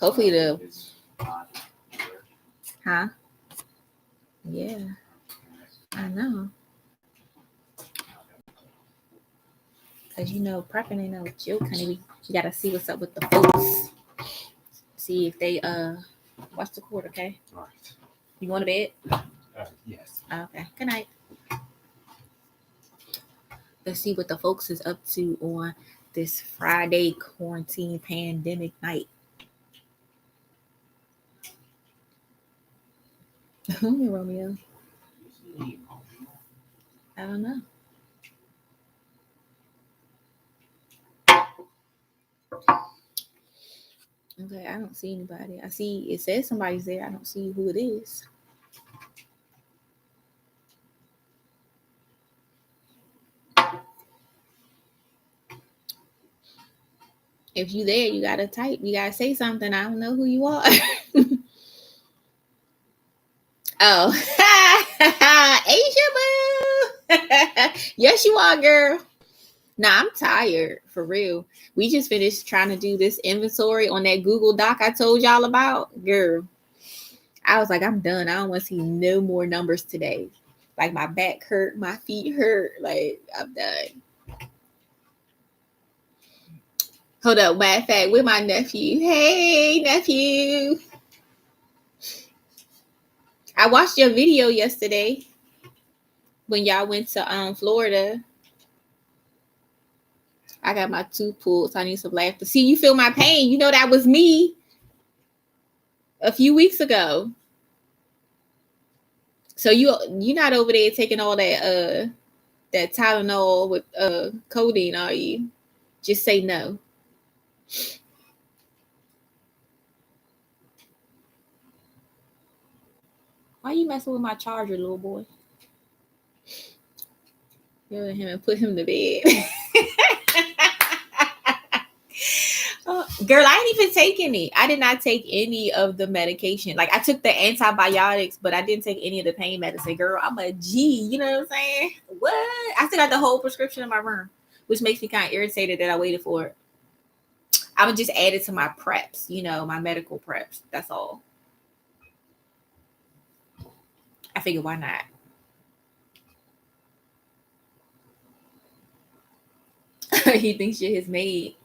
Hopefully huh? Yeah, I know. Cause prepping ain't no joke, honey. You gotta see what's up with the folks. See if they watch the court, okay? All right. You going to bed? Yes. Okay. Good night. Let's see what the folks is up to on this Friday quarantine pandemic night. Romeo. I don't know. Okay, I don't see anybody. I see it says somebody's there. I don't see who it is. If you there, you gotta type. You gotta say something. I don't know who you are. Oh, Asia boo. Yes, you are, girl. Nah, I'm tired for real. We just finished trying to do this inventory on that Google Doc I told y'all about, girl. I was like, I'm done. I don't want to see no more numbers today. Like my back hurt, my feet hurt. Like I'm done. Hold up, matter of fact, with my nephew. Hey, nephew. I watched your video yesterday when y'all went to Florida. I got my tooth pulled, so I need some laughter. See, you feel my pain. You know that was me a few weeks ago. So you're not over there taking all that Tylenol with codeine, are you? Just say no. Why you messing with my charger, little boy? Yell at him and put him to bed. Girl, I didn't even take any. I did not take any of the medication. Like I took the antibiotics, but I didn't take any of the pain medicine. Girl, I'm a G. You know what I'm saying? What? I still got the whole prescription in my room, which makes me kind of irritated that I waited for it. I would just add it to my preps, my medical preps. That's all. I figured, why not? He thinks you're his maid.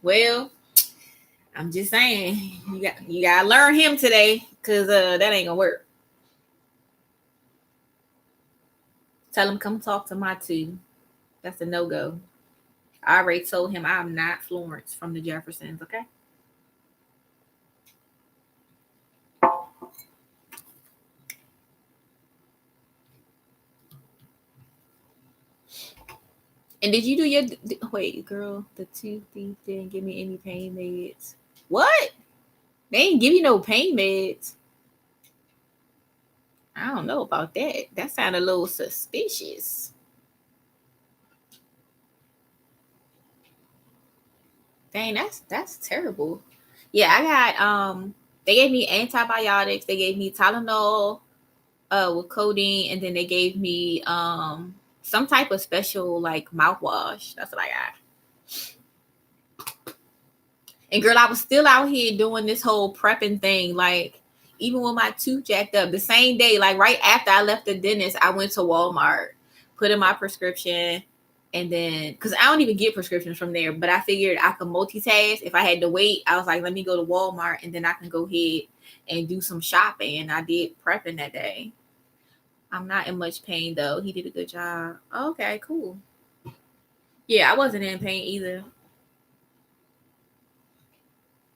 Well, I'm just saying, you gotta learn him today, cause that ain't gonna work. Tell him come talk to my two. That's a no go. I already told him I'm not Florence from the Jeffersons. Okay. And did you do your wait, girl? The tooth thief didn't give me any pain meds. What? They ain't give you no pain meds. I don't know about that. That sounded a little suspicious. Dang, that's terrible. Yeah, I got they gave me antibiotics, they gave me Tylenol with codeine, and then they gave me some type of special like mouthwash. That's what I got. And girl, I was still out here doing this whole prepping thing, like even when my tooth jacked up, the same day, like right after I left the dentist, I went to Walmart, put in my prescription, and then because I don't even get prescriptions from there, but I figured I could multitask. If I had to wait, I was like, let me go to Walmart and then I can go ahead and do some shopping. And I did prepping that day. I'm not in much pain though. He did a good job. Okay, cool. Yeah, I wasn't in pain either.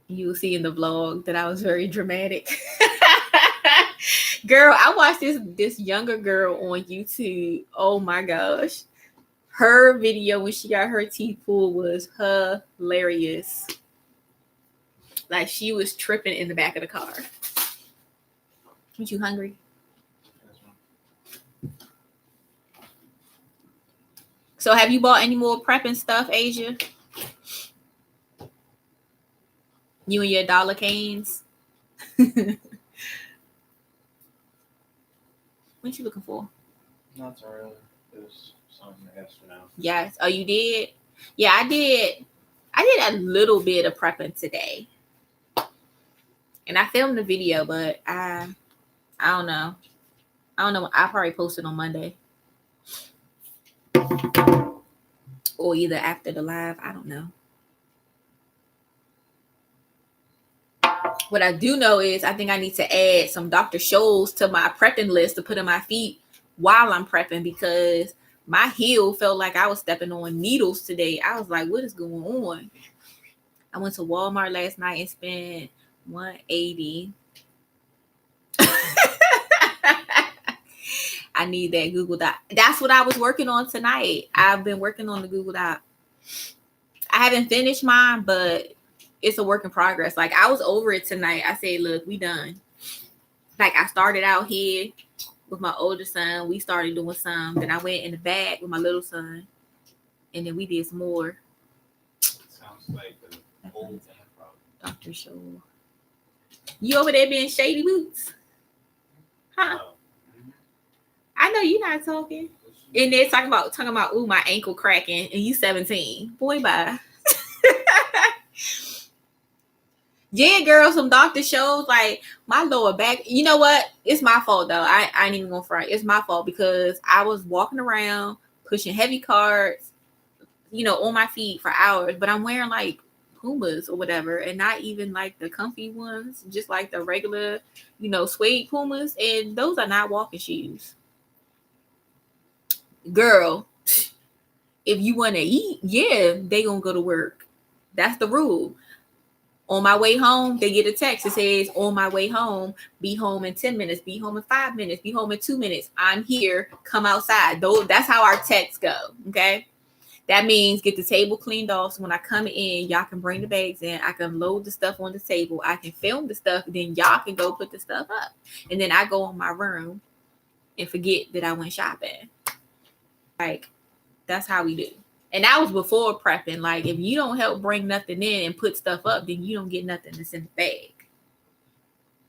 You will see in the vlog that I was very dramatic. Girl, I watched this younger girl on YouTube. Oh my gosh. Her video when she got her teeth pulled was hilarious. Like she was tripping in the back of the car. Aren't you hungry? So have you bought any more prepping stuff, Asia? You and your dollar canes? What you looking for? Not really. There's something extra now. Yes. Oh, you did? Yeah, I did. I did a little bit of prepping today. And I filmed the video, but I don't know. I'll probably post it on Monday. Or either after the live. I don't know. What I do know is I think I need to add some Dr. Scholl's to my prepping list to put in my feet while I'm prepping, because my heel felt like I was stepping on needles today. I was like, what is going on? I went to Walmart last night and spent $180. I need that Google Doc. That's what I was working on tonight. I've been working on the Google Doc. I haven't finished mine, but it's a work in progress. Like, I was over it tonight. I said, look, we done. Like, I started out here with my older son. We started doing some. Then I went in the back with my little son. And then we did some more. Sounds like an old afro. Dr. Scholl. You over there being shady boots? Huh? I know you're not talking. And they're talking about, ooh, my ankle cracking. And you 17. Boy, bye. Yeah, girl, some Dr. Scholl's, like my lower back. You know what? It's my fault though. I ain't even gonna front. It's my fault because I was walking around pushing heavy carts, on my feet for hours. But I'm wearing like Pumas or whatever, and not even like the comfy ones, just like the regular, suede Pumas. And those are not walking shoes. Girl, if you want to eat, yeah, they gonna go to work. That's the rule. On my way home, they get a text. It says, on my way home, be home in 10 minutes, be home in 5 minutes, be home in 2 minutes. I'm here, come outside. That's how our texts go, okay? That means get the table cleaned off. So when I come in, y'all can bring the bags in. I can load the stuff on the table. I can film the stuff. Then y'all can go put the stuff up. And then I go in my room and forget that I went shopping. Like, that's how we do. And that was before prepping. Like, if you don't help bring nothing in and put stuff up, then you don't get nothing that's in the bag.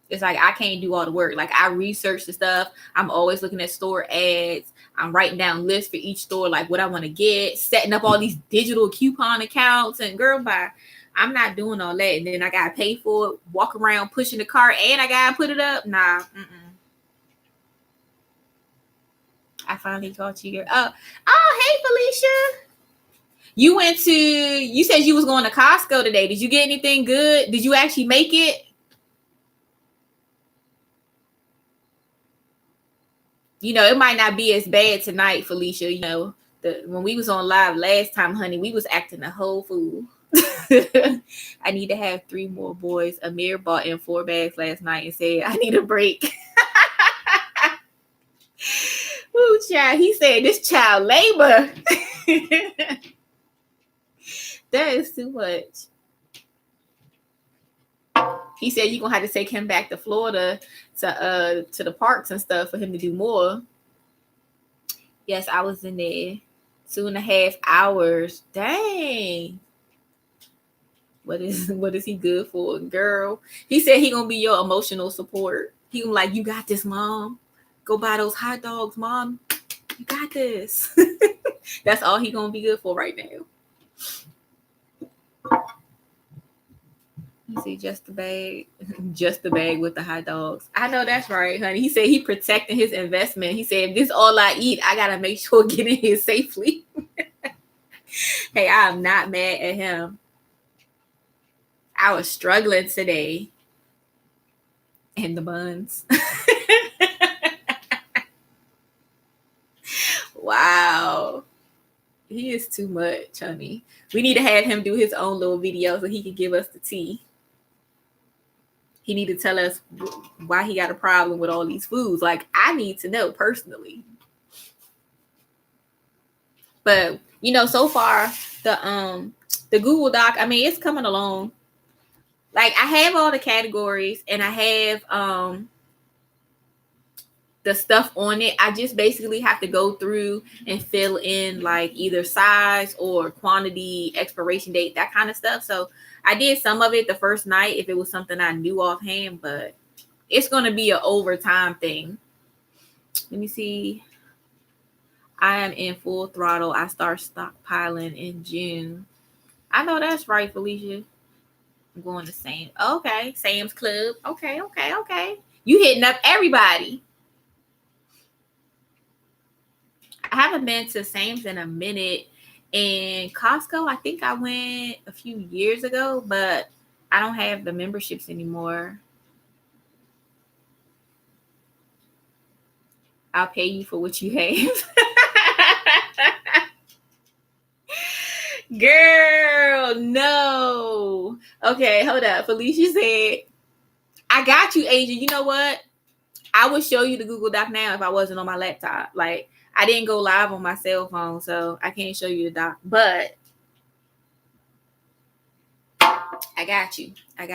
It's like I can't do all the work. Like, I research the stuff. I'm always looking at store ads. I'm writing down lists for each store, like what I want to get, setting up all these digital coupon accounts. And girl, bye. I'm not doing all that. And then I got to pay for it, walk around pushing the cart, and I got to put it up. Nah. I finally caught you here. Oh, hey, Felicia. You said you was going to Costco today. Did you get anything good? Did you actually make it? It might not be as bad tonight, Felicia. When we was on live last time, honey, we was acting a whole fool. I need to have 3 more boys. Amir bought in 4 bags last night and said, I need a break. Ooh, child. He said, this child labor. That is too much. He said you're gonna have to take him back to Florida to the parks and stuff for him to do more. Yes, I was in there 2.5 hours. Dang. What is he good for, girl? He said he gonna be your emotional support. He gonna like, you got this, mom. Go buy those hot dogs, mom. You got this. That's all he gonna be good for right now. You see, just the bag with the hot dogs. I know that's right, honey. He said he protecting his investment. He said, if this all I eat, I gotta make sure I get in here safely. Hey, I am not mad at him. I was struggling today. And the buns. Wow. He is too much, honey. We need to have him do his own little video so he can give us the tea. He need to tell us why he got a problem with all these foods. Like, I need to know personally. But, so far, the Google Doc, I mean, it's coming along. Like, I have all the categories and I have the stuff on it. I just basically have to go through and fill in like either size or quantity, expiration date, that kind of stuff. So I did some of it the first night if it was something I knew offhand, but it's going to be an overtime thing. Let me see. I am in full throttle. I start stockpiling in June. I know that's right, Felicia. I'm going to Sam. Okay, Sam's Club. Okay. You hitting up everybody. I haven't been to Sam's in a minute. And Costco, I think I went a few years ago, but I don't have the memberships anymore. I'll pay you for what you have. Girl, no. Okay, hold up. Felicia said, I got you, Asia. You know what? I would show you the Google Doc now if I wasn't on my laptop. Like, I didn't go live on my cell phone, so I can't show you the doc. But I got you. I'm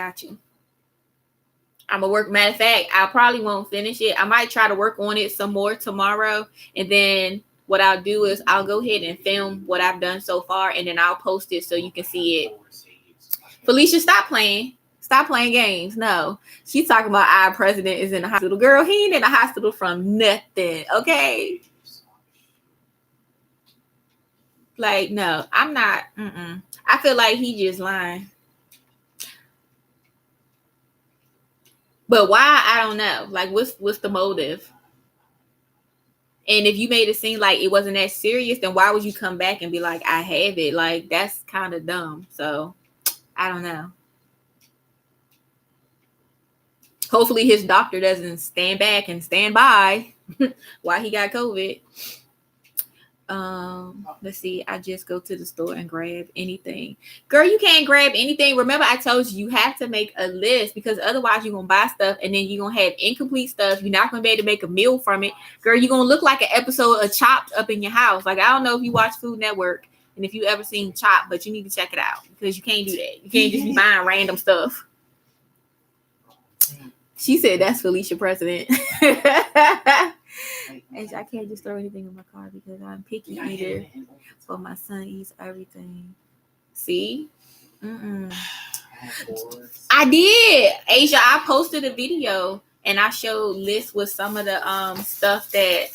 gonna work. Matter of fact, I probably won't finish it. I might try to work on it some more tomorrow, and then what I'll do is I'll go ahead and film what I've done so far, and then I'll post it so you can see it. Felicia, stop playing games. No, she's talking about our president is in the hospital. Girl, he ain't in the hospital from nothing. Okay, like no, I'm not. I feel like he just lying. But why? I don't know. Like, what's the motive? And if you made it seem like it wasn't that serious, then why would you come back and be like, I have it? Like, that's kind of dumb. So, I don't know. Hopefully his doctor doesn't stand back and stand by while he got COVID. Let's see. I just go to the store and grab anything. Girl, you can't grab anything. Remember, I told you have to make a list because otherwise you're gonna buy stuff and then you're gonna have incomplete stuff. You're not gonna be able to make a meal from it. Girl, you're gonna look like an episode of Chopped up in your house. Like, I don't know if you watch Food Network and if you ever seen Chopped, but you need to check it out because you can't do that. You can't just be buying random stuff. She said that's Felicia President. I can't just throw anything in my car because I'm picky eater. But my son eats everything. See? I did. Asia, I posted a video and I showed lists with some of the stuff that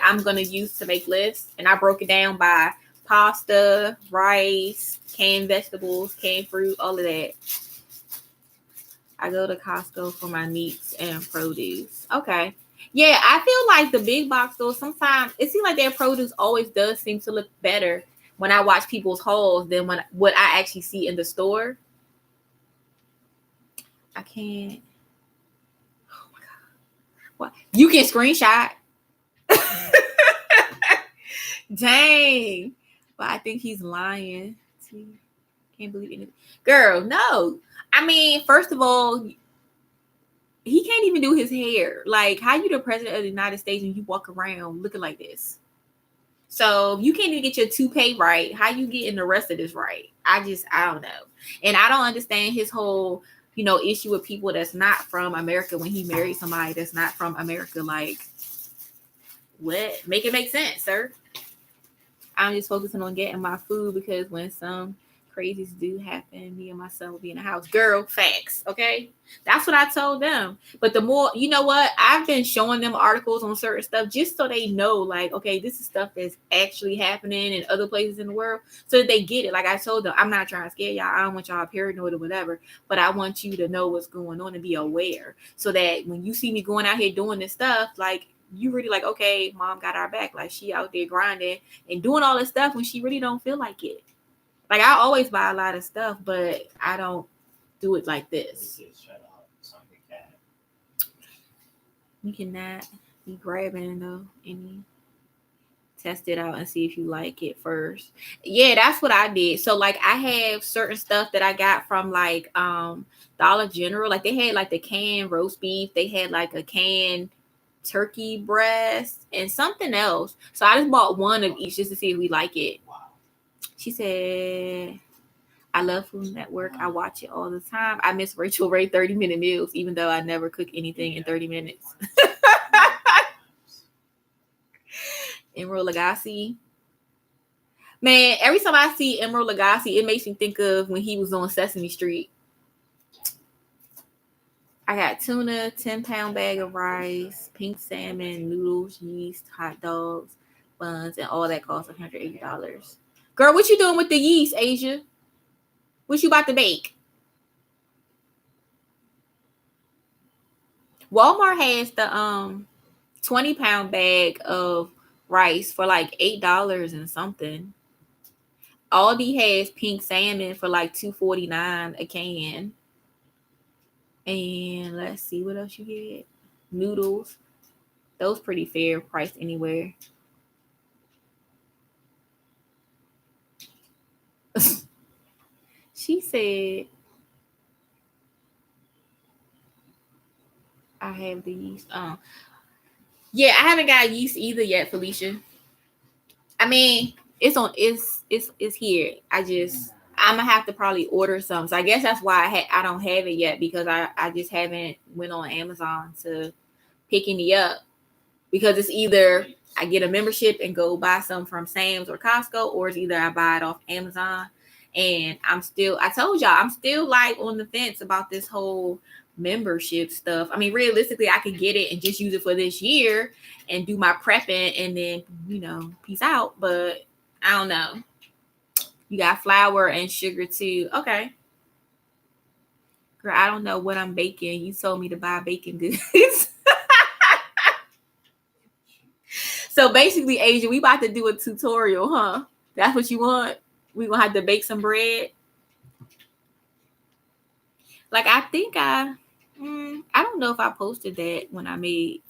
I'm gonna use to make lists. And I broke it down by pasta, rice, canned vegetables, canned fruit, all of that. I go to Costco for my meats and produce. Okay. Yeah, I feel like the big box stores, sometimes it seems like their produce always does seem to look better when I watch people's hauls than what I actually see in the store. I can't. Oh my God. What? You can screenshot. Dang. But I think he's lying. Can't believe anything. Girl, no. I mean, first of all, he can't even do his hair. Like, how you the president of the United States and you walk around looking like this? So you can't even get your toupee right. How you getting the rest of this right? I don't know. And I don't understand his whole, issue with people that's not from America when he married somebody that's not from America. Like, what? Make it make sense, sir. I'm just focusing on getting my food because when some crazies do happen, me and my son will be in the house. Girl, facts. Okay, that's what I told them. But the more, you know what, I've been showing them articles on certain stuff just so they know, like, okay, this is stuff that's actually happening in other places in the world, so that they get it. Like I told them, I'm not trying to scare y'all. I don't want y'all paranoid or whatever, but I want you to know what's going on and be aware, so that when you see me going out here doing this stuff, like, you really like, okay, mom got our back. Like, she out there grinding and doing all this stuff when she really don't feel like it. Like, I always buy a lot of stuff, but I don't do it like this. You cannot be grabbing though any. Test it out and see if you like it first. Yeah, that's what I did. So like, I have certain stuff that I got from like Dollar General. Like, they had like the canned roast beef. They had like a canned turkey breast and something else. So I just bought one of each just to see if we like it. She said, I love Food Network. I watch it all the time. I miss Rachel Ray 30-minute meals, even though I never cook anything in 30 minutes. Emeril Lagasse. Man, every time I see Emeril Lagasse, it makes me think of when he was on Sesame Street. I got tuna, 10-pound bag of rice, pink salmon, noodles, yeast, hot dogs, buns, and all that costs $180. Girl, what you doing with the yeast, Asia? What you about to bake? Walmart has the 20-pound bag of rice for like $8 and something. Aldi has pink salmon for like $2.49 a can. And let's see what else you get. Noodles. Those pretty fair priced anywhere. She said, I have the yeast. Yeah, I haven't got yeast either yet, Felicia. I mean, it's here. I'm gonna have to probably order some. So I guess that's why I don't have it yet, because I just haven't went on Amazon to pick any up, because it's either I get a membership and go buy some from Sam's or Costco, or it's either I buy it off Amazon. And I told y'all, I'm still like on the fence about this whole membership stuff. I mean, realistically, I could get it and just use it for this year and do my prepping and then, peace out. But I don't know. You got flour and sugar too. Okay. Girl, I don't know what I'm baking. You told me to buy baking goods. So basically, Asia, we about to do a tutorial, huh? That's what you want? We gonna have to bake some bread. Like, I think I don't know if I posted that when I made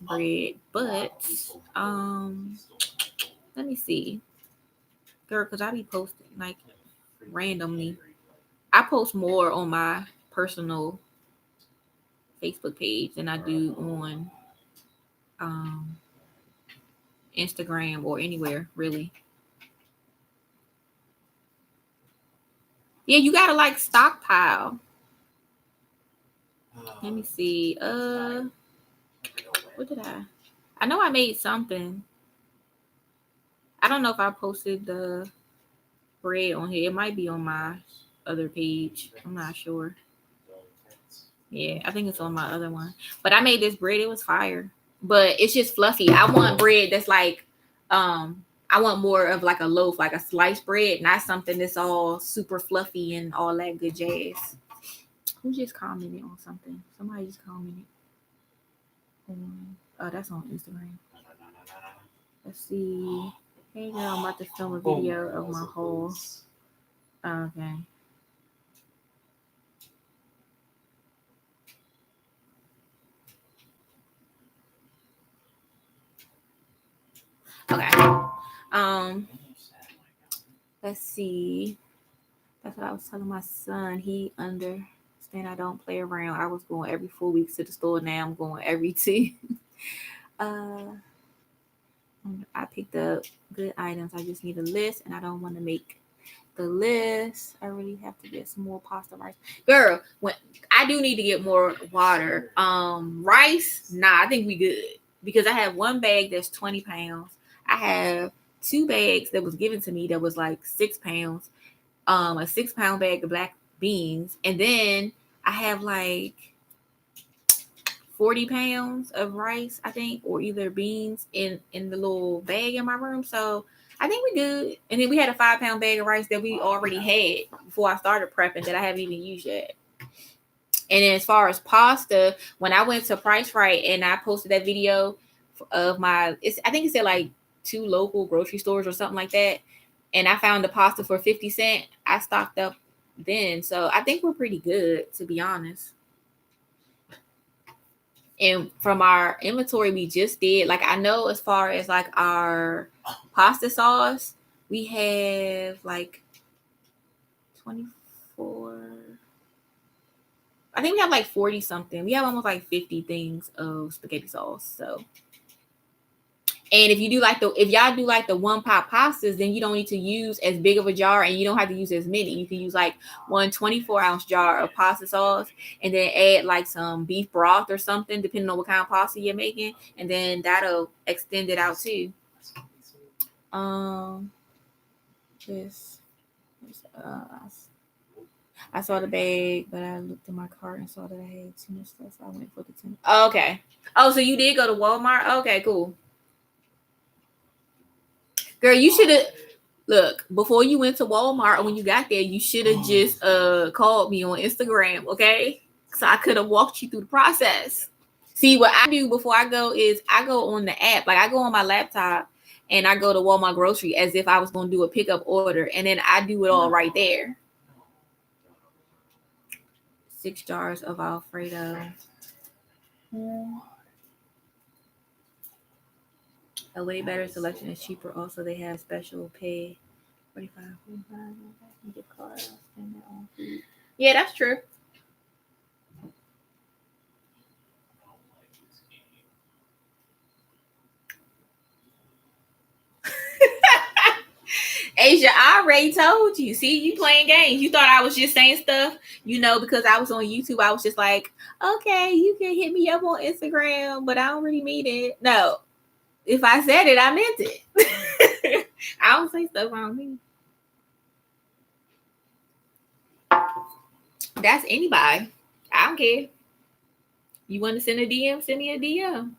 bread, but let me see, girl, because I be posting like randomly. I post more on my personal Facebook page than I do on Instagram or anywhere really. Yeah, you gotta like stockpile. Let me see. What did I know I made something. I don't know if I posted the bread on here. It might be on my other page. I'm not sure. Yeah, I think it's on my other one. But I made this bread. It was fire. But it's just fluffy. I want bread that's like, I want more of like a loaf, like a sliced bread, not something that's all super fluffy and all that good jazz. Who just commented on something? Somebody just commented. Oh, that's on Instagram. Let's see. Hey girl, I'm about to film a video of my haul. Okay. Okay. Let's see. That's what I was telling my son. He understand I don't play around. I was going every 4 weeks to the store. Now I'm going every 2. I picked up good items. I just need a list, and I don't want to make the list. I really have to get some more pasta rice. Girl, when I do need to get more water. Rice, nah, I think we good, because I have one bag that's 20 pounds. I have 2 bags that was given to me that was like 6 pounds. A 6-pound bag of black beans, and then I have like 40 pounds of rice, I think, or either beans in the little bag in my room. So I think we good. And then we had a 5-pound bag of rice that we already had before I started prepping that I haven't even used yet. And then as far as pasta, when I went to Price Right and I posted that video of I think it said like 2 local grocery stores or something like that, and I found the pasta for 50 cents, I stocked up then. So I think we're pretty good, to be honest. And from our inventory we just did, like, I know as far as like our pasta sauce, we have like 24. I think we have like 40 something. We have almost like 50 things of spaghetti sauce. So, and if y'all do like the 1-pot pastas, then you don't need to use as big of a jar, and you don't have to use as many. You can use like one 24-ounce jar of pasta sauce, and then add like some beef broth or something, depending on what kind of pasta you're making, and then that'll extend it out too. I saw the bag, but I looked in my cart and saw that I had too much stuff, so I went for the 10. Okay. Oh, so you did go to Walmart? Okay, cool. Girl, you should have Look, before you went to Walmart or when you got there, you should have just called me on Instagram, okay? So I could have walked you through the process. See, what I do before I go is I go on the app. Like I go on my laptop and I go to Walmart grocery as if I was going to do a pickup order. And then I do it all right there. 6 jars of Alfredo. A way better selection is cheaper. Also, they have special pay 45. Yeah, that's true. Asia, I already told you. See, you playing games. You thought I was just saying stuff, because I was on YouTube. I was just like, okay, you can hit me up on Instagram, but I don't really mean it. No, if I said it, I meant it. I don't say stuff I don't mean. That's anybody. I don't care. You want to send a DM? Send me a DM.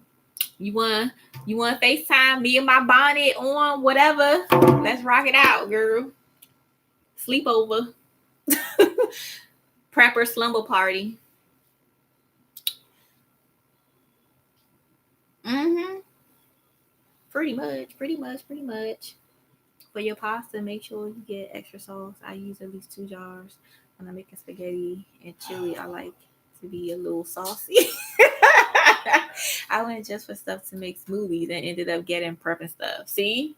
You want FaceTime me and my bonnet on, whatever. Let's rock it out, girl. Sleepover. Prepper slumber party. Pretty much. For your pasta, make sure you get extra sauce. I use at least 2 jars. When I'm making spaghetti and chili, I like to be a little saucy. I went just for stuff to make smoothies and ended up getting prep and stuff. See?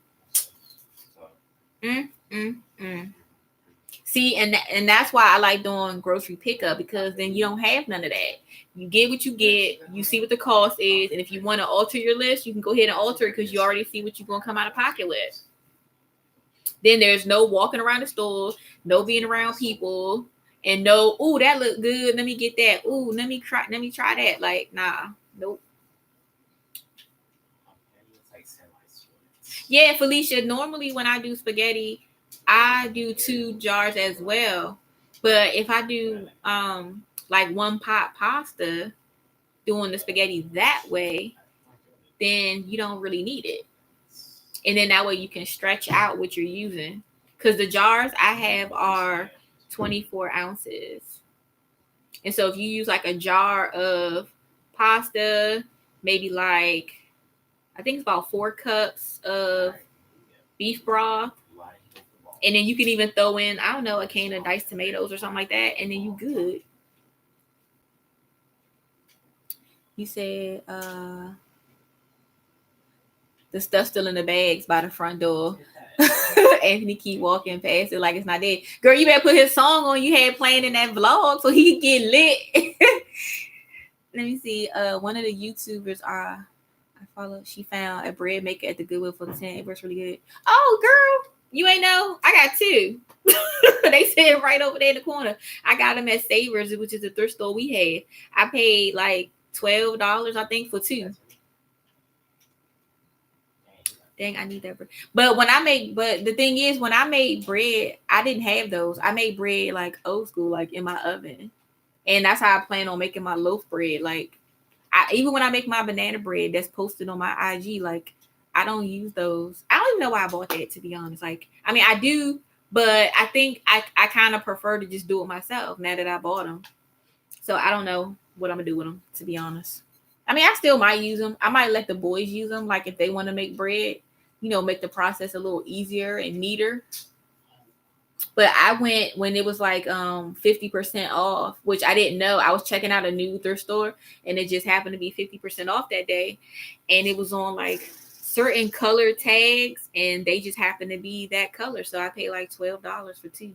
See, and that's why I like doing grocery pickup, because then you don't have none of that. You get what you get. You see what the cost is, and if you want to alter your list, you can go ahead and alter it because you already see what you're gonna come out of pocket with. Then there's no walking around the store, no being around people, and no, oh, that look good. Let me get that. Oh, let me try that. Like, nah, nope. Yeah, Felicia, normally when I do spaghetti, I do 2 jars as well. But if I do like 1 pot pasta, doing the spaghetti that way, then you don't really need it. And then that way you can stretch out what you're using. Because the jars I have are 24 ounces. And so if you use like a jar of pasta, maybe like, I think it's about 4 cups of beef broth. And then you can even throw in, I don't know, a can of diced tomatoes or something like that. And then you good. You said the stuff still in the bags by the front door. Anthony keep walking past it like it's not there. Girl, you better put his song on you had playing in that vlog so he can get lit. Let me see. One of the YouTubers I follow, she found a bread maker at the Goodwill for 10. It works really good. Oh, girl, you ain't know? I got 2. They said right over there in the corner. I got them at Savers, which is the thrift store we had. I paid like $12, I think, for 2. Dang, I need that bread. But the thing is, when I made bread, I didn't have those. I made bread like old school, like in my oven. And that's how I plan on making my loaf bread. Like, even when I make my banana bread that's posted on my IG, like, I don't use those. I don't even know why I bought that, to be honest. Like, I mean, I do, but I think I kind of prefer to just do it myself now that I bought them. So I don't know what I'm going to do with them, to be honest. I mean, I still might use them. I might let the boys use them. Like, if they want to make bread, make the process a little easier and neater. But I went when it was like 50% off, which I didn't know. I was checking out a new thrift store and it just happened to be 50% off that day. And it was on like certain color tags and they just happened to be that color. So I paid like $12 for 2.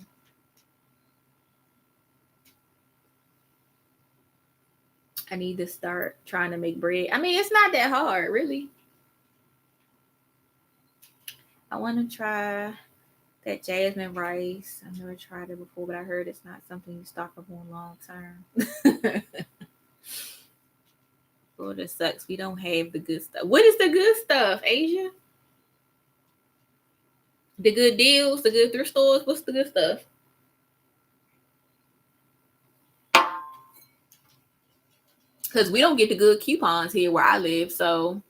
I need to start trying to make bread. I mean, it's not that hard, really. I want to try that jasmine rice. I've never tried it before, but I heard it's not something you stock up on long term. Oh, that sucks. We don't have the good stuff. What is the good stuff, Asia? The good deals, the good thrift stores. What's the good stuff? Because we don't get the good coupons here where I live. So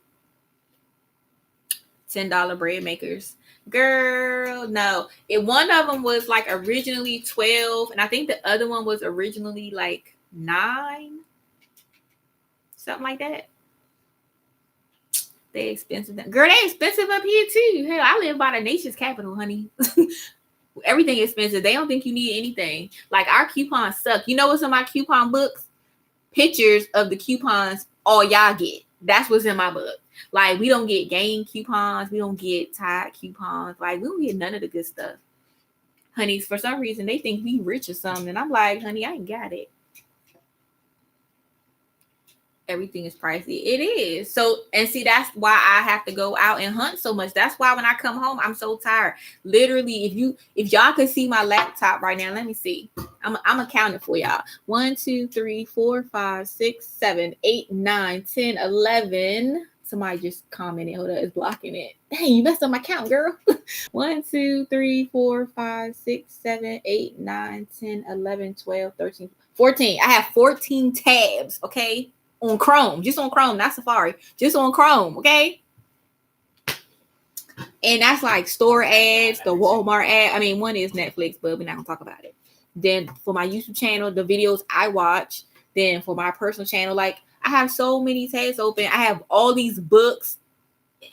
$10 bread makers. Girl, no. One of them was like originally 12, and I think the other one was originally like 9, something like that. They expensive. Girl, they expensive up here too. Hell, I live by the nation's capital, honey. Everything expensive. They don't think you need anything. Like our coupons suck. You know what's in my coupon books? Pictures of the coupons. All y'all get. That's what's in my book. Like we don't get game coupons. We don't get Tide coupons. Like we don't get none of the good stuff. Honey, for some reason they think we rich or something. And I'm like, honey, I ain't got it. Everything is pricey. It is. So, and see, that's why I have to go out and hunt so much. That's why when I come home, I'm so tired. Literally, if y'all could see my laptop right now, let me see. I'm accounting for y'all. 1, 2, 3, 4, 5, 6, 7, 8, 9, 10, 11. Somebody just commented. Hold up, it's blocking it. Dang, you messed up my count, girl. 1, 2, 3, 4, 5, 6, 7, 8, 9, 10, 11, 12, 13, 14. I have 14 tabs, okay? On Chrome, just on Chrome, not Safari, just on Chrome, okay? And that's like store ads, the Walmart ad. I mean, one is Netflix, but we're not gonna talk about it. Then for my YouTube channel, the videos I watch. Then for my personal channel, like I have so many tabs open. I have all these books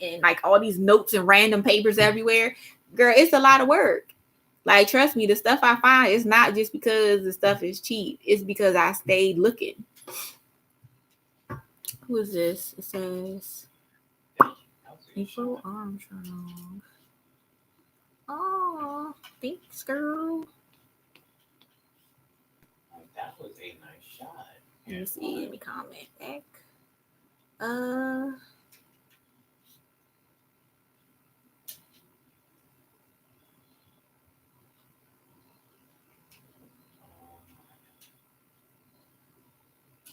and like all these notes and random papers everywhere. Girl, it's a lot of work. Like, trust me, the stuff I find is not just because the stuff is cheap. It's because I stayed looking. Who is this? It says April Armstrong. Oh, thanks, girl. That was a nice shot. Let me see. Let me comment back.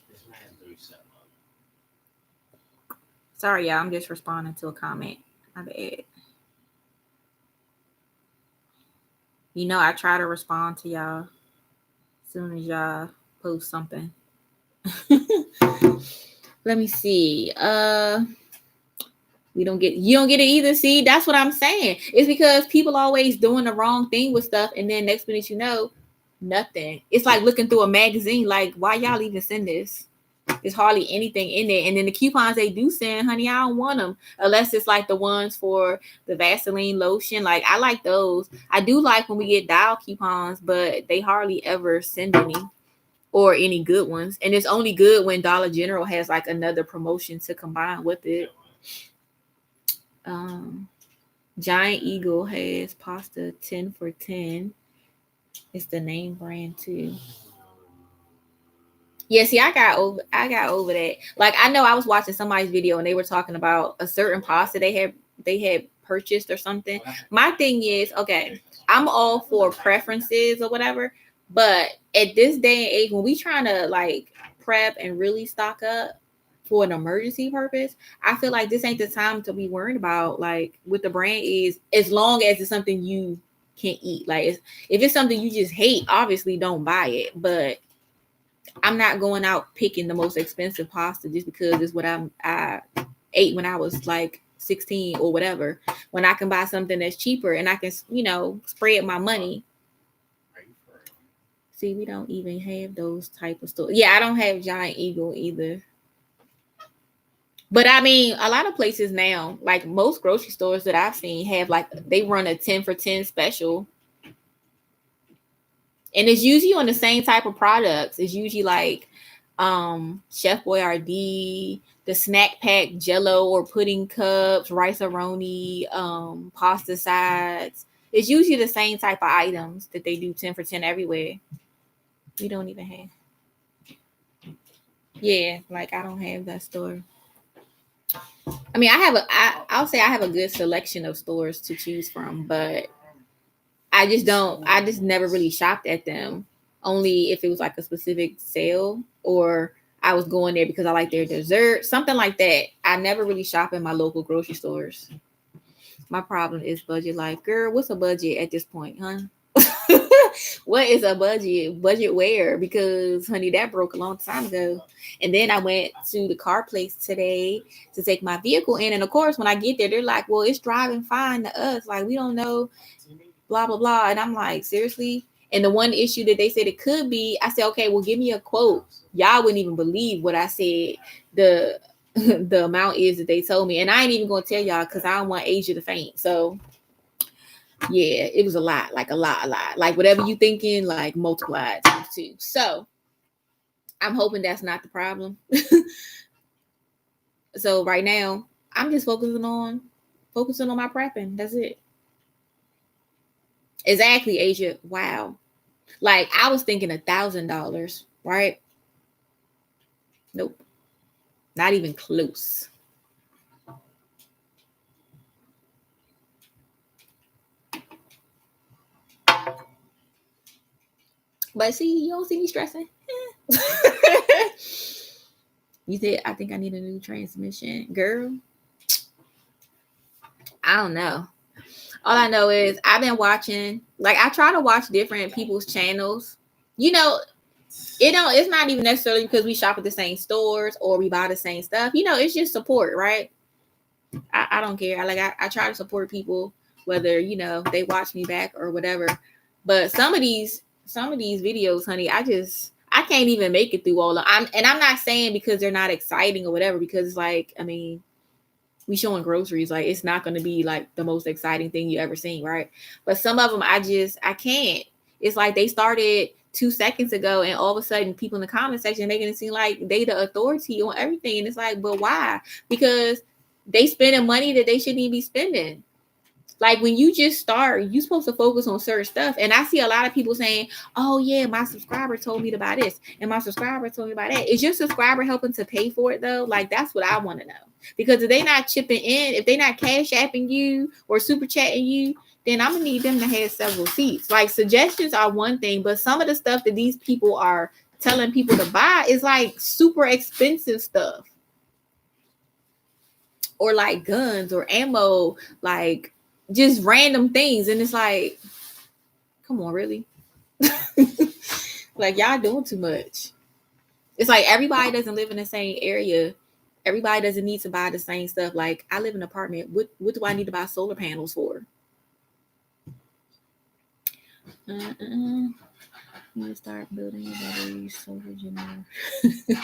This man threw something up. Sorry, y'all. I'm just responding to a comment. My bad. You know, I try to respond to y'all as soon as y'all post something. Let me see. You don't get it either. See, that's what I'm saying. It's because people always doing the wrong thing with stuff, and then next minute you know, nothing. It's like looking through a magazine. Like, why y'all even send this? There's hardly anything in there. And then the coupons they do send, honey, I don't want them unless it's like the ones for the Vaseline lotion. Like, I like those. I do like when we get dial coupons, but they hardly ever send any or any good ones. And it's only good when Dollar General has like another promotion to combine with it. Giant Eagle has pasta 10 for 10. It's the name brand too. Yeah, see, I got over that. Like, I know I was watching somebody's video and they were talking about a certain pasta they had purchased or something. My thing is, okay, I'm all for preferences or whatever, but at this day and age, when we trying to like prep and really stock up for an emergency purpose, I feel like this ain't the time to be worried about like what the brand is, as long as it's something you can eat. Like, if it's something you just hate, obviously don't buy it. But I'm not going out picking the most expensive pasta just because it's what I ate when I was like 16 or whatever, when I can buy something that's cheaper and I can, spread my money. See, we don't even have those type of stores. Yeah, I don't have Giant Eagle either. But I mean, a lot of places now, like most grocery stores that I've seen have like, they run a 10 for 10 special. And it's usually on the same type of products. It's usually like Chef Boyardee, the snack pack Jello or pudding cups, Rice-A-Roni, pasta sides. It's usually the same type of items that they do 10 for 10 everywhere. We don't even have. Yeah, like I don't have that store. I mean, I'll say I have a good selection of stores to choose from, but I just never really shopped at them. Only if it was like a specific sale or I was going there because I like their dessert, something like that. I never really shop in my local grocery stores. My problem is budget life. Girl, what's a budget at this point, huh? What is a budget? Budget where? Because honey, that broke a long time ago. And then I went to the car place today to take my vehicle in. And of course, when I get there, they're like, well, it's driving fine to us. Like, we don't know, blah, blah, blah. And I'm like, seriously? And the one issue that they said it could be, I said, okay, well, give me a quote. Y'all wouldn't even believe what I said the the amount is that they told me. And I ain't even gonna tell y'all because I don't want Asia to faint. So yeah, it was a lot, like a lot. Like whatever you thinking, like multiplied times two. So I'm hoping that's not the problem. So right now, I'm just focusing on my prepping. That's it. Exactly, Asia. Wow. Like I was thinking $1,000, right? Nope. Not even close. But see, you don't see me stressing. You said, I think I need a new transmission. Girl, I don't know. All I know is I've been watching, like I try to watch different people's channels. You know, it's not even necessarily because we shop at the same stores or we buy the same stuff. You know, it's just support, right? I don't care. I try to support people, whether, you know, they watch me back or whatever. But some of these videos, honey, I can't even make it through all of them. I'm not saying because they're not exciting or whatever, because it's like, I mean, we showing groceries, like it's not going to be like the most exciting thing you ever seen, right? But some of them I can't. It's like they started 2 seconds ago and all of a sudden people in the comment section making it seem like they the authority on everything. And it's like, but why? Because they spending money that they shouldn't even be spending. Like when you just start, you're supposed to focus on certain stuff. And I see a lot of people saying, oh yeah, my subscriber told me to buy this and my subscriber told me to buy that. Is your subscriber helping to pay for it though? Like that's what I want to know. Because if they not chipping in, if they not cash apping you or super chatting you, then I'm gonna need them to have several seats. Like suggestions are one thing, but some of the stuff that these people are telling people to buy is like super expensive stuff. Or like guns or ammo, like just random things. And it's like, come on, really? Like y'all doing too much. It's like everybody doesn't live in the same area. Everybody doesn't need to buy the same stuff. Like I live in an apartment. What do I need to buy solar panels for? You start building your batteries.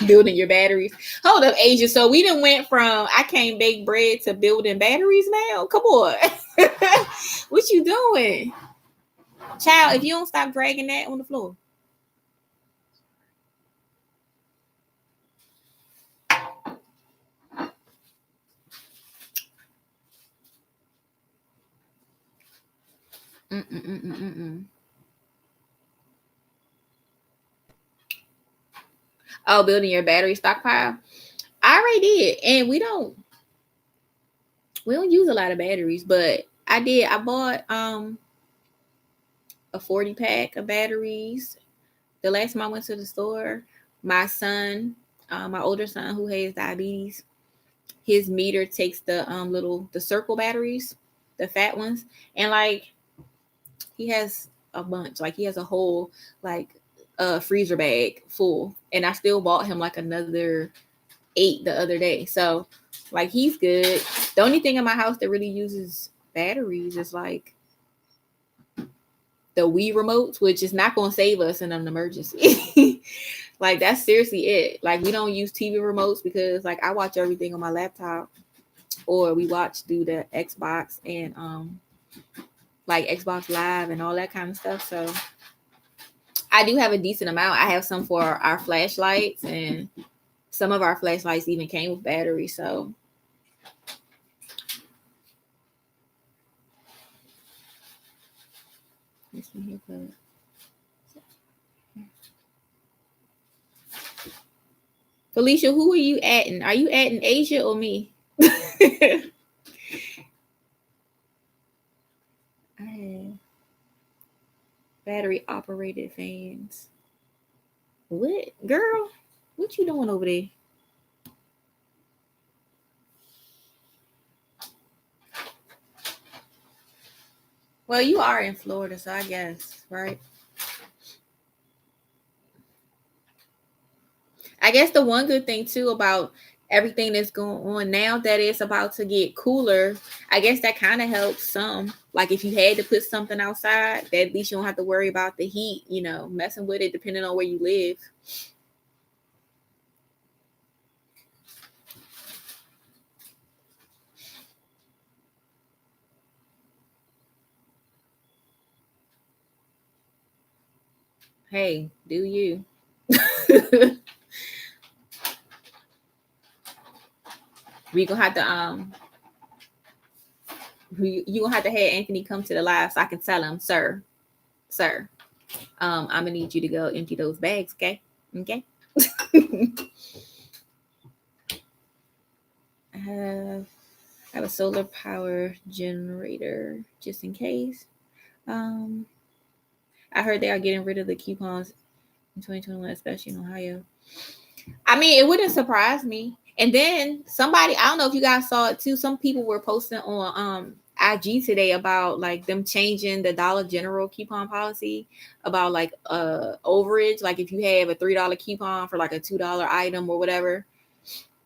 Building your batteries. Hold up, Asia. So we done went from I can't bake bread to building batteries now. Come on. What you doing? Child, if you don't stop dragging that on the floor. Oh, building your battery stockpile. I already did, and we don't use a lot of batteries, but I did. I bought a 40 pack of batteries. The last time I went to the store, my son, my older son who has diabetes, his meter takes the the circle batteries, the fat ones, and like he has a bunch. Like he has a whole like freezer bag full, and I still bought him like another 8 the other day. So like he's good. The only thing in my house that really uses batteries is like the Wii remotes, which is not going to save us in an emergency. Like that's seriously it. Like we don't use TV remotes because like I watch everything on my laptop, or we watch through the Xbox and like Xbox Live and all that kind of stuff. So I do have a decent amount. I have some for our flashlights, and some of our flashlights even came with batteries. So Felicia, who are you adding? Are you adding Asia or me? I have battery operated fans. What, girl? What you doing over there? Well, you are in Florida, so I guess, right? I guess the one good thing too about everything that's going on now that it's about to get cooler, I guess that kind of helps some. Like if you had to put something outside, that at least you don't have to worry about the heat, messing with it depending on where you live. Hey, do you? We gonna have to you gonna have to have Anthony come to the live so I can tell him, sir, I'm gonna need you to go empty those bags, okay? Okay. I have a solar power generator just in case. I heard they are getting rid of the coupons in 2021, especially in Ohio. I mean, it wouldn't surprise me. And then somebody, I don't know if you guys saw it too. Some people were posting on IG today about like them changing the Dollar General coupon policy about like overage. Like if you have a $3 coupon for like a $2 item or whatever,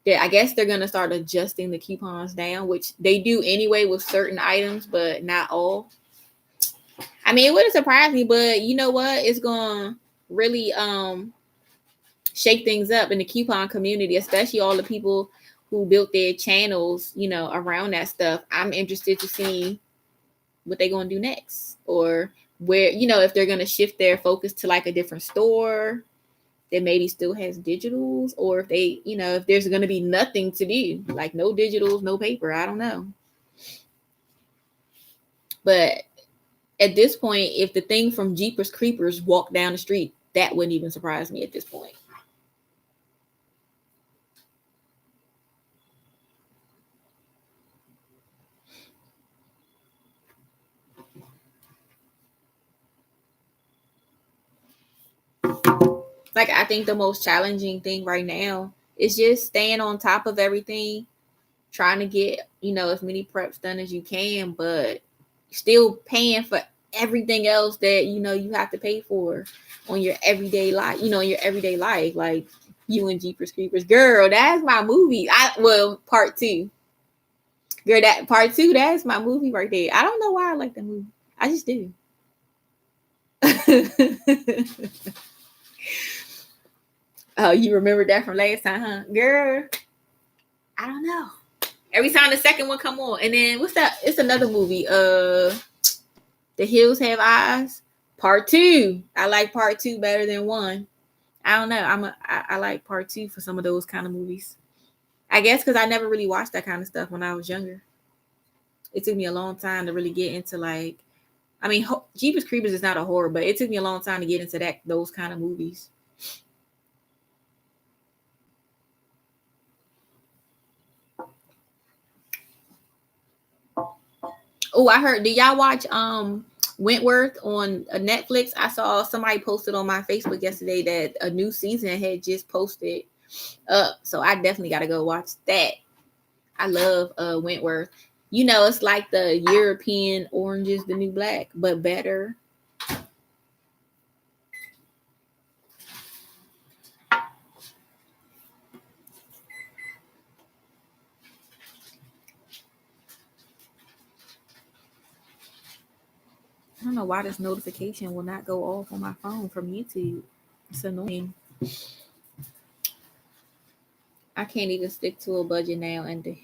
that I guess they're gonna start adjusting the coupons down, which they do anyway with certain items, but not all. I mean, it wouldn't surprise me, but you know what? It's gonna really shake things up in the coupon community, especially all the people who built their channels, around that stuff. I'm interested to see what they're gonna do next, or where, if they're gonna shift their focus to like a different store that maybe still has digitals, or if they, if there's gonna be nothing to do, like no digitals, no paper. I don't know. But at this point, if the thing from Jeepers Creepers walked down the street, that wouldn't even surprise me at this point. Like, I think the most challenging thing right now is just staying on top of everything, trying to get, as many preps done as you can, but still paying for everything else that, you have to pay for on your everyday life, in your everyday life. Like you and Jeepers Creepers. Girl, that's my movie. Part two. Girl, that part two, that's my movie right there. I don't know why I like that movie. I just do. Oh, you remember that from last time, huh? Girl, I don't know. Every time the second one come on. And then what's that? It's another movie. The Hills Have Eyes. Part two. I like part two better than one. I don't know. I like part two for some of those kind of movies. I guess because I never really watched that kind of stuff when I was younger. It took me a long time to really get into like, I mean, Jeepers Creepers is not a horror, but it took me a long time to get into those kind of movies. Oh, I heard. Did y'all watch Wentworth on Netflix? I saw somebody posted on my Facebook yesterday that a new season had just posted up, so I definitely got to go watch that. I love Wentworth. It's like the European Orange is the New Black, but better. I don't know why this notification will not go off on my phone from YouTube. It's annoying. I can't even stick to a budget now, and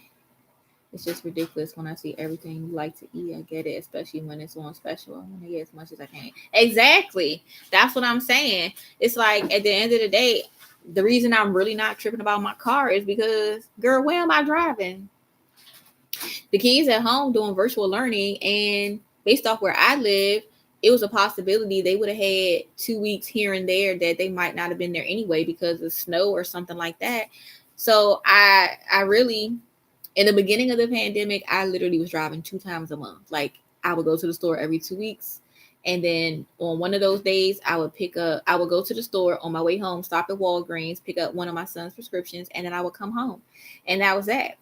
it's just ridiculous when I see everything you like to eat. I get it, especially when it's on special. I want to get as much as I can. Exactly. That's what I'm saying. It's like at the end of the day, the reason I'm really not tripping about my car is because, girl, where am I driving? The kids at home doing virtual learning, and based off where I live, it was a possibility they would have had 2 weeks here and there that they might not have been there anyway because of snow or something like that. So I really, in the beginning of the pandemic, I literally was driving 2 times a month. Like I would go to the store every 2 weeks. And then on one of those days, I would go to the store on my way home, stop at Walgreens, pick up one of my son's prescriptions, and then I would come home. And that was that.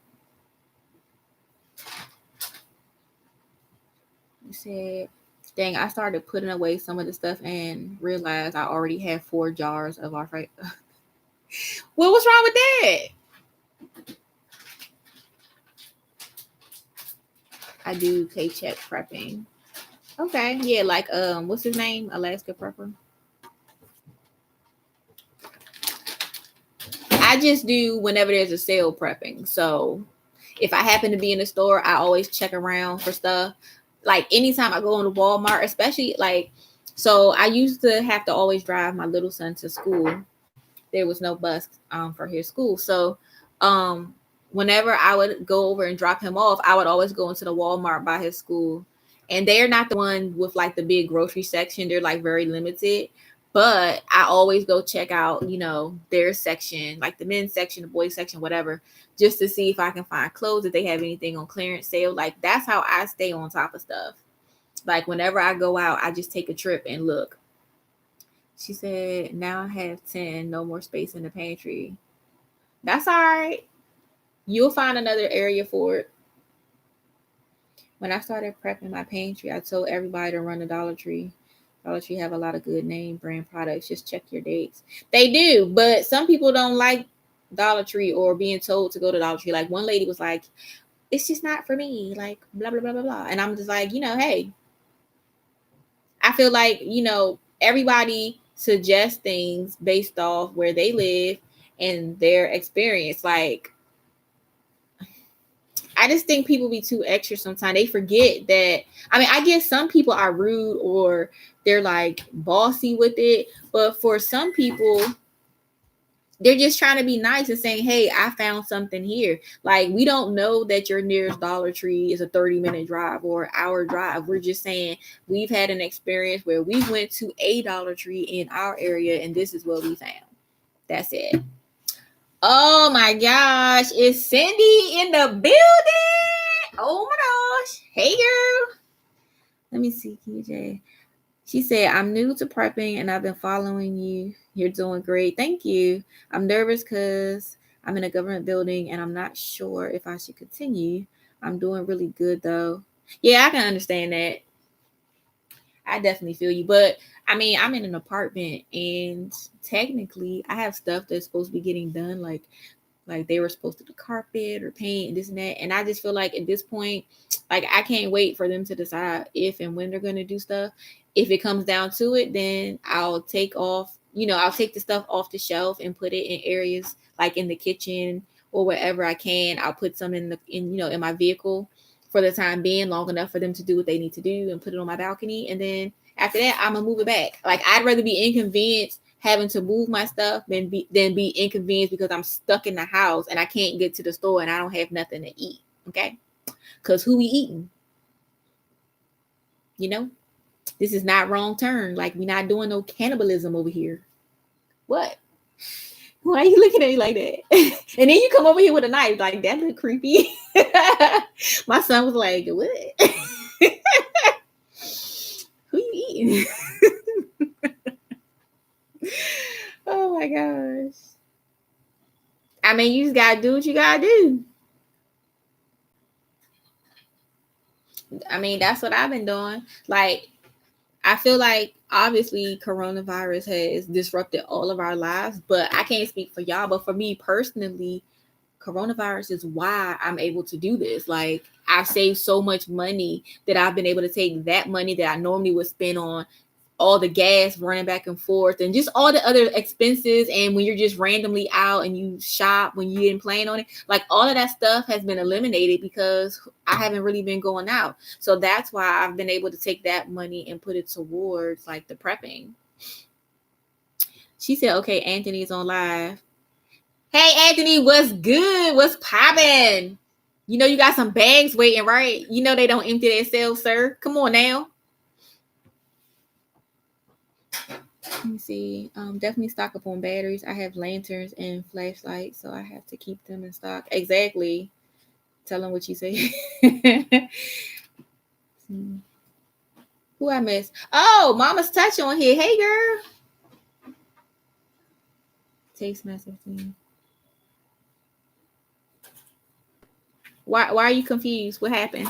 You said, dang, I started putting away some of the stuff and realized I already have 4 jars of our Well, what's wrong with that? I do paycheck prepping. Okay, yeah, like what's his name? Alaska Prepper. I just do whenever there's a sale prepping. So if I happen to be in the store, I always check around for stuff. Like anytime I go into Walmart, especially like, so I used to have to always drive my little son to school. There was no bus for his school. So um, whenever I would go over and drop him off, I would always go into the Walmart by his school. And they're not the one with like the big grocery section. They're like very limited. But I always go check out, their section, like the men's section, the boys section, whatever, just to see if I can find clothes, if they have anything on clearance sale. Like that's how I stay on top of stuff. Like whenever I go out, I just take a trip and look. She said, now I have 10, no more space in the pantry. That's all right. You'll find another area for it. When I started prepping my pantry, I told everybody to run to Dollar Tree. Dollar Tree have a lot of good name brand products. Just check your dates. They do, but some people don't like Dollar Tree or being told to go to Dollar Tree. Like one lady was like, it's just not for me. Like blah, blah, blah, blah, blah. And I'm just like, hey, I feel like, everybody suggests things based off where they live and their experience. Like, I just think people be too extra sometimes. They forget that. I mean, I guess some people are rude or they're like bossy with it. But for some people, they're just trying to be nice and saying, hey, I found something here. Like, we don't know that your nearest Dollar Tree is a 30-minute drive or an hour drive. We're just saying we've had an experience where we went to a Dollar Tree in our area and this is what we found. That's it. Oh my gosh. It's Cindy in the building. Oh my gosh. Hey, girl. Let me see, KJ. She said, I'm new to prepping and I've been following you. You're doing great. Thank you. I'm nervous because I'm in a government building and I'm not sure if I should continue. I'm doing really good though. Yeah, I can understand that. I definitely feel you. But I mean, I'm in an apartment and technically I have stuff that's supposed to be getting done. Like they were supposed to do carpet or paint and this and that. And I just feel like at this point, like I can't wait for them to decide if and when they're going to do stuff. If it comes down to it, then I'll take the stuff off the shelf and put it in areas like in the kitchen or wherever I can. I'll put some in my vehicle for the time being, long enough for them to do what they need to do and put it on my balcony. And then after that, I'm gonna move it back. Like I'd rather be inconvenienced having to move my stuff than be inconvenienced because I'm stuck in the house and I can't get to the store and I don't have nothing to eat. Okay, because who we eating? This is not wrong turn. Like we're not doing no cannibalism over here. What? Why are you looking at me like that? And then you come over here with a knife. Like that look creepy. My son was like, what? Who you eating? Oh my gosh. I mean, you just gotta do what you gotta do. I mean, that's what I've been doing. Like, I feel like obviously coronavirus has disrupted all of our lives, but I can't speak for y'all. But for me personally, coronavirus is why I'm able to do this. Like, I've saved so much money that I've been able to take that money that I normally would spend on all the gas running back and forth and just all the other expenses. And when you're just randomly out and you shop when you didn't plan on it, like all of that stuff has been eliminated because I haven't really been going out. So that's why I've been able to take that money and put it towards like the prepping. She said, okay, Anthony's on live. Hey, Anthony, what's good? What's popping? You got some bags waiting, right? They don't empty themselves, sir. Come on now. Let me see. Definitely stock up on batteries. I have lanterns and flashlights, so I have to keep them in stock. Exactly. Tell them what you say. Who I missed? Oh, Mama's Touch on here. Hey, girl. Taste master thing. Why are you confused? What happened?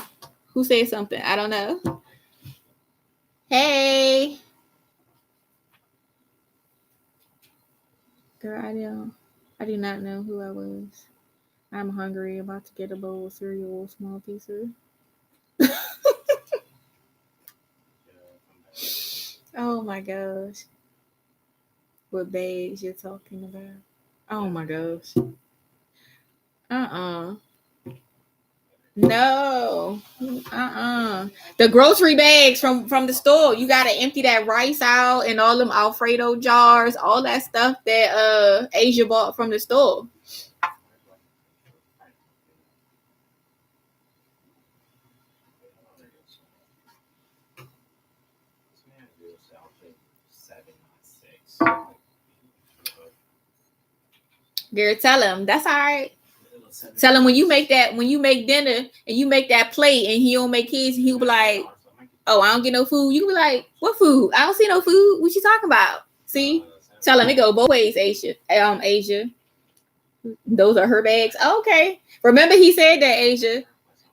Who said something? I don't know. Hey. Girl, I don't. I do not know who I was. I'm hungry, about to get a bowl of cereal, small pieces. Oh my gosh. What bags you're talking about? Oh my gosh. Uh-uh. No. Uh-uh. The grocery bags from the store. You gotta empty that rice out and all them Alfredo jars, all that stuff that Asia bought from the store. Girl, tell him. That's all right. Tell him when you make dinner and you make that plate and he don't make his, he'll be like, oh, I don't get no food. You can be like, what food? I don't see no food. What you talking about? See? Tell him it go both ways, Asia. Asia. Those are her bags. Okay. Remember he said that, Asia.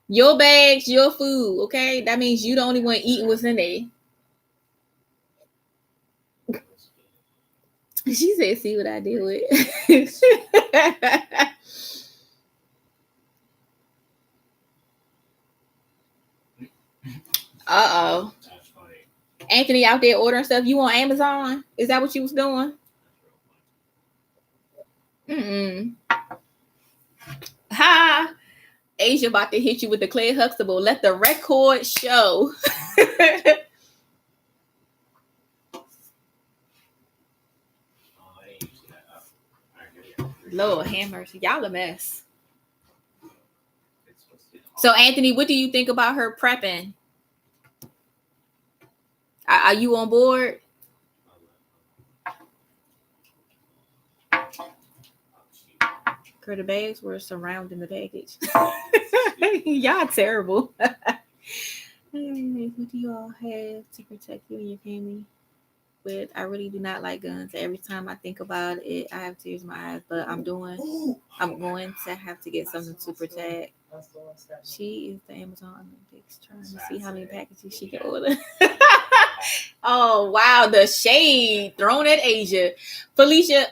Your bags, your food, okay? That means you the only one eating what's in there. She said, see what I did with. Uh-oh. Anthony out there ordering stuff. You on Amazon? Is that what you was doing? Ha! Asia about to hit you with the Claire Huxtable. Let the record show. Lord have mercy. Y'all a mess. So, Anthony, what do you think about her prepping? Are you on board? Girl, the bags were surrounding the package. Y'all terrible. What do you all have to protect you and your family with? I really do not like guns. Every time I think about it, I have tears in my eyes. But I'm going to have to get something to protect. She is the Amazon Olympics trying to see how many packages she can order. Oh wow, the shade thrown at Asia. Felicia,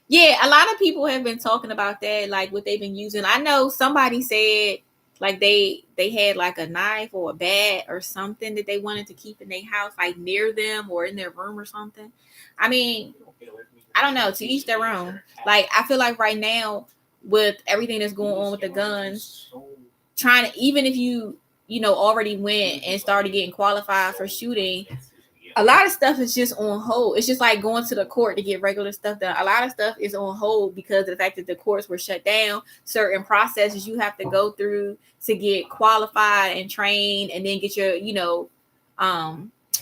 yeah, a lot of people have been talking about that, like what they've been using. I know somebody said like they had like a knife or a bat or something that they wanted to keep in their house, like near them or in their room or something. I mean, I don't know, to each their own. Like I feel like right now with everything that's going on with the guns, trying to, even if you already went and started getting qualified for shooting, a lot of stuff is just on hold. It's just like going to the court to get regular stuff done. A lot of stuff is on hold because of the fact that the courts were shut down. Certain processes you have to go through to get qualified and trained and then get your,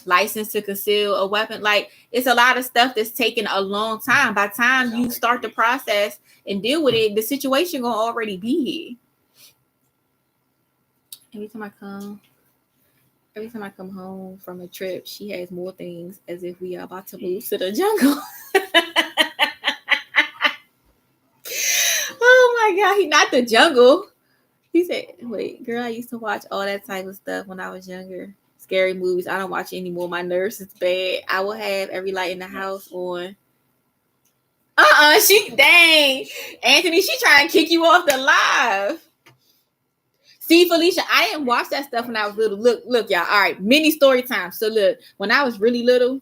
license to conceal a weapon. Like it's a lot of stuff that's taking a long time. By the time you start the process and deal with it, the situation gonna already be here. Every time I come home from a trip, she has more things as if we are about to move to the jungle. Oh my God, he not the jungle. He said, wait, girl, I used to watch all that type of stuff when I was younger. Scary movies. I don't watch anymore. My nerves is bad. I will have every light in the house on. Dang. Anthony, she trying to kick you off the live. See, Felicia, I didn't watch that stuff when I was little. Look, y'all. All right, mini story time. So look, when I was really little,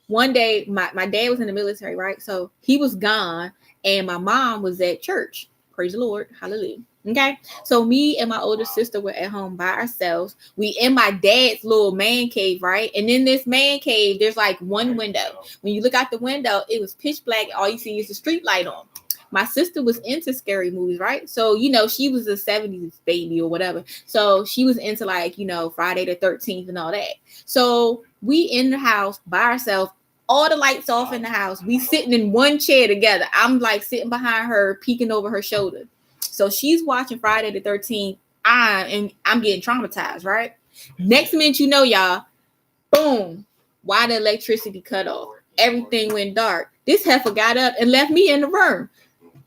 one day my dad was in the military, right? So he was gone and my mom was at church. Praise the Lord. Hallelujah. Okay. So me and my older sister were at home by ourselves. We in my dad's little man cave, right? And in this man cave, there's like one window. When you look out the window, it was pitch black. All you see is the street light on. My sister was into scary movies, right? So, she was a 70s baby or whatever. So she was into like, Friday the 13th and all that. So we in the house by ourselves, all the lights off in the house. We sitting in one chair together. I'm like sitting behind her, peeking over her shoulder. So she's watching Friday the 13th. I'm getting traumatized, right? Next minute, y'all, boom, why the electricity cut off? Everything went dark. This heifer got up and left me in the room.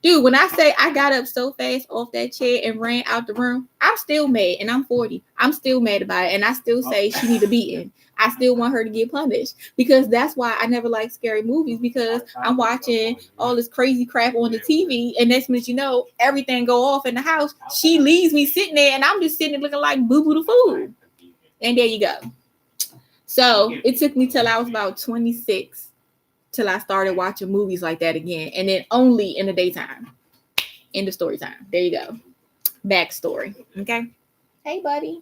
Dude, when I say I got up so fast off that chair and ran out the room, I'm still mad, and I'm 40. I'm still mad about it, and I still say she need to be in. I still want her to get punished because that's why I never like scary movies because I'm watching all this crazy crap on the TV and next minute you know everything go off in the house. She leaves me sitting there and I'm just sitting there looking like boo boo the fool. And there you go. So it took me till I was about 26 till I started watching movies like that again, and then only in the daytime. In the story time. There you go. Backstory. Okay. Hey, buddy.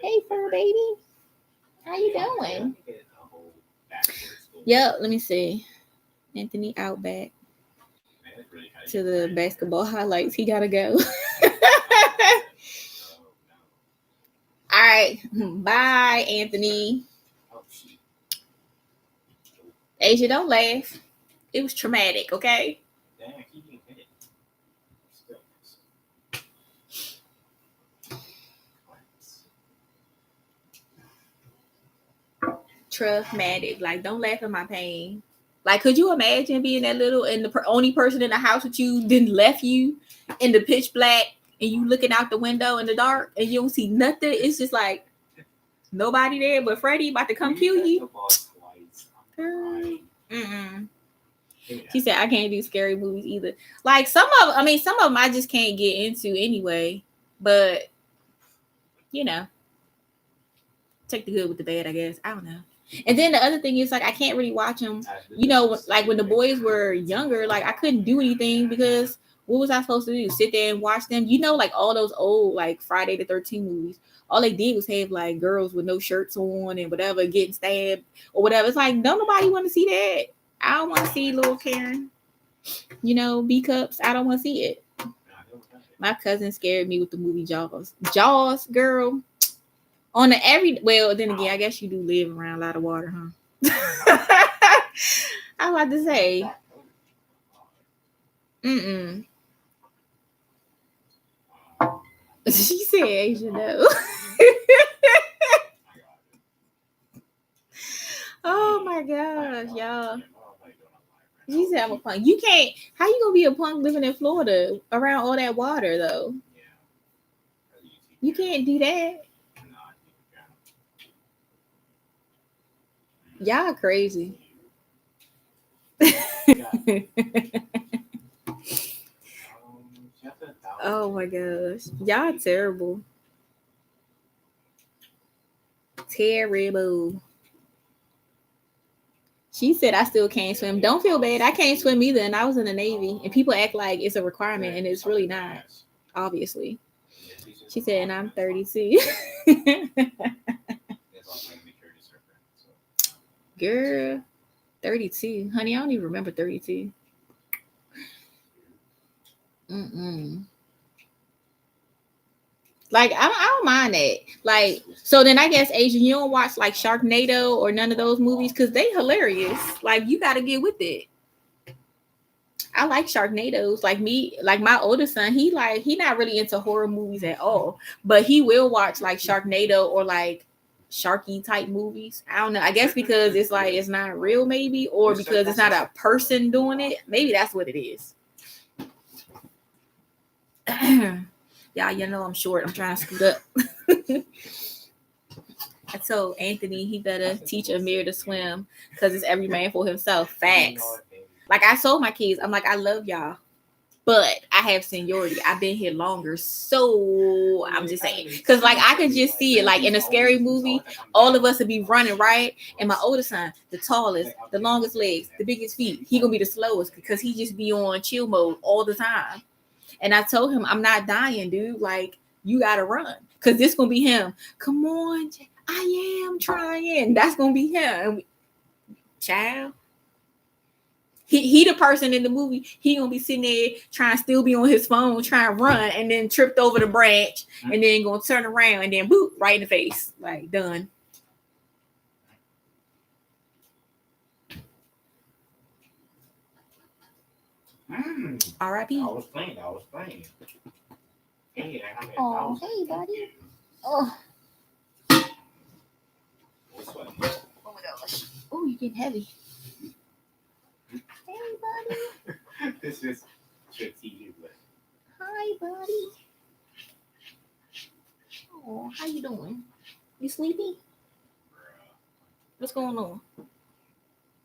Hey, fur baby. How you doing? Yep. Let me see. Anthony out back to the basketball highlights. He gotta go. All right. Bye, Anthony. Asia, don't laugh. It was traumatic. Okay. Traumatic. Like, don't laugh at my pain. Like, could you imagine being that little and the only person in the house with you didn't left you in the pitch black and you looking out the window in the dark and you don't see nothing? It's just like nobody there but Freddie about to come kill you. She said I can't do scary movies either. Like some of them I just can't get into anyway. But you know, take the good with the bad, I guess. I don't know. And then the other thing is like I can't really watch them. You know, like when the boys were younger, like I couldn't do anything because what was I supposed to do? Sit there and watch them? You know, like all those old like Friday the 13th movies. All they did was have like girls with no shirts on and whatever getting stabbed or whatever. It's like don't nobody want to see that. I don't want to see little Karen. You know, B cups. I don't want to see it. My cousin scared me with the movie Jaws. Jaws, girl. On the then again, I guess you do live around a lot of water, huh? I was about to say. She said Asia no. Oh my gosh, y'all. She said I'm a punk. You can't. How you gonna be a punk living in Florida around all that water though? You can't do that. Y'all crazy. Oh my gosh. Y'all terrible. Terrible. She said I still can't swim. Don't feel bad. I can't swim either. And I was in the Navy. And people act like it's a requirement and it's really not. Obviously. She said, and I'm 32. Girl, 32. Honey, I don't even remember 32. Like, I don't mind that. Like, so then I guess, Asian, you don't watch like Sharknado or none of those movies because they hilarious. Like, you got to get with it. I like Sharknadoes. Like me, like my oldest son, he not really into horror movies at all, but he will watch like Sharknado or like Sharky type movies. I don't know. I guess because it's like it's not real, maybe, or because it's not a person doing it. Maybe that's what it is. Yeah, you know I'm short. I'm trying to scoot up. I told Anthony he better teach Amir to swim because it's every man for himself. Facts. Like I told my kids, I'm like, I love y'all, but I have seniority. I've been here longer, so I'm just saying. Because like I can just see it, like in a scary movie, all of us would be running right, and my oldest son, the tallest, the longest legs, the biggest feet, he gonna be the slowest because he just be on chill mode all the time. And I told him, I'm not dying, dude. Like you gotta run, because this gonna be him. Come on, I am trying. That's gonna be him, child. He the person in the movie. He gonna be sitting there trying to still be on his phone, trying to run, and then tripped over the branch, and then gonna turn around and then boop right in the face, like done. R.I.P. I was playing. Hey, oh, hey, buddy. Oh. Oh my gosh. Oh, you're getting heavy. Hey, buddy. This is TV. Hi, buddy. Oh, how you doing? You sleepy? What's going on?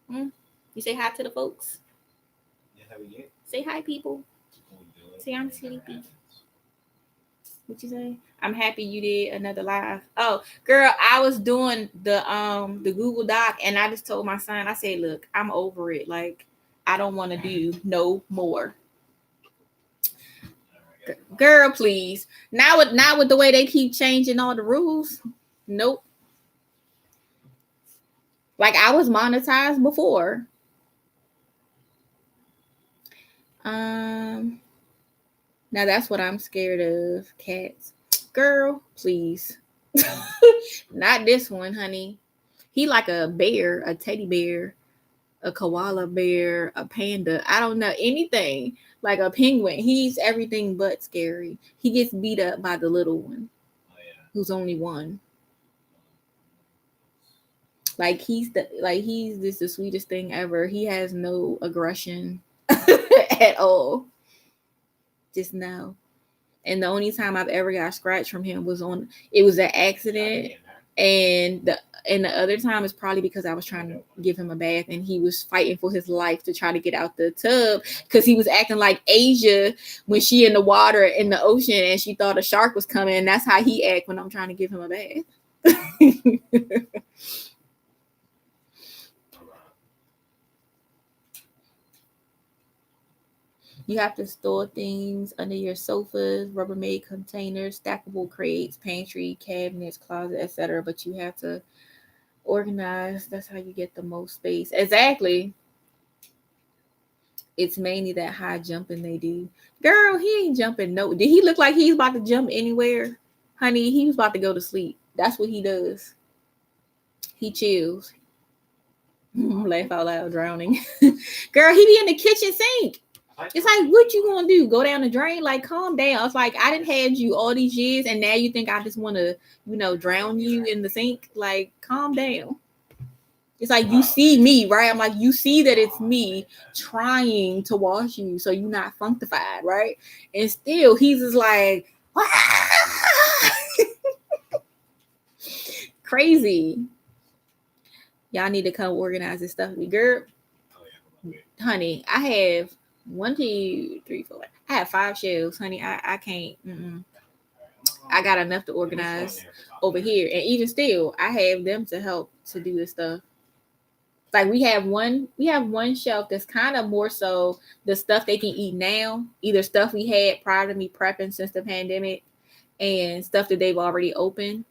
You say hi to the folks. Yeah, how we get? Say hi, people. We'll do it. See, I'm It never sleepy. happens. What you say? I'm happy you did another live. Oh, girl, I was doing the Google Doc, and I just told my son, I said, look, I'm over it. Like, I don't want to do no more. Girl, please. Not with the way they keep changing all the rules. Nope. Like I was monetized before. Now that's what I'm scared of. Cats. Girl, please. Not this one, honey. He like a bear, a teddy bear, a koala bear, a panda. I don't know anything. Like a penguin. He's everything but scary. He gets beat up by the little one, Oh yeah. who's only one. Like he's just the sweetest thing ever. He has no aggression at all. Just no. And the only time I've ever got scratched from him was an accident. And the other time is probably because I was trying to give him a bath and he was fighting for his life to try to get out the tub because he was acting like Asia when she in the water in the ocean and she thought a shark was coming. And that's how he act when I'm trying to give him a bath. You have to store things under your sofas, Rubbermaid containers, stackable crates, pantry, cabinets, closet, etc. But you have to organize. That's how you get the most space. Exactly. It's mainly that high jumping they do. Girl, he ain't jumping. No. Did he look like he's about to jump anywhere? Honey, he was about to go to sleep. That's what he does. He chills. Laugh out loud, drowning. Girl, he be in the kitchen sink. It's like, what you gonna do? Go down the drain? Like, calm down. It's like I didn't had you all these years, and now you think I just want to, drown you in the sink? Like, calm down. It's like you see me, right? I'm like, you see that it's me trying to wash you, so you're not functified, right? And still, he's just like, crazy. Y'all need to come organize this stuff, girl. Honey, I have 1, 2, 3, 4. I have 5 shelves, honey. I can't. I got enough to organize over here, and even still, I have them to help to do this stuff. Like we have one shelf that's kind of more so the stuff they can eat now, either stuff we had prior to me prepping since the pandemic, and stuff that they've already opened.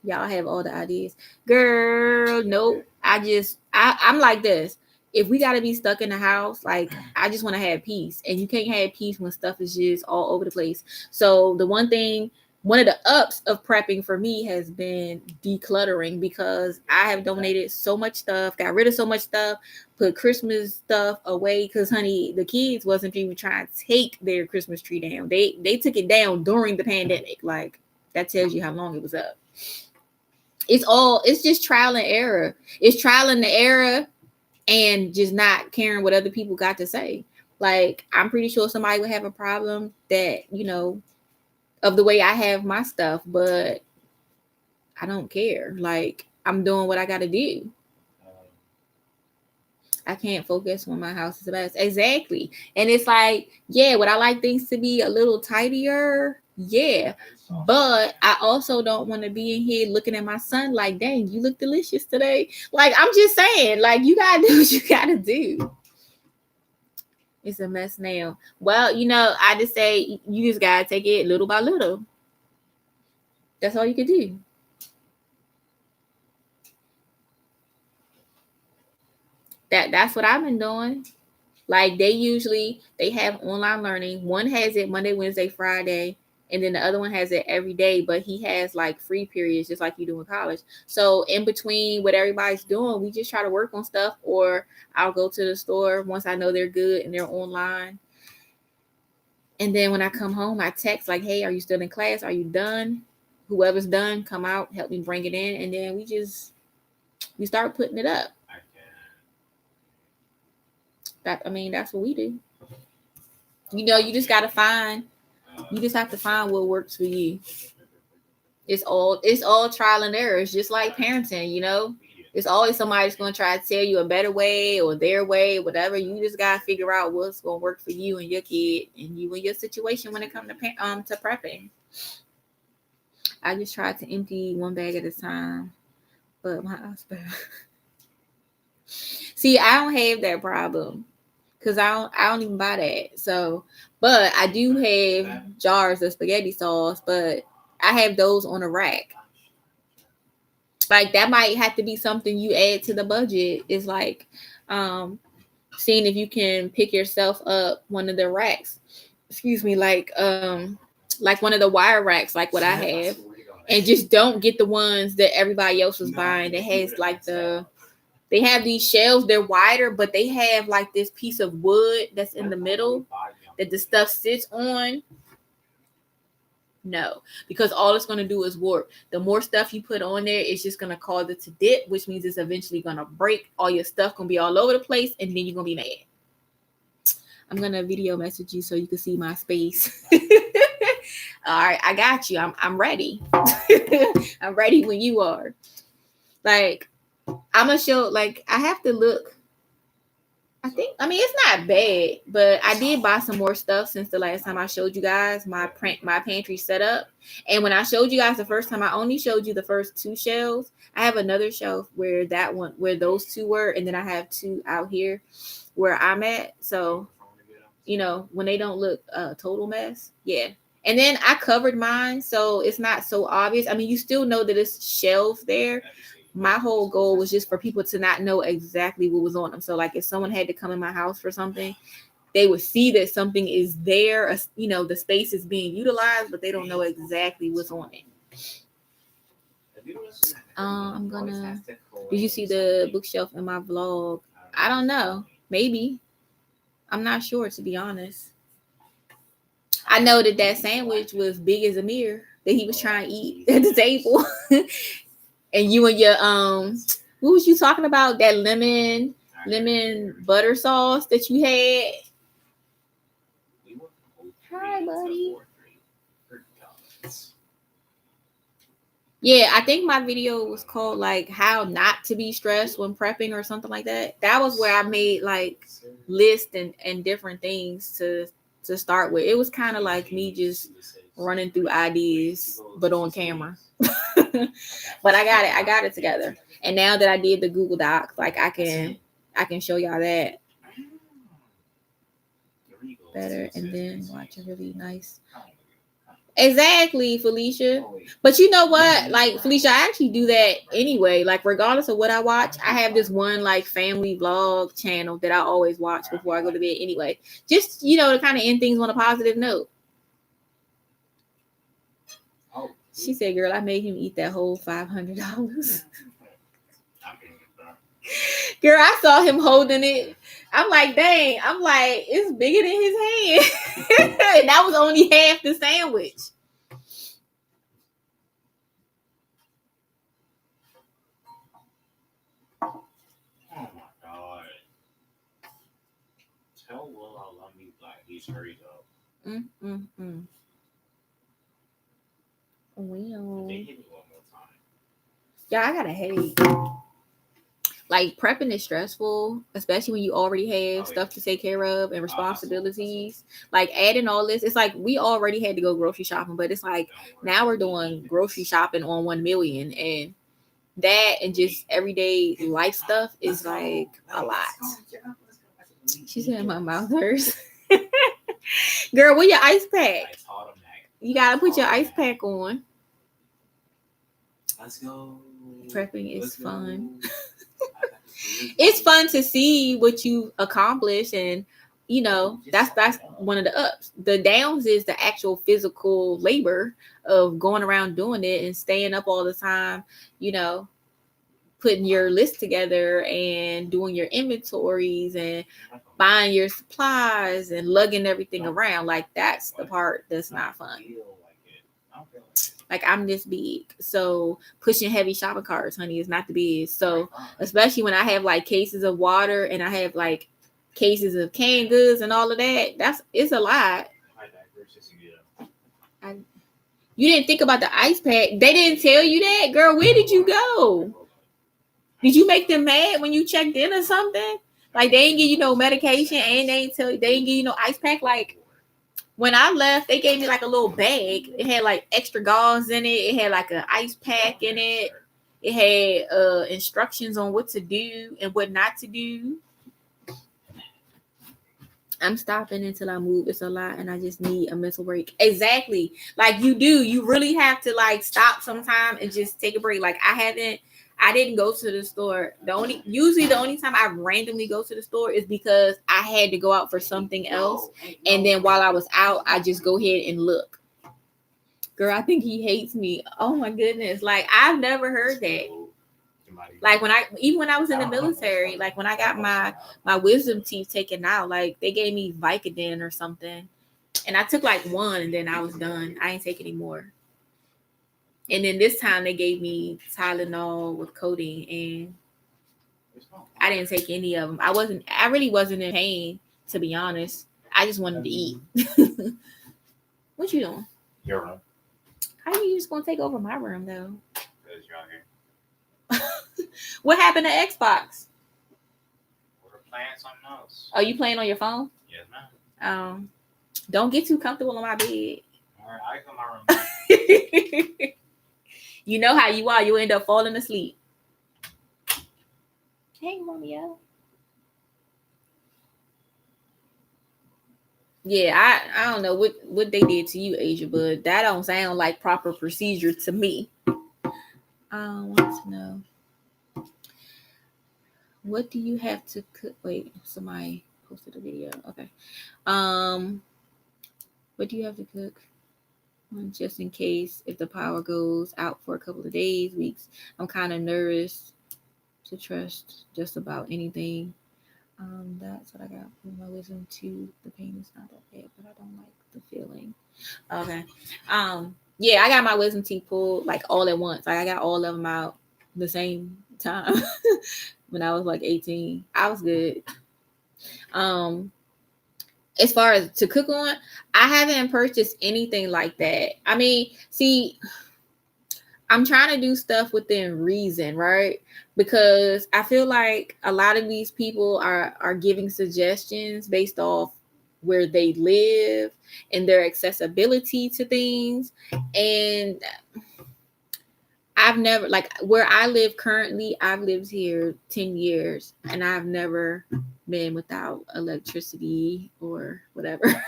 Y'all have all the ideas, girl. Nope. I'm like this. If we gotta be stuck in the house, like I just want to have peace, and you can't have peace when stuff is just all over the place. So one of the ups of prepping for me has been decluttering because I have donated so much stuff, got rid of so much stuff, put Christmas stuff away. Because honey, the kids wasn't even trying to take their Christmas tree down. They took it down during the pandemic. Like that tells you how long it was up. It's just trial and error. It's trial and error and just not caring what other people got to say. Like, I'm pretty sure somebody would have a problem that, of the way I have my stuff, but I don't care. Like, I'm doing what I got to do. I can't focus when my house is a mess. Exactly. And it's like, yeah, would I like things to be a little tidier? Yeah. But I also don't want to be in here looking at my son like, dang, you look delicious today. Like, I'm just saying, like, you got to do what you got to do. It's a mess now. Well, I just say you just got to take it little by little. That's all you can do. That's what I've been doing. Like they have online learning. One has it Monday, Wednesday, Friday, and then the other one has it every day, but he has like free periods just like you do in college. So in between what everybody's doing, we just try to work on stuff, or I'll go to the store once I know they're good and they're online. And then when I come home, I text like, hey, are you still in class? Are you done? Whoever's done, come out, help me bring it in. And then we start putting it up. That's what we do. You just got to find, you just have to find what works for you. It's all trial and error. It's just like parenting, There's always somebody that's going to try to tell you a better way or their way, whatever. You just got to figure out what's going to work for you and your kid and you and your situation when it comes to prepping. I just tried to empty one bag at a time, but my husband. See, I don't have that problem because I don't even buy that. So, but I do have jars of spaghetti sauce, but I have those on a rack. Like that might have to be something you add to the budget. Is like seeing if you can pick yourself up one of the racks. Excuse me, like one of the wire racks, like what I have, and just don't get the ones that everybody else was buying. That has like they have these shelves. They're wider, but they have like this piece of wood that's in the middle that the stuff sits on. No, because all it's going to do is warp. The more stuff you put on there, it's just going to cause it to dip, which means it's eventually going to break. All your stuff going to be all over the place, and then you're going to be mad. I'm going to video message you so you can see my space. All right, I got you. I'm ready. I'm ready when you are. Like, I'm going to show, like, I have to look. I mean, it's not bad, but I did buy some more stuff since the last time I showed you guys my pantry setup. And when I showed you guys the first time, I only showed you the first 2 shelves. I have another shelf where those 2 were, and then I have 2 out here where I'm at. So, you know, when they don't look total mess, yeah. And then I covered mine, so it's not so obvious. I mean, you still know that it's shelves there. My whole goal was just for people to not know exactly what was on them. So like if someone had to come in my house for something, they would see that something is there, you know, the space is being utilized, but they don't know exactly what's on it. Did you see the bookshelf in my vlog? I don't know. Maybe. I'm not sure, to be honest. I know that sandwich was big as a mirror that he was trying to eat at the table. And you and your what was you talking about? That lemon butter sauce that you had. Hi, buddy. Yeah, I think my video was called like how not to be stressed when prepping or something like that. That was where I made like lists and different things to start with. It was kind of like me just running through ideas, but on camera. But I got it together. And now that I did the Google Docs, like I can show y'all that better and then watch a really nice. Exactly, Felicia. But you know what? Like Felicia, I actually do that anyway. Like regardless of what I watch, I have this one like family vlog channel that I always watch before I go to bed anyway. Just, you know, to kind of end things on a positive note. She said, girl, I made him eat that whole $500. Girl, I saw him holding it. I'm like, dang. I'm like, it's bigger than his hand. And that was only half the sandwich. Oh my God. Tell Will I love me like he's hurried up. Well, They hit me one more time. Yeah, I got a headache. Like prepping is stressful, especially when you already have stuff to take care of and responsibilities. Like adding all this, it's like we already had to go grocery shopping, but it's like now we're doing grocery shopping on 1 million, and that and just everyday life stuff is like a lot. She said my mouth hurts. Girl, where your ice pack? You gotta put your ice pack on. Let's go. Prepping is fun. It's fun to see what you accomplish, and you know that's one of the ups. The downs is the actual physical labor of going around doing it and staying up all the time, you know, putting your list together and doing your inventories and buying your supplies and lugging everything around. Like that's the part that's not fun. Like I'm this big, so pushing heavy shopping carts, honey, is not the big. So especially when I have like cases of water and I have like cases of canned goods and all of that, it's a lot. You didn't think about the ice pack. They didn't tell you that, girl. Where did you go? Did you make them mad when you checked in or something? Like they ain't give you no medication and they ain't give you no ice pack. Like when I left, they gave me like a little bag. It had like extra gauze in it. It had like an ice pack in it. It had instructions on what to do and what not to do. I'm stopping until I move. It's a lot, and I just need a mental break. Exactly, like you do. You really have to like stop sometime and just take a break. Like I didn't go to the store. Usually the only time I randomly go to the store is because I had to go out for something else, and then while I was out, I just go ahead and look. Girl, I think he hates me. Oh my goodness! Like I've never heard that. Like when I was in the military, like when I got my wisdom teeth taken out, like they gave me Vicodin or something, and I took like one, and then I was done. I ain't take any more. And then this time they gave me Tylenol with codeine, and I didn't take any of them. I really wasn't in pain, to be honest. I just wanted to eat. What you doing? Your room. How are you just gonna take over my room though? Because you're on here. What happened to Xbox? We're playing something else. Oh, you playing on your phone? Yes, ma'am. Don't get too comfortable on my bed. All right, I come my room. You know how you are. You end up falling asleep. Hey, Romeo. Yeah, I don't know what they did to you, Asia, but that don't sound like proper procedure to me. I want to know. What do you have to cook? Wait, somebody posted a video. Okay. What do you have to cook? Just in case if the power goes out for a couple of days, weeks. I'm kind of nervous to trust just about anything. That's what I got with my wisdom too. The pain is not that bad, but I don't like the feeling. Okay. Yeah, I got my wisdom teeth pulled like all at once. Like I got all of them out the same time when I was like 18. I was good. As far as to cook on, I haven't purchased anything like that. I mean, see, I'm trying to do stuff within reason, right? Because I feel like a lot of these people are giving suggestions based off where they live and their accessibility to things. And I've never, like where I live currently, I've lived here 10 years and I've never been without electricity or whatever.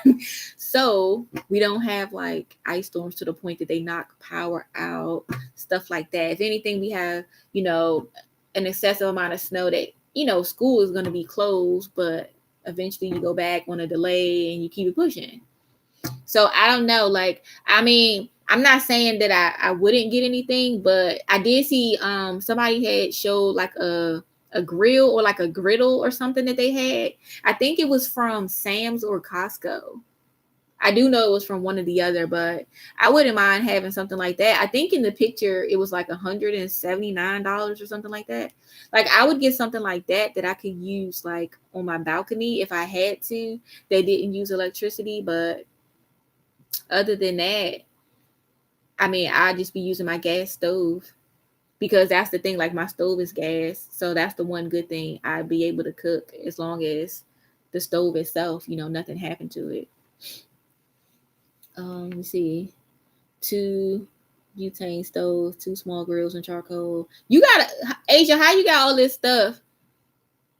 So we don't have like ice storms to the point that they knock power out, stuff like that. If anything, we have, an excessive amount of snow that, school is going to be closed, but eventually you go back on a delay and you keep it pushing. So I don't know. Like, I mean, I'm not saying that I wouldn't get anything, but I did see somebody had showed like a grill or like a griddle or something that they had. I think it was from Sam's or Costco. I do know it was from one or the other, but I wouldn't mind having something like that. I think in the picture it was like $179 or something like that. Like I would get something like that I could use like on my balcony if I had to. They didn't use electricity, but other than that, I mean, I'd just be using my gas stove because that's the thing. Like my stove is gas. So that's the one good thing. I'd be able to cook as long as the stove itself, nothing happened to it. Let me see. 2 butane stoves, 2 small grills and charcoal. You got Asia, how you got all this stuff?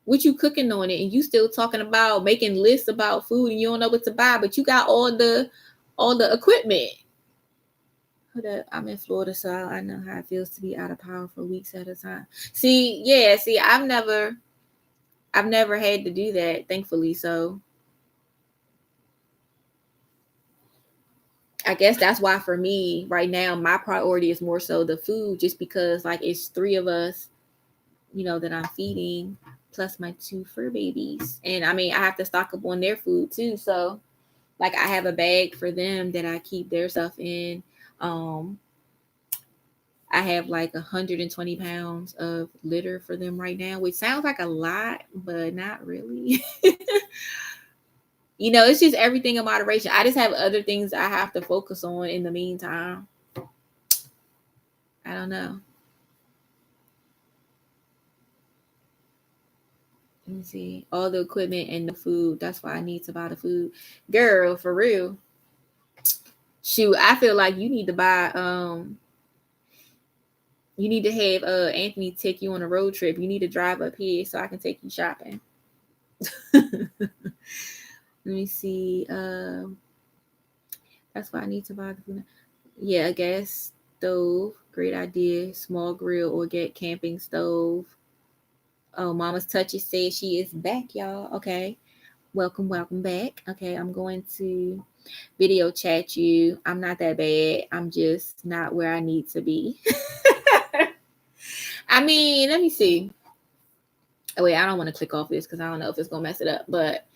What you cooking on it? And you still talking about making lists about food and you don't know what to buy, but you got all the equipment. I'm in Florida, so I know how it feels to be out of power for weeks at a time. I've never had to do that, thankfully. So I guess that's why for me right now, my priority is more so the food, just because like it's 3 of us, that I'm feeding, plus my 2 fur babies. And I mean, I have to stock up on their food too. So like I have a bag for them that I keep their stuff in. I have like 120 pounds of litter for them right now, which sounds like a lot, but not really. It's just everything in moderation. I just have other things I have to focus on in the meantime. I don't know. Let me see. All the equipment and the food. That's why I need to buy the food. Girl, for real. Shoot, I feel like you need to buy you need to have Anthony take you on a road trip. You need to drive up here so I can take you shopping. Let me see. That's why I need to buy the food. Yeah, gas stove. Great idea. Small grill or get camping stove. Oh, Mama's Touchy says she is back, y'all. Okay. Welcome back. Okay, I'm going to video chat you. I'm not that bad. I'm just not where I need to be. I mean, let me see. Oh wait, I don't want to click off this because I don't know if it's gonna mess it up. But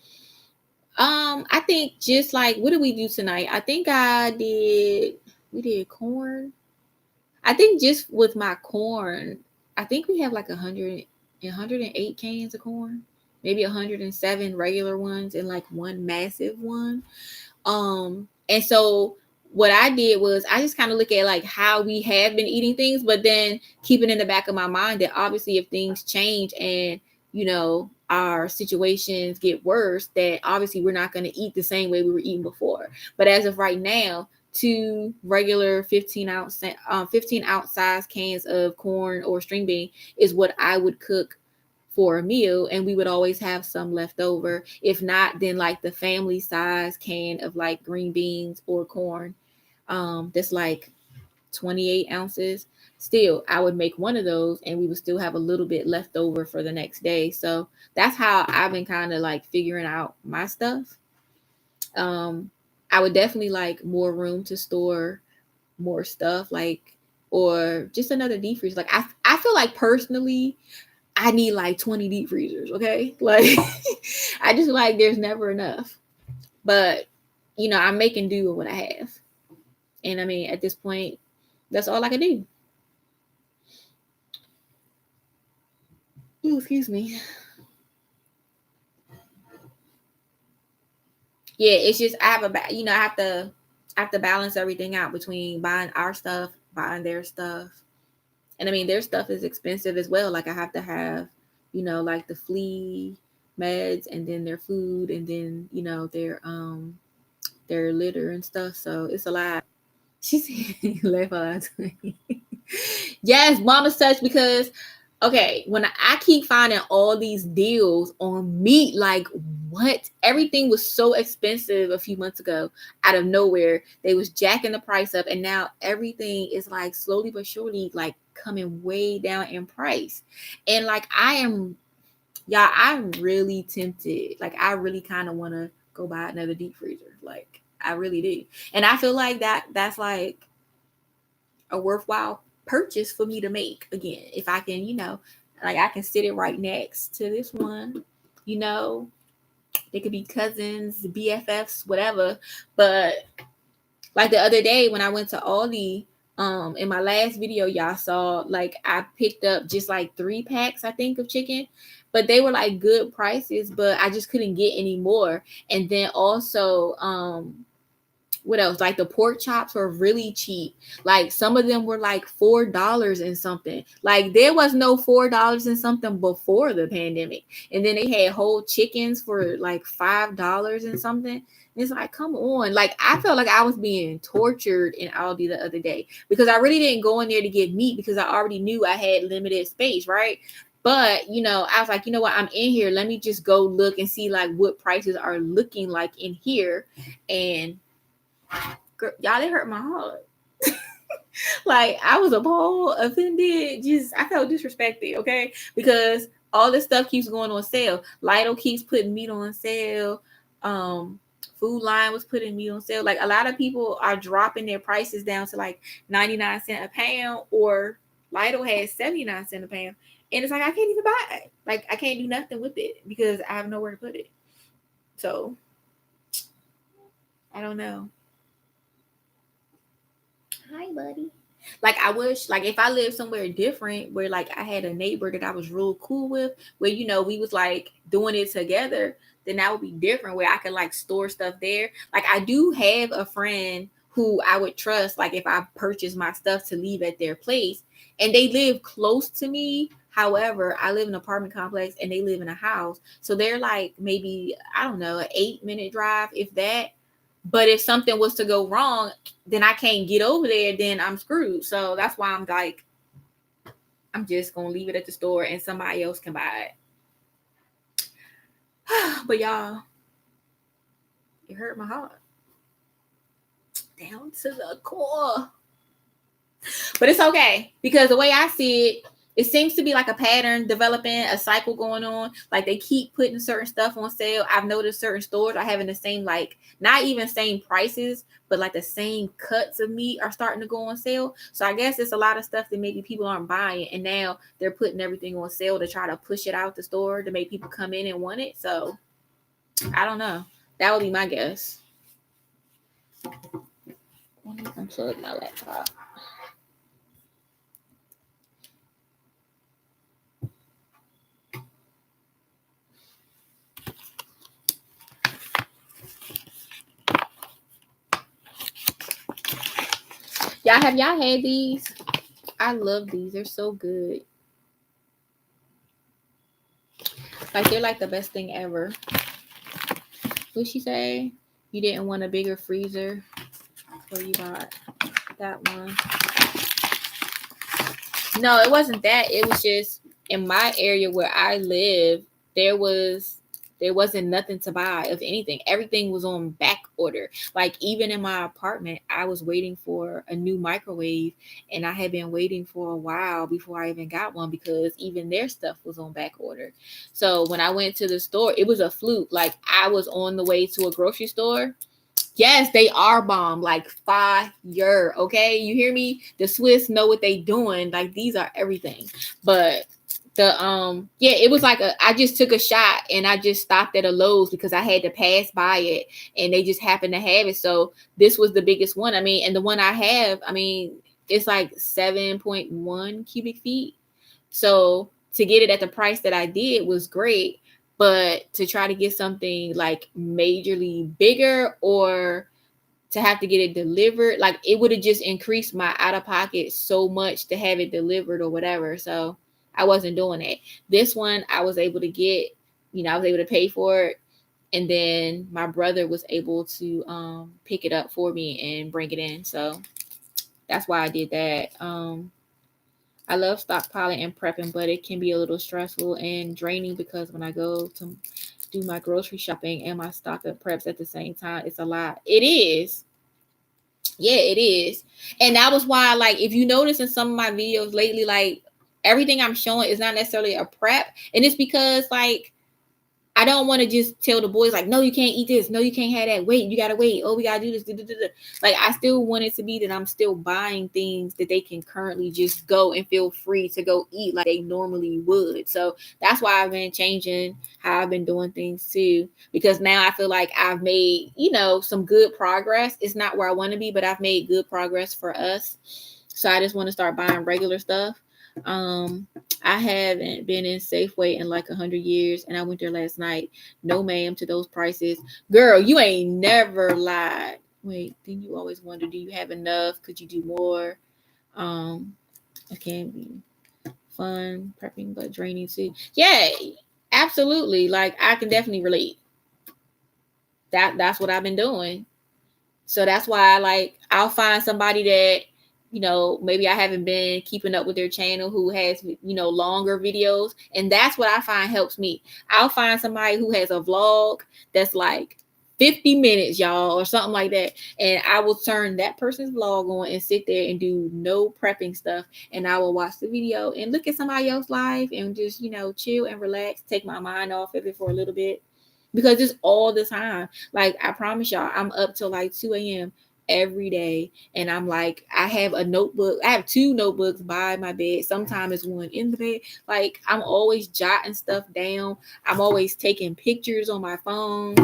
I think just like what did we do tonight? I think we did corn. I think just with my corn, I think we have like 108 cans of corn, maybe 107 regular ones and like one massive one. And so what I did was I just kind of look at like how we have been eating things, but then keeping in the back of my mind that obviously if things change and our situations get worse, that obviously we're not going to eat the same way we were eating before. But as of right now, 2 regular 15 ounce size cans of corn or string bean is what I would cook for a meal, and we would always have some left over. If not, then like the family size can of like green beans or corn, that's like 28 ounces. Still, I would make one of those and we would still have a little bit left over for the next day. So that's how I've been kind of like figuring out my stuff. I would definitely like more room to store more stuff, like, or just another deep freeze. Like I feel like personally I need like 20 deep freezers, okay? Like I just like there's never enough. But I'm making do with what I have. And I mean, at this point, that's all I can do. Ooh, excuse me. Yeah, it's just I have to balance everything out between buying our stuff, buying their stuff. And I mean, their stuff is expensive as well. Like I have to have, like the flea meds and then their food and then, their litter and stuff. So it's a lot. She said, laugh out loud. Yes, Mama's Touch, because okay, when I keep finding all these deals on meat, like what? Everything was so expensive a few months ago out of nowhere. They was jacking the price up, and now everything is like slowly but surely like coming way down in price. And like I'm really tempted. Like I really kind of want to go buy another deep freezer. Like I really do. And I feel like that's like a worthwhile purchase for me to make again. If I can, like I can sit it right next to this one, they could be cousins, BFFs, whatever. But like the other day when I went to Aldi, in my last video, y'all saw like I picked up just like 3 packs, I think, of chicken, but they were like good prices, but I just couldn't get any more. And then also, what else? Like the pork chops were really cheap. Like some of them were like $4 and something. Like there was no $4 and something before the pandemic. And then they had whole chickens for like $5 and something. And it's like, come on. Like I felt like I was being tortured in Aldi the other day because I really didn't go in there to get meat because I already knew I had limited space, right? But, I was like, you know what? I'm in here. Let me just go look and see like what prices are looking like in here. And girl, y'all, it hurt my heart. Like I was appalled, offended, just I felt disrespected, okay? Because all this stuff keeps going on sale. Lidl keeps putting meat on sale. Food Line was putting meat on sale. Like a lot of people are dropping their prices down to like 99 cents a pound, or Lidl has 79 cents a pound. And it's like I can't even buy it. Like I can't do nothing with it because I have nowhere to put it. So I don't know. Hi, buddy. Like I wish, like if I lived somewhere different where like I had a neighbor that I was real cool with, where we was like doing it together, then that would be different. Where I could like store stuff there. Like I do have a friend who I would trust, like if I purchase my stuff to leave at their place, and they live close to me, However, I live in an apartment complex and they live in a house. So they're like maybe, I don't know, an 8-minute drive, if that. But if something was to go wrong, then I can't get over there, then I'm screwed. So that's why I'm like, I'm just going to leave it at the store and somebody else can buy it. But y'all, it hurt my heart down to the core. But it's okay, because the way I see it, it seems to be like a pattern developing, a cycle going on. Like they keep putting certain stuff on sale. I've noticed certain stores are having the same, like not even same prices, but like the same cuts of meat are starting to go on sale. So I guess it's a lot of stuff that maybe people aren't buying, and now they're putting everything on sale to try to push it out the store to make people come in and want it. So I don't know. That would be my guess. Let me unplug my laptop. Have y'all had these? I love these. They're so good. Like they're like the best thing ever. What'd she say? You didn't want a bigger freezer, or you got that one? No, it wasn't that. It was just in my area where I live, there wasn't nothing to buy of anything. Everything was on back order. Like even in my apartment, I was waiting for a new microwave, and I had been waiting for a while before I even got one, because even their stuff was on back order. So when I went to the store, it was a fluke. Like I was on the way to a grocery store. Yes, they are bomb, like fire. Okay, you hear me? The Swiss know what they doing. Like these are everything. But it was like I just took a shot and I just stopped at a Lowe's because I had to pass by it and they just happened to have it. So this was the biggest one. I mean, and the one I have, I mean, it's like 7.1 cubic feet. So to get it at the price that I did was great. But to try to get something like majorly bigger, or to have to get it delivered, like it would have just increased my out of pocket so much to have it delivered or whatever. So I wasn't doing that. This one I was able to get, I was able to pay for it. And then my brother was able to pick it up for me and bring it in. So that's why I did that. I love stockpiling and prepping, but it can be a little stressful and draining because when I go to do my grocery shopping and my stock and preps at the same time, it's a lot. It is. Yeah, it is. And that was why, like, if you notice in some of my videos lately, like, everything I'm showing is not necessarily a prep. And it's because, like, I don't want to just tell the boys, like, no, you can't eat this. No, you can't have that. Wait, you got to wait. Oh, we got to do this. Like, I still want it to be that I'm still buying things that they can currently just go and feel free to go eat like they normally would. So that's why I've been changing how I've been doing things too. Because now I feel like I've made, some good progress. It's not where I want to be, but I've made good progress for us. So I just want to start buying regular stuff. I haven't been in Safeway in like 100 years, and I went there last night. No, ma'am, to those prices. Girl, you ain't never lied. Wait, then you always wonder, do you have enough? Could you do more? It can be fun, prepping, but draining too. Yeah, absolutely. Like I can definitely relate. That's what I've been doing. So that's why I'll find somebody that maybe I haven't been keeping up with their channel who has, longer videos. And that's what I find helps me. I'll find somebody who has a vlog that's like 50 minutes, y'all, or something like that. And I will turn that person's vlog on and sit there and do no prepping stuff. And I will watch the video and look at somebody else's life and just, chill and relax, take my mind off of it for a little bit. Because it's all the time. Like, I promise y'all, I'm up till like 2 a.m. every day. And I'm like, I have a notebook. I have 2 notebooks by my bed. Sometimes it's one in the bed. Like, I'm always jotting stuff down. I'm always taking pictures on my phone.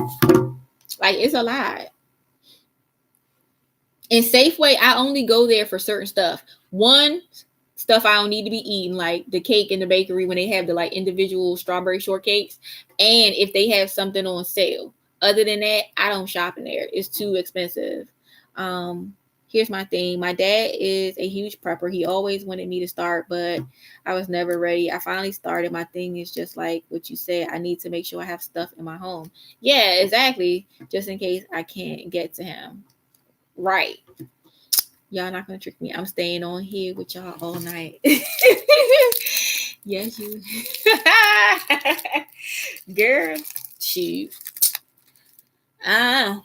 Like, it's a lot. In Safeway, I only go there for certain stuff. One, stuff I don't need to be eating, like the cake in the bakery when they have the like individual strawberry shortcakes, and if they have something on sale. Other than that, I don't shop in there. It's too expensive. Here's my thing. My dad is a huge prepper. He always wanted me to start, but I was never ready. I finally started. My thing is just like what you said. I need to make sure I have stuff in my home. Yeah, exactly. Just in case I can't get to him. Right. Y'all not gonna trick me. I'm staying on here with y'all all night. Yes, you. Girl, shoot. Ah.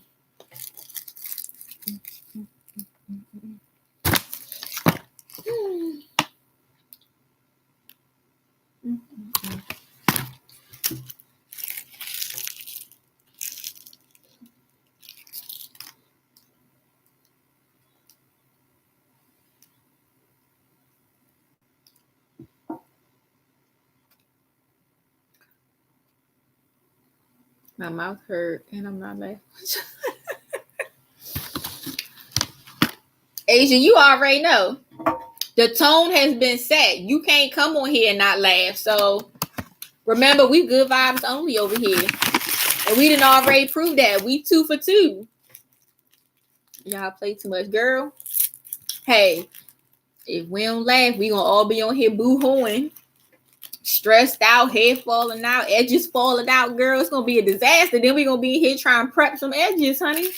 My mouth hurt and I'm not laughing. Asia, you already know. The tone has been set. You can't come on here and not laugh. So remember, we good vibes only over here. And we didn't already prove that. We 2 for 2. Y'all play too much, girl. Hey, if we don't laugh, we gonna all be on here boo-hooing. Stressed out, head falling out, edges falling out, girl. It's gonna be a disaster. Then we gonna be here trying to prep some edges, honey.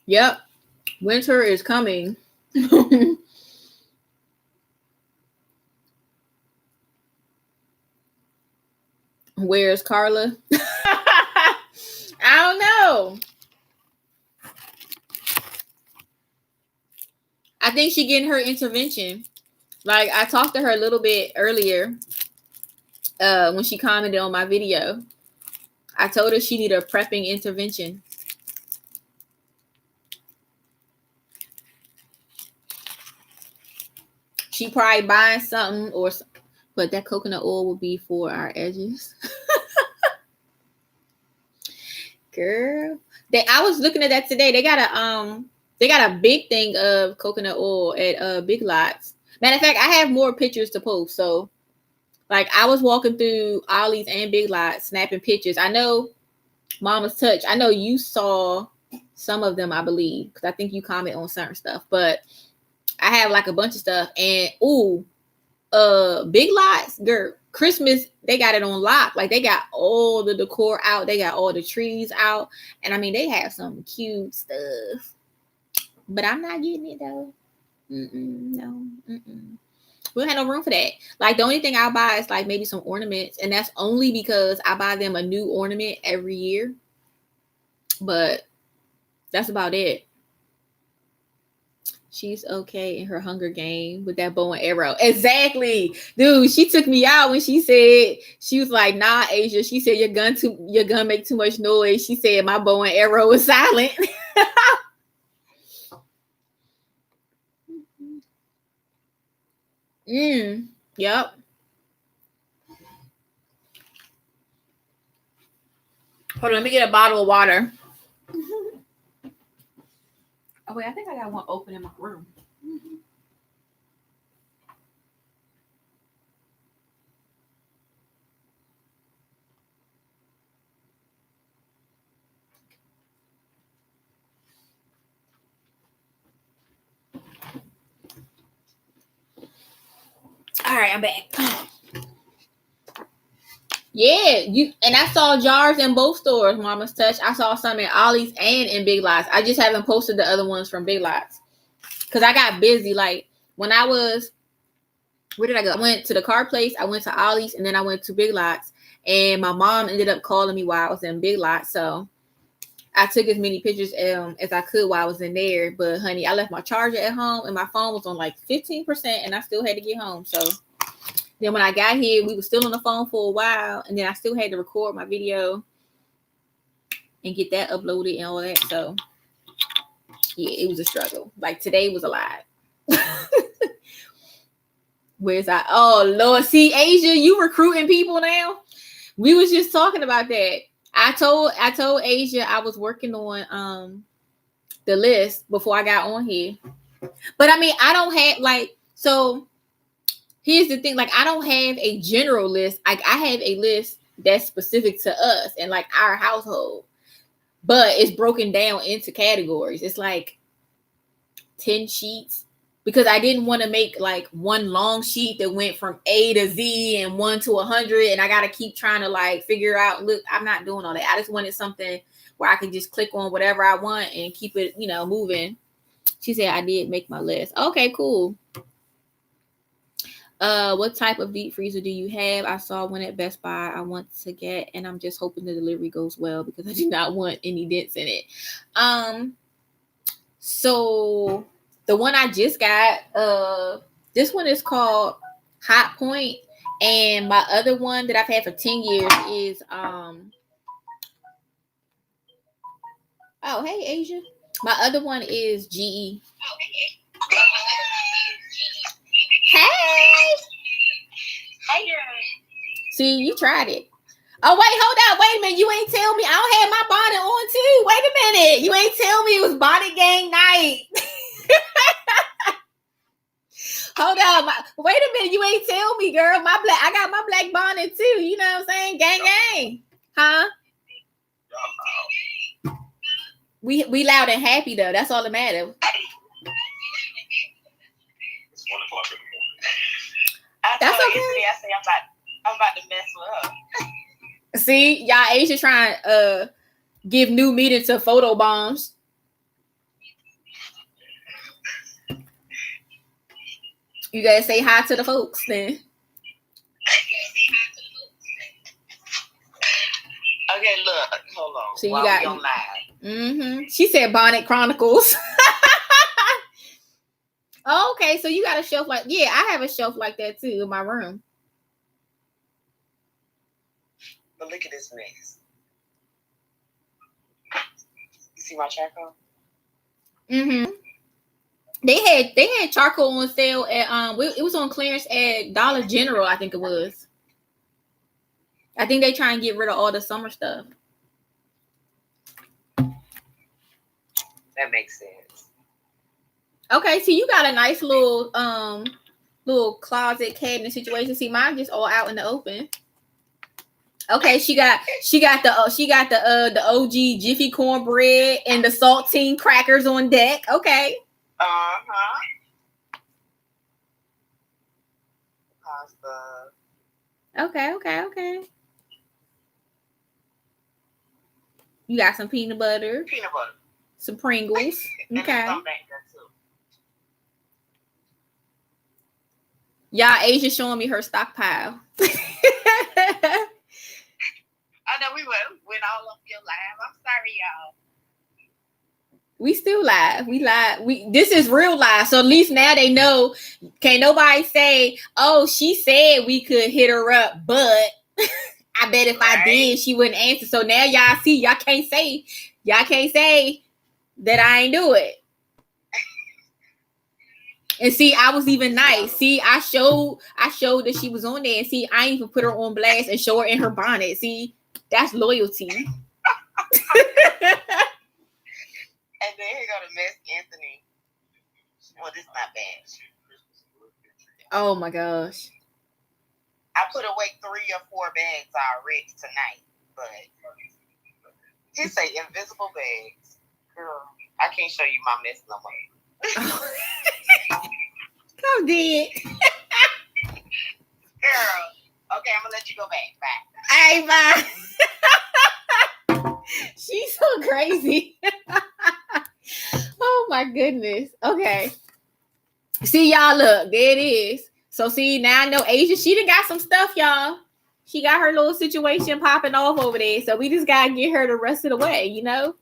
Yep. Winter is coming. Where's Carla? I don't know. I think she getting her intervention. Like I talked to her a little bit earlier when she commented on my video. I told her she needed a prepping intervention. She probably buying something but that coconut oil will be for our edges. Girl, I was looking at that today. They got a big thing of coconut oil at Big Lots. Matter of fact, I have more pictures to post. So, like, I was walking through Ollie's and Big Lots snapping pictures. I know Mama's Touch. I know you saw some of them, I believe, because I think you comment on certain stuff. But I have like a bunch of stuff, and Big Lots, girl, Christmas, they got it on lock. Like they got all the decor out, they got all the trees out, and I mean they have some cute stuff. But I'm not getting it though. No. We don't have no room for that. Like the only thing I'll buy is like maybe some ornaments, and that's only because I buy them a new ornament every year. But that's about it. She's okay in her Hunger Game with that bow and arrow. Exactly. Dude, she took me out when she said, she was like, nah, Asia. She said, your gun make too much noise. She said, my bow and arrow is silent. Yep. Hold on, let me get a bottle of water. Oh, wait, I think I got one open in my room. All right, I'm back. Yeah, and I saw jars in both stores, Mama's Touch. I saw some in Ollie's and in Big Lots. I just haven't posted the other ones from Big Lots because I got busy. Like when I was, where did I go? I went to the car place, I went to Ollie's, and then I went to Big Lots. And my mom ended up calling me while I was in Big Lots, so I took as many pictures as I could while I was in there. But honey, I left my charger at home, and my phone was on like 15%, and I still had to get home. So then when I got here, we were still on the phone for a while, and then I still had to record my video and get that uploaded and all that. So yeah, it was a struggle. Like today was a lot. Where's I? Oh Lord, see Asia, you recruiting people now? We was just talking about that. I told Asia I was working on the list before I got on here. But I mean, I don't have like, so here's the thing, like I don't have a general list. Like I have a list that's specific to us and like our household, but it's broken down into categories. It's like 10 sheets because I didn't want to make like one long sheet that went from A to Z and 1 to 100, and I got to keep trying to like figure out. Look, I'm not doing all that. I just wanted something where I could just click on whatever I want and keep it, moving. She said I did make my list. Okay, cool. What type of deep freezer do you have? I saw one at Best Buy I want to get, and I'm just hoping the delivery goes well because I do not want any dents in it. So the one I just got, this one is called Hot Point, and my other one that I've had for 10 years is oh hey Asia. My other one is GE. Hey. See, you tried it. Oh, wait, hold up. Wait a minute. You ain't tell me. I don't have my bonnet on, too. Wait a minute. You ain't tell me it was bonnet gang night. Hold up. Wait a minute. You ain't tell me, girl. I got my black bonnet, too. You know what I'm saying? Gang, gang. Huh? We loud and happy, though. That's all that matters. It's 1 o'clock in the morning. That's okay. I say I'm about to mess with her. See, y'all Asia trying to give new meaning to photo bombs. You gotta say hi to the folks then. Okay, look, hold on. So you while got we on live. Mm-hmm. She said Bonnet Chronicles. Oh, okay, so you got a shelf like I have a shelf like that too in my room. But look at this mess. You see my charcoal? Mm-hmm. They had charcoal on sale at it was on clearance at Dollar General, I think it was. I think they try and get rid of all the summer stuff. That makes sense. Okay, so you got a nice little closet cabinet situation. See, mine just all out in the open. Okay, she got the OG Jiffy cornbread and the saltine crackers on deck. Okay. Uh-huh. Pasta. Okay. You got some peanut butter. Some Pringles. Okay. Y'all, Asia showing me her stockpile. I know we went all up your live. I'm sorry, y'all. We still live. We live. This is real live. So at least now they know. Can't nobody say, "Oh, she said we could hit her up," but I bet if I did, she wouldn't answer. So now y'all see, y'all can't say that I ain't do it. And see, I was even nice. See, I showed that she was on there. And see, I ain't even put her on blast and show her in her bonnet. See, that's loyalty. And then here go to Miss Anthony. Well, this is not bad. Oh my gosh. I put away 3 or 4 bags already tonight, but he say invisible bags. Girl, I can't show you my mess no more. Come dead. Girl, okay, I'm gonna let you go back. Bye. Hey, bye. She's so crazy. Oh my goodness. Okay. See, y'all, look, there it is. So see, now I know Asia, she done got some stuff, y'all. She got her little situation popping off over there. So we just gotta get her the rest of the way, you know?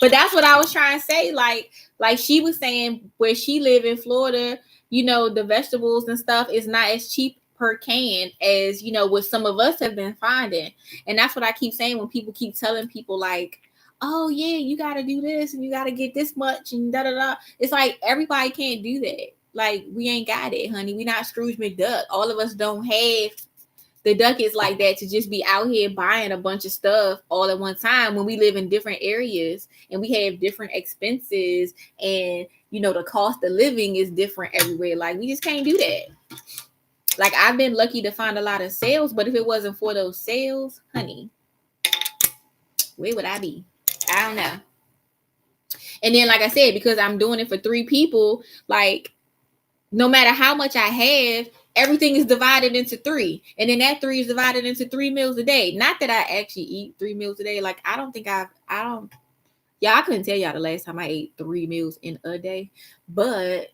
But that's what I was trying to say. Like she was saying, where she live in Florida, you know, the vegetables and stuff is not as cheap per can as, you know, what some of us have been finding. And that's what I keep saying when people keep telling people like, oh yeah, you got to do this and you got to get this much and da da da. It's like everybody can't do that. Like we ain't got it, honey. We not Scrooge McDuck. All of us don't have the ducats like that to just be out here buying a bunch of stuff all at one time when we live in different areas and we have different expenses, and the cost of living is different everywhere. Like, we just can't do that. Like, I've been lucky to find a lot of sales, but if it wasn't for those sales, honey, where would I be? I don't know. And then, like I said, because I'm doing it for 3 people, like, no matter how much I have, everything is divided into 3. And then that 3 is divided into 3 meals a day. Not that I actually eat 3 meals a day. Like, I couldn't tell y'all the last time I ate 3 meals in a day. But,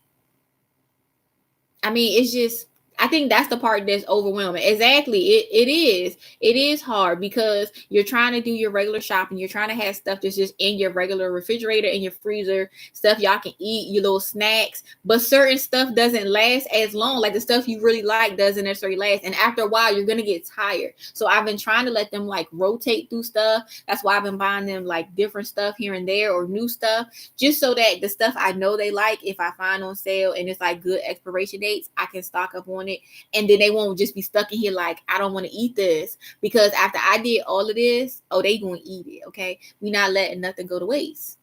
I mean, it's just, I think that's the part that's overwhelming. Exactly. It is hard because you're trying to do your regular shopping. You're trying to have stuff that's just in your regular refrigerator, in your freezer, stuff y'all can eat, your little snacks. But certain stuff doesn't last as long. Like, the stuff you really like doesn't necessarily last. And after a while, you're going to get tired. So I've been trying to let them like rotate through stuff. That's why I've been buying them like different stuff here and there, or new stuff, just so that the stuff I know they like, if I find on sale and it's like good expiration dates, I can stock up on it. And then they won't just be stuck in here like, I don't want to eat this, because after I did all of this, they gonna eat it. Okay, we're not letting nothing go to waste.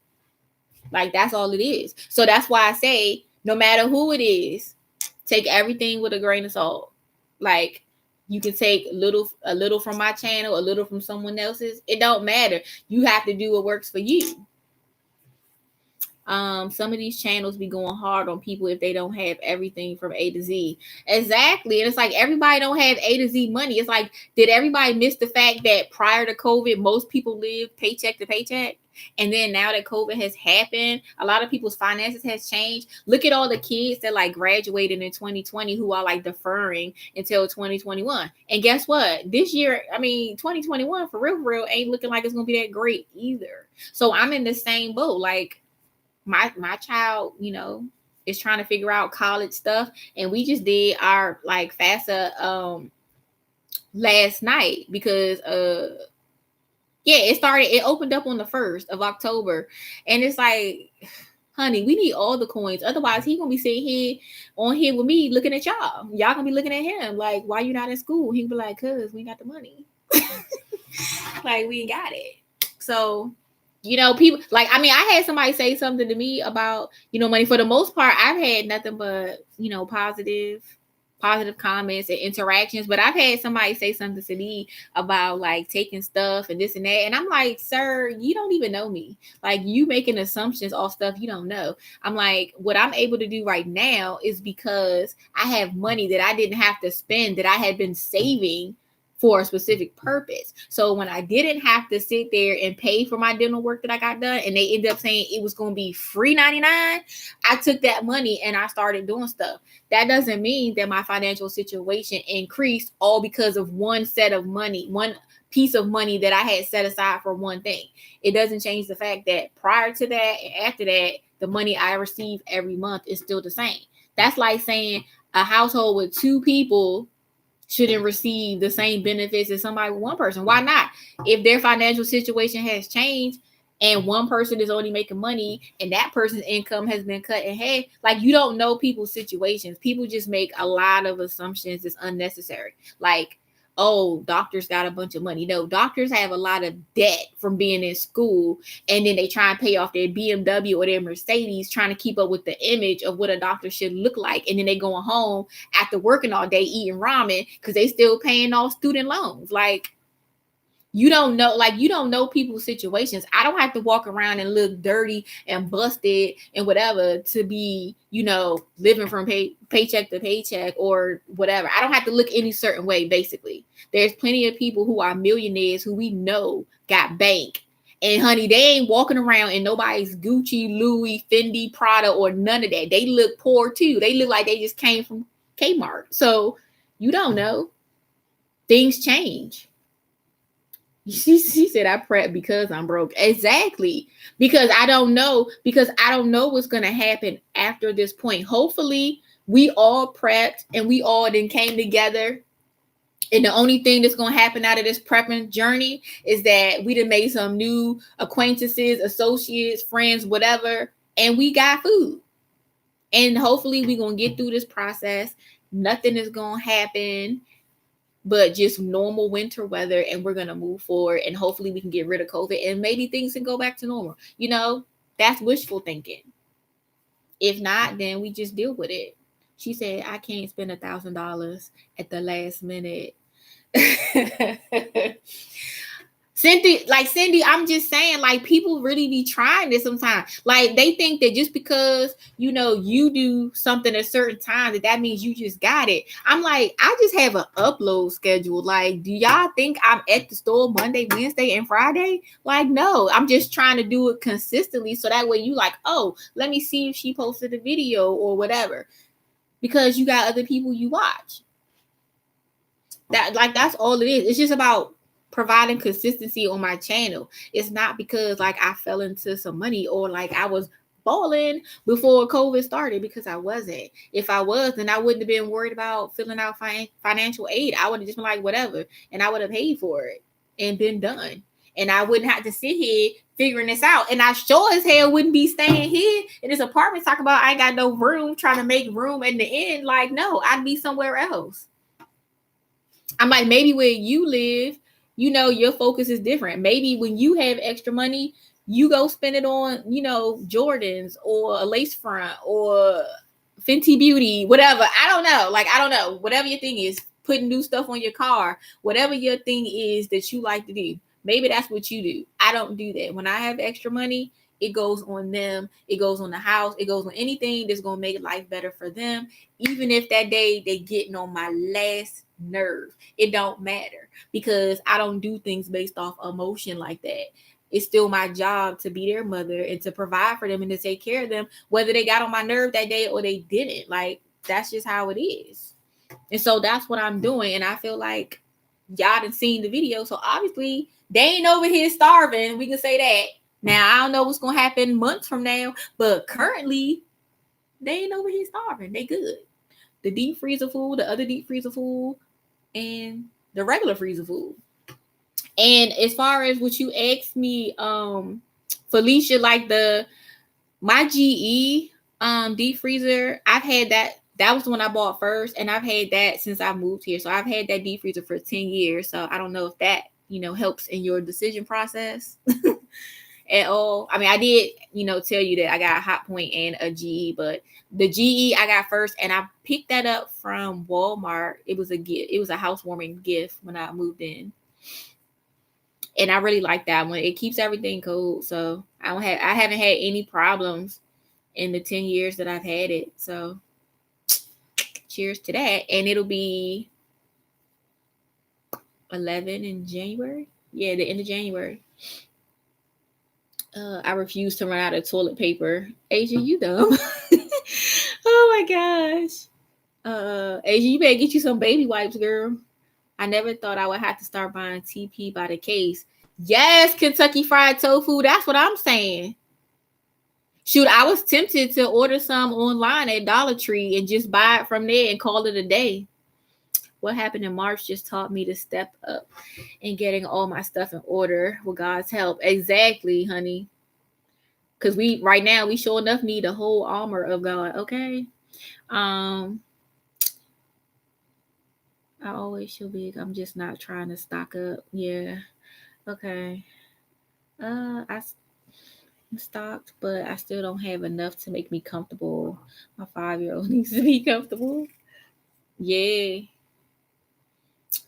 Like, that's all it is. So that's why I say, no matter who it is, take everything with a grain of salt. Like, you can take a little from my channel, a little from someone else's. It don't matter. You have to do what works for you. Some of these channels be going hard on people if they don't have everything from A to Z. Exactly. And it's like, everybody don't have A to Z money. It's like, did everybody miss the fact that prior to COVID, most people lived paycheck to paycheck? And then now that COVID has happened, a lot of people's finances has changed. Look at all the kids that like graduated in 2020 who are like deferring until 2021. And guess what? This year, 2021 for real ain't looking like it's gonna be that great either. So I'm in the same boat. Like, my child, is trying to figure out college stuff, and we just did our like FAFSA last night because it opened up on the 1st of October, and it's like, honey, we need all the coins, otherwise he gonna be sitting here on here with me looking at y'all gonna be looking at him like, why you not in school? He be like, cause we got the money. Like, we ain't got it. So people like, I had somebody say something to me about, money. For the most part, I've had nothing but, positive comments and interactions. But I've had somebody say something to me about like taking stuff and this and that. And I'm like, sir, you don't even know me. Like, you making assumptions off stuff you don't know. I'm like, what I'm able to do right now is because I have money that I didn't have to spend, that I had been saving for a specific purpose. So when I didn't have to sit there and pay for my dental work that I got done, and they ended up saying it was going to be free $99, I took that money and I started doing stuff. That doesn't mean that my financial situation increased all because of one piece of money that I had set aside for one thing. It doesn't change the fact that prior to that and after that, the money I receive every month is still the same. That's like saying a household with 2 people shouldn't receive the same benefits as somebody with 1 person. Why not? If their financial situation has changed and one person is only making money and that person's income has been cut in half, like, you don't know people's situations. People just make a lot of assumptions that's unnecessary. Like, oh, doctors got a bunch of money. No, doctors have a lot of debt from being in school, and then they try and pay off their BMW or their Mercedes, trying to keep up with the image of what a doctor should look like. And then they going home after working all day eating ramen because they still paying off student loans. Like, you don't know people's situations. I don't have to walk around and look dirty and busted and whatever to be, living from paycheck to paycheck or whatever. I don't have to look any certain way, basically. There's plenty of people who are millionaires who we know got bank. And honey, they ain't walking around in nobody's Gucci, Louis, Fendi, Prada, or none of that. They look poor too. They look like they just came from Kmart. So you don't know. Things change. She said, I prep because I'm broke. Exactly. Because I don't know what's going to happen after this point. Hopefully we all prepped and we all then came together. And the only thing that's going to happen out of this prepping journey is that we done made some new acquaintances, associates, friends, whatever, and we got food. And hopefully we're going to get through this process. Nothing is going to happen but just normal winter weather, and we're gonna move forward, and hopefully we can get rid of COVID, and maybe things can go back to normal. You know, that's wishful thinking. If not, then we just deal with it. She said, I can't spend $1,000 at the last minute. Cindy, I'm just saying, like, people really be trying this sometimes. Like, they think that just because, you know, you do something at a certain time, that means you just got it. I'm like, I just have an upload schedule. Like, do y'all think I'm at the store Monday, Wednesday, and Friday? Like, no, I'm just trying to do it consistently. So that way you like, oh, let me see if she posted a video or whatever. Because you got other people you watch. That's all it is. It's just about providing consistency on my channel. It's not because like I fell into some money or like I was balling before COVID started, because I wasn't. If I was, then I wouldn't have been worried about filling out financial aid. I would have just been like, whatever, and I would have paid for it and been done. And I wouldn't have to sit here figuring this out. And I sure as hell wouldn't be staying here in this apartment talking about I ain't got no room, trying to make room in the end. Like, no, I'd be somewhere else. I'm like, maybe where you live, you know, your focus is different. Maybe when you have extra money, you go spend it on, you know, Jordans or a lace front or Fenty Beauty, whatever. I don't know. Like, I don't know. Whatever your thing is, putting new stuff on your car, whatever your thing is that you like to do. Maybe that's what you do. I don't do that. When I have extra money, it goes on them. It goes on the house. It goes on anything that's going to make life better for them. Even if that day they getting on my last nerve, it don't matter, because I don't do things based off emotion like that. It's still my job to be their mother and to provide for them and to take care of them, whether they got on my nerve that day or they didn't. Like, that's just how it is. And so that's what I'm doing. And I feel like y'all done seen the video. So obviously they ain't over here starving. We can say that. Now, I don't know what's going to happen months from now, but currently they ain't over here starving. They good. The deep freezer food, the other deep freezer food, and the regular freezer food. And as far as what you asked me, Felicia, like my GE deep freezer, I've had that. That was the one I bought first, and I've had that since I moved here. So I've had that deep freezer for 10 years. So I don't know if that, you know, helps in your decision process at all. I mean, I did, you know, tell you that I got a Hot Point and a GE, but the GE I got first, and I picked that up from Walmart. It was a gift. It was a housewarming gift when I moved in. And I really like that one. It keeps everything cold. So I haven't had any problems in the 10 years that I've had it. So cheers to that. And it'll be 11 in January. Yeah, the end of January. I refuse to run out of toilet paper. Asia, you dumb. Oh my gosh. Asia, you better get you some baby wipes, girl. I never thought I would have to start buying TP by the case. Yes, Kentucky Fried Tofu. That's what I'm saying. Shoot, I was tempted to order some online at Dollar Tree and just buy it from there and call it a day. What happened in March just taught me to step up and getting all my stuff in order with God's help. Exactly, honey. Because right now we sure enough need the whole armor of God. Okay. I always feel big. I'm just not trying to stock up. Yeah. Okay. I'm stocked, but I still don't have enough to make me comfortable. My 5-year-old needs to be comfortable. Yeah.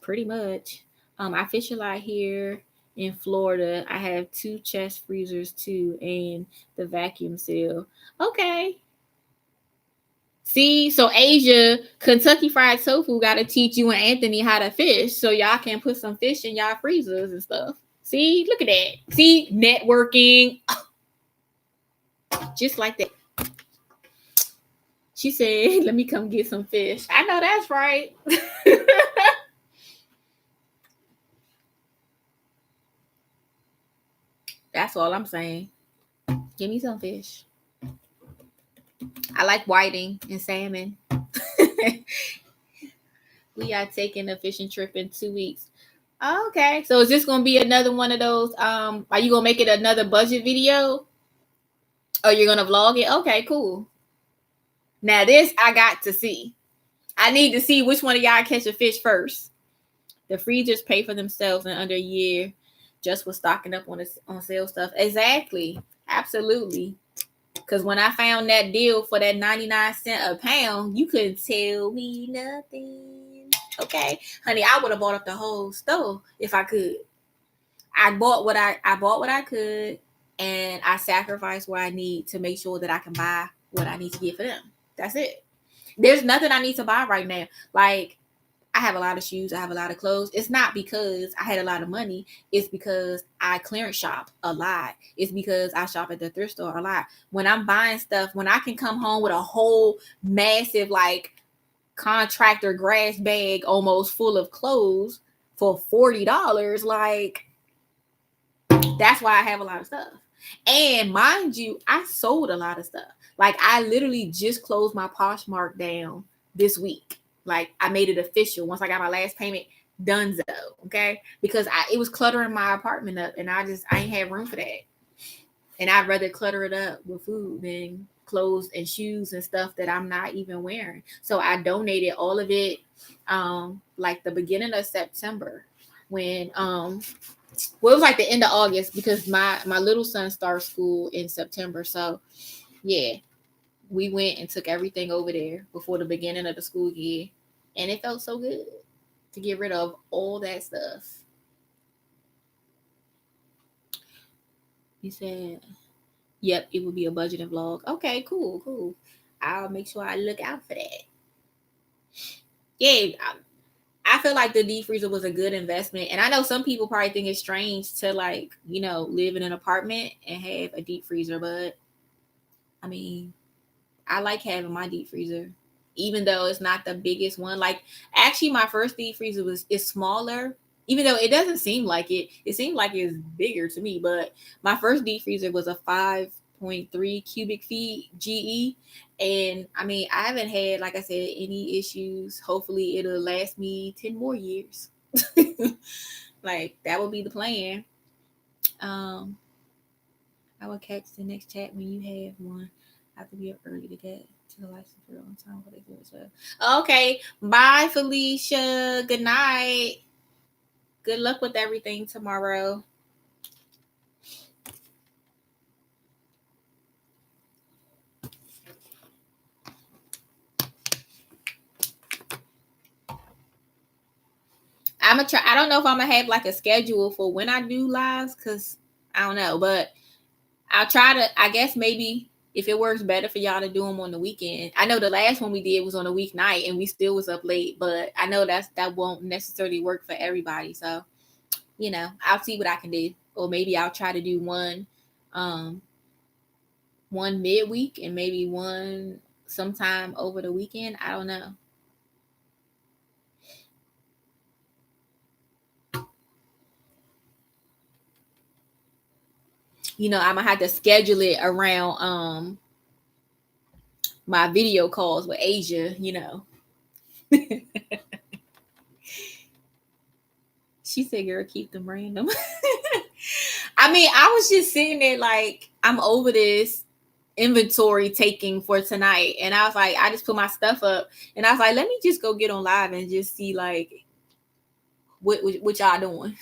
Pretty much. I fish a lot here in Florida. I have 2 chest freezers too, and the vacuum seal. Okay. See, so Asia, Kentucky Fried Tofu got to teach you and Anthony how to fish, so y'all can put some fish in y'all freezers and stuff. See, look at that. See, networking. Just like that. She said, let me come get some fish. I know that's right. That's all I'm saying. Give me some fish. I like whiting and salmon. We are taking a fishing trip in 2 weeks. Okay. So is this going to be another one of those? Are you going to make it another budget video? Or you're going to vlog it? Okay, cool. Now this I got to see. I need to see which one of y'all catch a fish first. The freezers pay for themselves in under a year just with stocking up on sale stuff. Exactly. Absolutely. Because when I found that deal for that 99 cents a pound, you couldn't tell me nothing. Okay. Honey, I would have bought up the whole store if I could. I bought what I could, and I sacrificed what I need to make sure that I can buy what I need to get for them. That's it. There's nothing I need to buy right now. Like, I have a lot of shoes. I have a lot of clothes. It's not because I had a lot of money. It's because I clearance shop a lot. It's because I shop at the thrift store a lot. When I'm buying stuff, when I can come home with a whole massive, like, contractor grass bag almost full of clothes for $40, like, that's why I have a lot of stuff. And mind you, I sold a lot of stuff. Like, I literally just closed my Poshmark down this week. Like, I made it official once I got my last payment done, okay? Because it was cluttering my apartment up, and I ain't had room for that. And I'd rather clutter it up with food than clothes and shoes and stuff that I'm not even wearing. So I donated all of it, like the beginning of September, when well, it was like the end of August, because my little son starts school in September. So yeah, we went and took everything over there before the beginning of the school year, and it felt so good to get rid of all that stuff. He said, yep, it would be a budgeting vlog. Okay, cool. I'll make sure I look out for that. Yeah, I feel like the deep freezer was a good investment. And I know some people probably think it's strange to, like, live in an apartment and have a deep freezer. But I mean, I like having my deep freezer, even though it's not the biggest one. Like, actually, my first deep freezer is smaller, even though it doesn't seem like it. It seemed like it's bigger to me. But my first deep freezer was a 5.3 cubic feet GE. And I mean, I haven't had, like I said, any issues. Hopefully it'll last me 10 more years. Like, that will be the plan. I will catch the next chat when you have one. I have to be up early to get to the license for on time. What they do as well. Okay. Bye, Felicia. Good night. Good luck with everything tomorrow. I'm gonna try. I don't know if I'm gonna have like a schedule for when I do lives, because I don't know, but I'll try to. I guess maybe if it works better for y'all to do them on the weekend. I know the last one we did was on a weeknight and we still was up late, but I know that won't necessarily work for everybody. So, I'll see what I can do, or maybe I'll try to do one midweek and maybe one sometime over the weekend. I don't know. I'm gonna have to schedule it around my video calls with Asia. She said, girl, keep them random. I mean, I was just sitting there like, I'm over this inventory taking for tonight. And I was like, I just put my stuff up and I was like, let me just go get on live and just see like what y'all doing.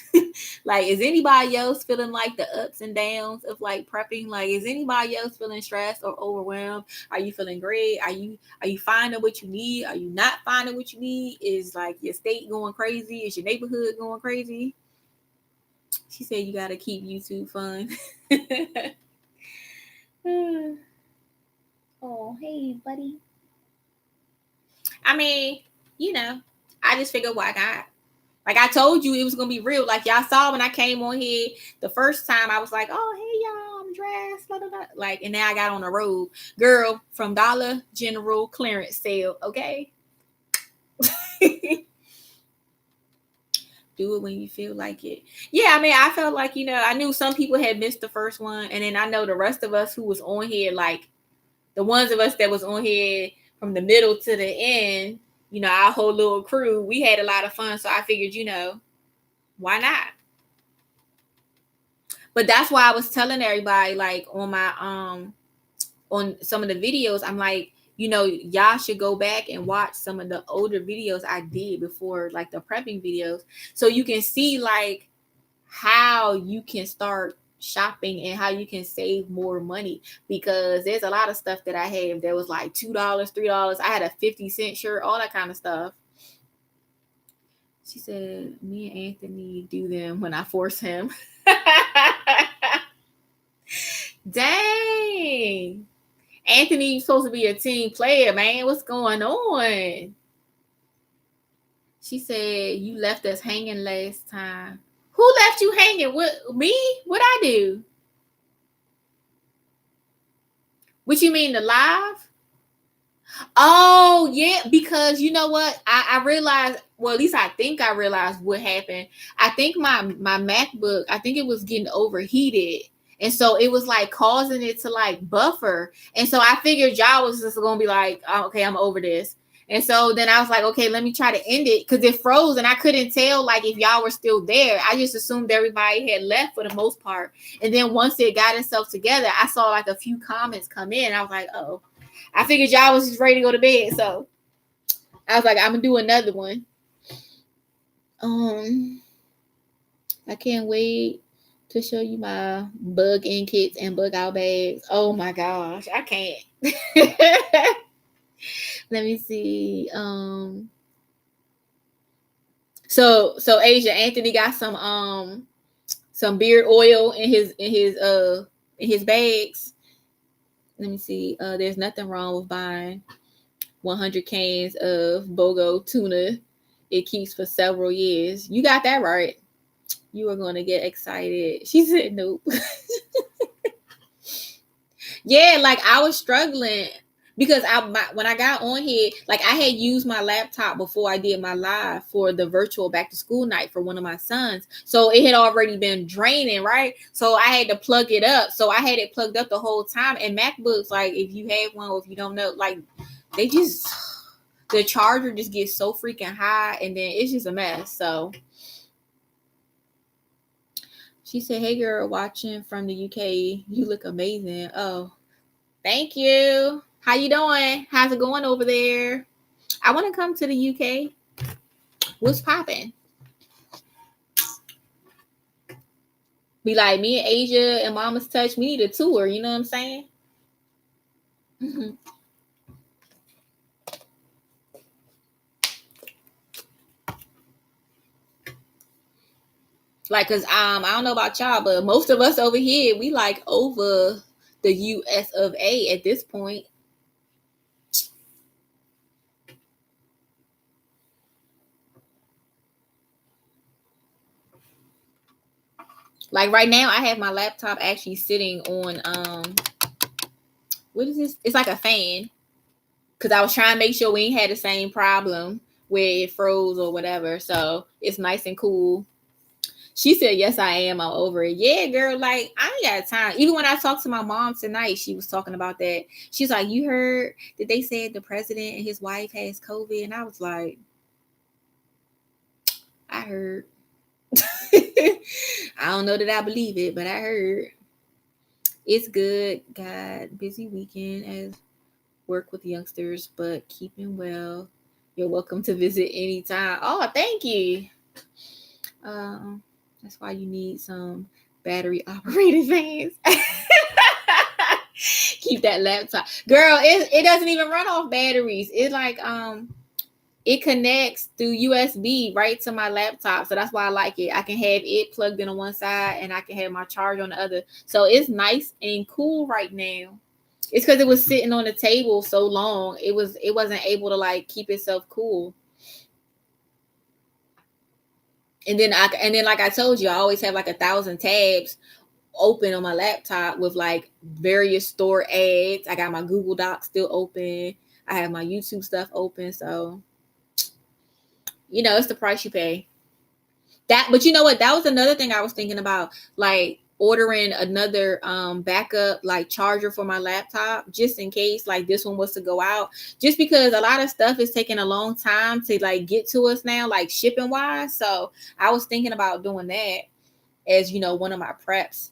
Like, is anybody else feeling like the ups and downs of like prepping? Like, is anybody else feeling stressed or overwhelmed? Are you feeling great? Are you finding what you need? Are you not finding what you need? Is like your state going crazy? Is your neighborhood going crazy? She said you gotta keep YouTube fun. Oh, hey, buddy. I mean, I just figured why not? Like I told you, it was gonna be real. Like y'all saw when I came on here the first time, I was like, "Oh, hey y'all, I'm dressed." Blah, blah, blah. Like, and then I got on the road, girl, from Dollar General clearance sale. Okay, do it when you feel like it. Yeah, I mean, I felt like I knew some people had missed the first one, and then I know the rest of us who was on here, like the ones of us that was on here from the middle to the end. Our whole little crew, we had a lot of fun. So I figured, why not? But that's why I was telling everybody, like on my on some of the videos, I'm like, you know, y'all should go back and watch some of the older videos I did before, like the prepping videos, so you can see like how you can start shopping and how you can save more money, because there's a lot of stuff that I have that was like $2, $3. I had a 50-cent shirt, all that kind of stuff. She said, me and Anthony do them when I force him. Dang. Anthony, you're supposed to be a team player, man. What's going on? She said, you left us hanging last time. Who left you hanging? What, me? What I do? What you mean, the live? Oh, yeah, because you know what? I realized, well, at least I think I realized what happened. I think my MacBook, I think it was getting overheated. And so it was like causing it to like buffer. And so I figured y'all was just going to be like, oh, okay, I'm over this. And so then I was like, okay, let me try to end it, because it froze and I couldn't tell like if y'all were still there. I just assumed everybody had left for the most part. And then once it got itself together, I saw like a few comments come in. I was like, oh, I figured y'all was just ready to go to bed. So I was like, I'm going to do another one. I can't wait to show you my bug in kits and bug out bags. Oh my gosh, I can't. Let me see. So Asia, Anthony got some beard oil in his bags. Let me see. There's nothing wrong with buying 100 cans of BOGO tuna. It keeps for several years. You got that right. You are going to get excited. She said nope. Yeah, like I was struggling because when I got on here, like I had used my laptop before I did my live for the virtual back to school night for one of my sons. So it had already been draining, right? So I had to plug it up. So I had it plugged up the whole time. And MacBooks, like if you have one or if you don't know, like they just, the charger just gets so freaking high and then it's just a mess. So she said, hey girl, watching from the UK, you look amazing. Oh, thank you. How you doing? How's it going over there? I want to come to the UK. What's popping? Be like me and Asia and Mama's Touch. We need a tour. You know what I'm saying? Mm-hmm. Like, cause I don't know about y'all, but most of us over here, we like over the US of A at this point. Like right now, I have my laptop actually sitting on what is this? It's like a fan. Cause I was trying to make sure we ain't had the same problem where it froze or whatever. So it's nice and cool. She said, yes, I am. I'm over it. Yeah, girl. Like, I ain't got time. Even when I talked to my mom tonight, she was talking about that. She's like, you heard that they said the president and his wife has COVID? And I was like, I heard. I don't know that I believe it, but I heard. It's good. Got busy weekend as work with youngsters, but keeping well. You're welcome to visit anytime. Oh, thank you. That's why you need some battery operated fans. Keep that laptop. Girl, it doesn't even run off batteries. It like it connects through USB right to my laptop. So that's why I like it. I can have it plugged in on one side and I can have my charger on the other. So it's nice and cool right now. It's because it was sitting on the table so long. It wasn't able to like keep itself cool. And then like I told you, I always have like 1,000 tabs open on my laptop with like various store ads. I got my Google Docs still open. I have my YouTube stuff open. So, you know, it's the price you pay. But you know what? That was another thing I was thinking about, like ordering another backup like charger for my laptop just in case like this one was to go out, just because a lot of stuff is taking a long time to like get to us now, like shipping wise. So I was thinking about doing that as, you know, one of my preps.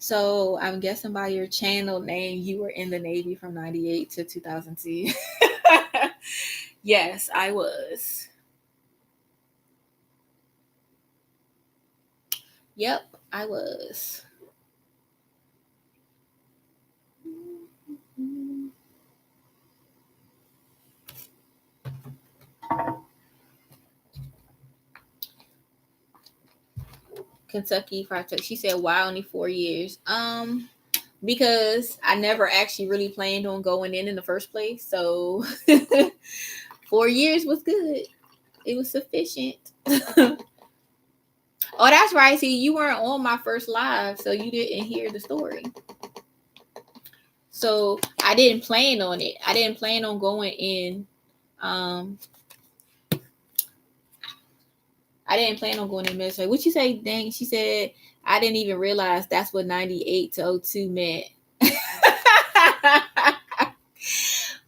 So I'm guessing by your channel name, you were in the Navy from 98 to 2002. Yes, I was. Yep, I was. Kentucky Fried Turkey. She said, "Why only 4 years?" Because I never actually really planned on going in the first place. So 4 years was good. It was sufficient. Oh, that's right. See, you weren't on my first live, so you didn't hear the story. So I didn't plan on it. I didn't plan on going in. I didn't plan on going in the military. What you say, dang? She said, I didn't even realize that's what 98 to 02 meant.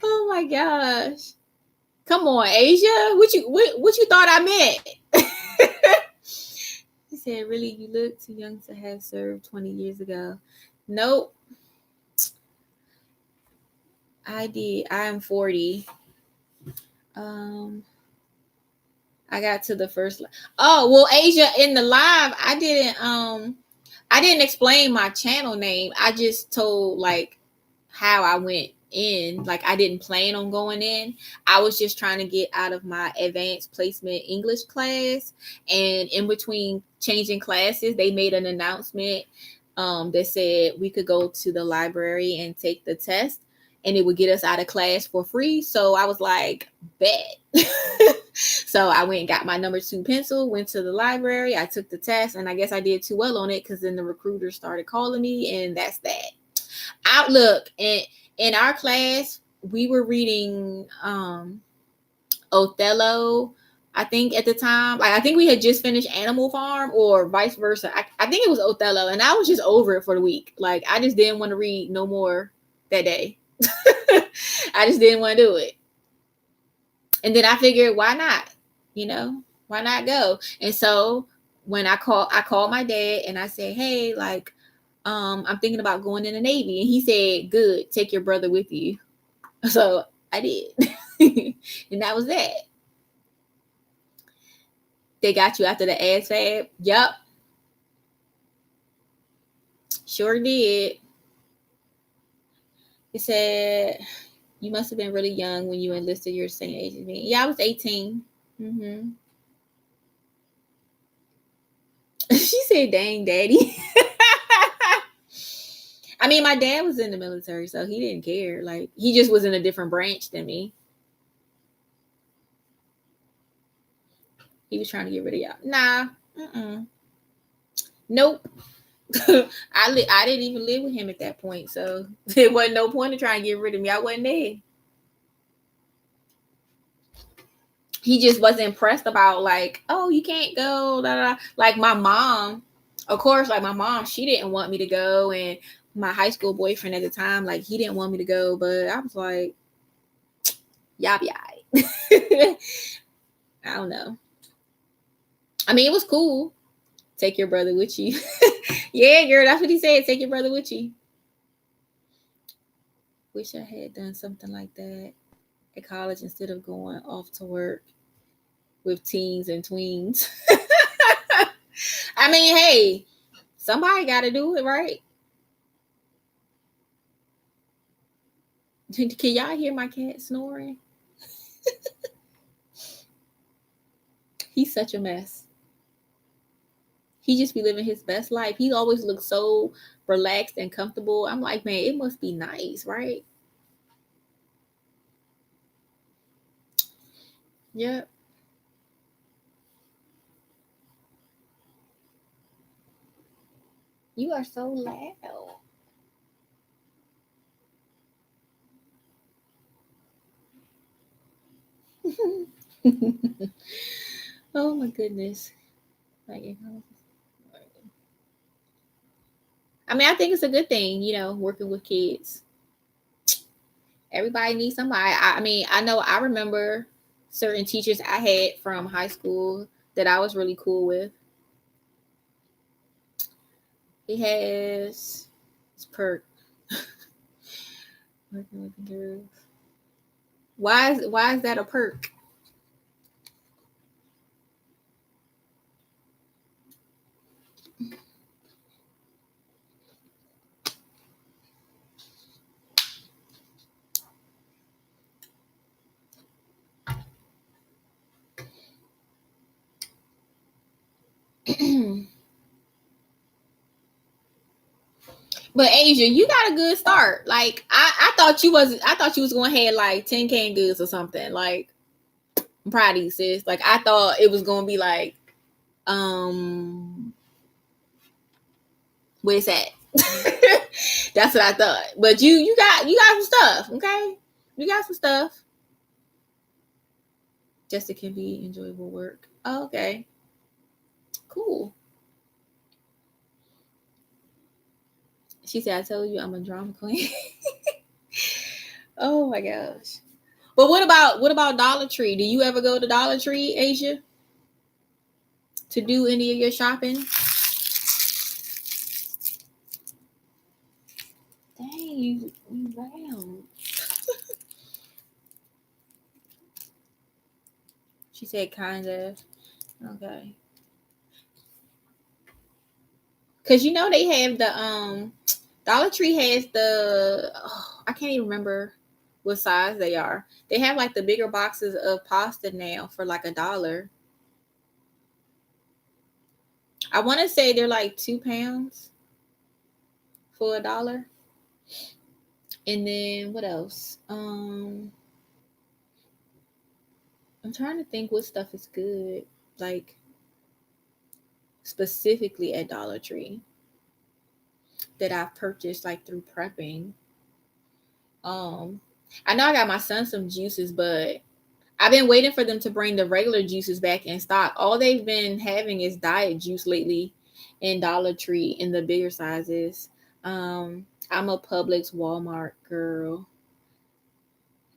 Oh my gosh. Come on, Asia. What you thought I meant? He said, really, you look too young to have served 20 years ago. Nope. I did. I am 40. I got to the first. Oh, well, Asia, in the live, I didn't explain my channel name. I just told like how I went in. Like I didn't plan on going in. I was just trying to get out of my advanced placement English class, and in between changing classes, they made an announcement that said we could go to the library and take the test, and it would get us out of class for free. So I was like, bet. So I went and got my number 2 pencil, went to the library, I took the test, and I guess I did too well on it because then the recruiter started calling me, and that's that. Outlook, and in our class, we were reading Othello. I think at the time, like I think we had just finished Animal Farm or vice versa. I think it was Othello, and I was just over it for the week. Like I just didn't want to read no more that day. I just didn't want to do it. And then I figured, why not? You know, why not go? And so when I called my dad and I said, hey, like, I'm thinking about going in the Navy. And he said, good, take your brother with you. So I did. And that was that. They got you after the ASVAB? Yup. Sure did. It said, you must have been really young when you enlisted. Your same age as me. Yeah, I was 18. Mm-hmm. She said, dang, daddy. I mean, my dad was in the military, so he didn't care. Like, he just was in a different branch than me. He was trying to get rid of y'all. Nah. Nope. I didn't even live with him at that point, so there wasn't no point in trying to get rid of me. I wasn't there. He just wasn't impressed about like, oh, you can't go. Da, da. Like my mom, of course, like my mom, she didn't want me to go, and my high school boyfriend at the time, like he didn't want me to go, but I was like, y'all be all right. I don't know. I mean, it was cool. Take your brother with you. Yeah, girl, that's what he said. Take your brother with you. Wish I had done something like that at college instead of going off to work with teens and tweens. I mean, hey, somebody got to do it, right? Can y'all hear my cat snoring? He's such a mess. He just be living his best life. He always looks so relaxed and comfortable. I'm like, man, it must be nice, right? Yep. You are so loud. Oh my goodness. Like, I mean, I think it's a good thing, you know, working with kids. Everybody needs somebody. I mean, I know I remember certain teachers I had from high school that I was really cool with. It has it's perk. Working with the girls. Why is that a perk? But Asia, you got a good start. Like I thought you was gonna have like 10 canned goods or something. Like I'm proud of you, sis. Like I thought it was gonna be like where's that? That's what I thought. But you got some stuff, okay? You got some stuff. Just it can be enjoyable work. Oh, okay. Cool. She said, I told you I'm a drama queen. Oh my gosh. But what about Dollar Tree? Do you ever go to Dollar Tree, Asia? To do any of your shopping? Dang, you round. She said kind of. Okay. Cause you know they have the Dollar Tree has the I can't even remember what size they are. They have like the bigger boxes of pasta now for like $1. I want to say they're like £2 for $1. And then what else? I'm trying to think what stuff is good, like specifically at Dollar Tree that I've purchased like through prepping. I know I got my son some juices, but I've been waiting for them to bring the regular juices back in stock. All they've been having is diet juice lately in Dollar Tree in the bigger sizes. I'm a Publix Walmart girl.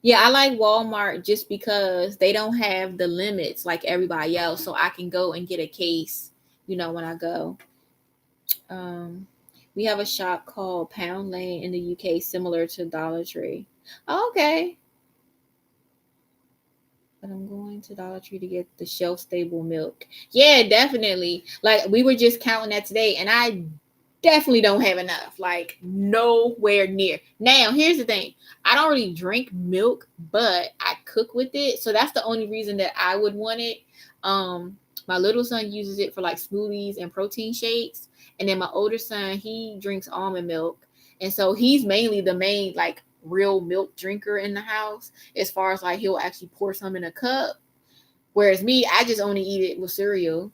Yeah, I like Walmart just because they don't have the limits like everybody else. So I can go and get a case, when I go. We have a shop called Pound Lane in the UK, similar to Dollar Tree. Oh, okay. But I'm going to Dollar Tree to get the shelf stable milk. Yeah, definitely. Like we were just counting that today, and I definitely don't have enough. Like nowhere near. Now, here's the thing. I don't really drink milk, but I cook with it. So that's the only reason that I would want it. My little son uses it for like smoothies and protein shakes. And then my older son, he drinks almond milk. And so he's mainly the main like real milk drinker in the house, as far as like he'll actually pour some in a cup. Whereas me, I just only eat it with cereal.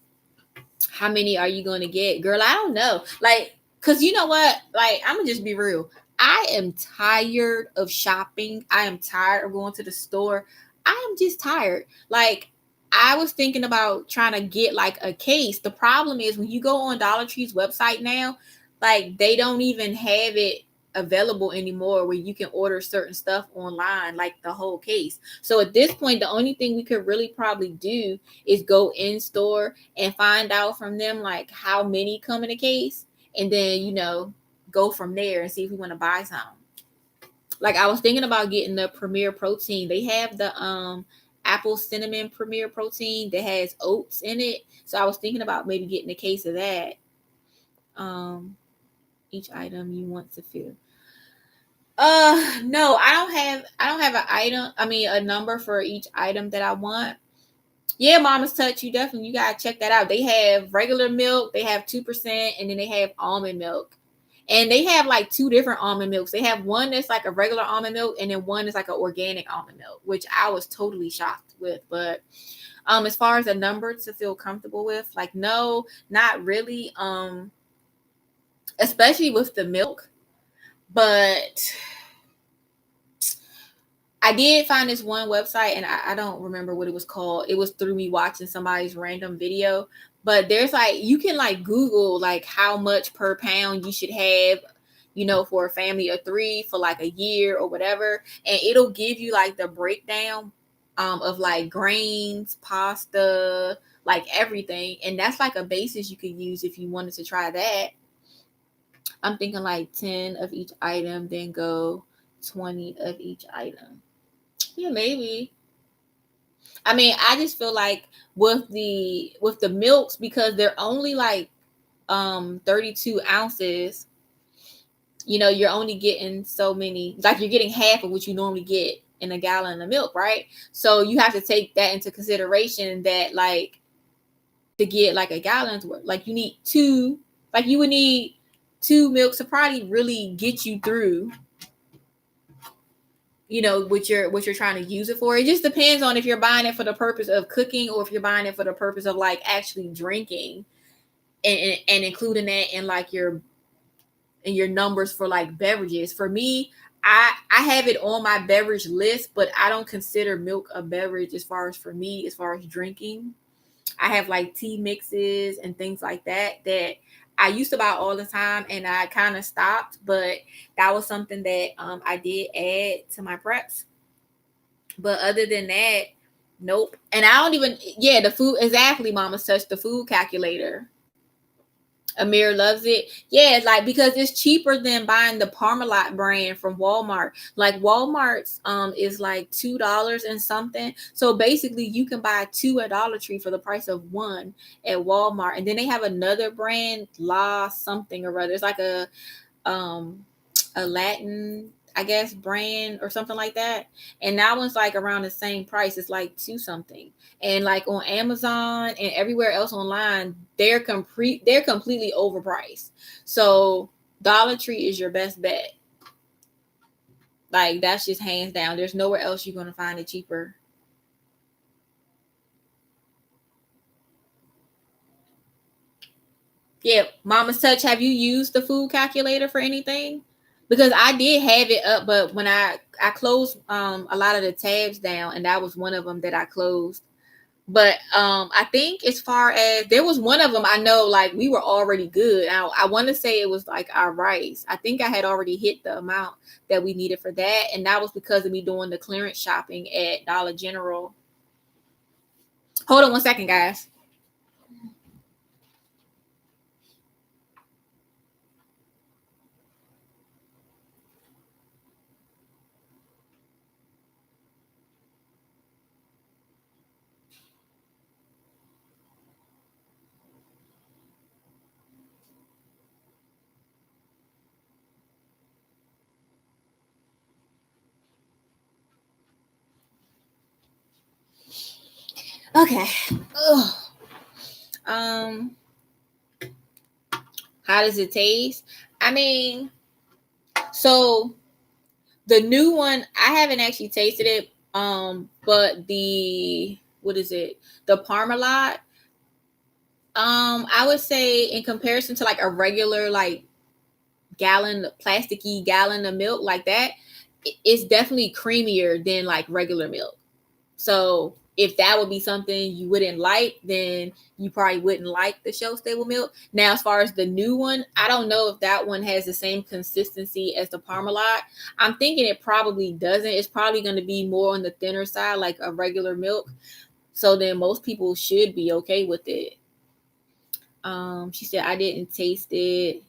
How many are you going to get? Girl, I don't know. Like, because you know what? Like, I'm going to just be real. I am tired of shopping. I am tired of going to the store. I am just tired. Like, I was thinking about trying to get like a case. The problem is when you go on Dollar Tree's website now, like they don't even have it available anymore where you can order certain stuff online, like the whole case. So at this point, the only thing we could really probably do is go in store and find out from them like how many come in a case, and then go from there and see if we want to buy some. Like I was thinking about getting the Premier Protein. They have the apple cinnamon Premier Protein that has oats in it. So I was thinking about maybe getting a case of that. Each item you want to fill. No, I don't have a number for each item that I want. Yeah, Mama's Touch, you gotta check that out. They have regular milk, they have 2%, and then they have almond milk. And they have like two different almond milks. They have one that's like a regular almond milk, and then one is like an organic almond milk, which I was totally shocked with. But as far as a number to feel comfortable with, like no, not really. Especially with the milk. But I did find this one website, and I don't remember what it was called. It was through me watching somebody's random video. But there's like, you can like Google like how much per pound you should have, for a family of 3 for like a year or whatever. And it'll give you like the breakdown of like grains, pasta, like everything. And that's like a basis you could use if you wanted to try that. I'm thinking like 10 of each item, then go 20 of each item. Yeah, maybe. I mean, I just feel like with the milks, because they're only like 32 ounces, you're only getting so many, like you're getting half of what you normally get in a gallon of milk, right? So you have to take that into consideration, that like to get like a gallon's worth, like you need two, like you would need two milks to probably really get you through, what you're trying to use it for. It just depends on if you're buying it for the purpose of cooking, or if you're buying it for the purpose of like actually drinking, and including that in like your numbers for like beverages. For me, I have it on my beverage list, but I don't consider milk a beverage as far as, for me, as far as drinking. I have like tea mixes and things like that I used to buy all the time, and I kind of stopped, but that was something that I did add to my preps. But other than that, nope. And I don't even, yeah, the food, exactly, Mama's Touch, the food calculator. Amir loves it. Yeah, it's like, because it's cheaper than buying the Parmalat brand from Walmart. Like Walmart's is like $2 and something. So basically you can buy two at Dollar Tree for the price of one at Walmart. And then they have another brand, La something or other. It's like um a Latin, I guess, brand or something like that. And that one's like around the same price. It's like two something. And like on Amazon and everywhere else online, they're completely overpriced. So Dollar Tree is your best bet. Like that's just hands down. There's nowhere else you're gonna find it cheaper. Yeah, Mama's Touch, have you used the food calculator for anything? Because I did have it up, but when I closed a lot of the tabs down, and that was one of them that I closed. But I think as far as, there was one of them I know, like we were already good. I want to say it was like our rice. I think I had already hit the amount that we needed for that, and that was because of me doing the clearance shopping at Dollar General. Hold on one second, guys. Okay. Ugh. Um, how does it taste? I mean, so the new one, I haven't actually tasted it. But the, what is it? The Parmalat. I would say in comparison to like a regular like gallon, plasticky gallon of milk like that, it's definitely creamier than like regular milk. So if that would be something you wouldn't like, then you probably wouldn't like the shelf stable milk. Now, as far as the new one, I don't know if that one has the same consistency as the Parmalat. I'm thinking it probably doesn't. It's probably going to be more on the thinner side, like a regular milk. So then most people should be okay with it. She said, I didn't taste it.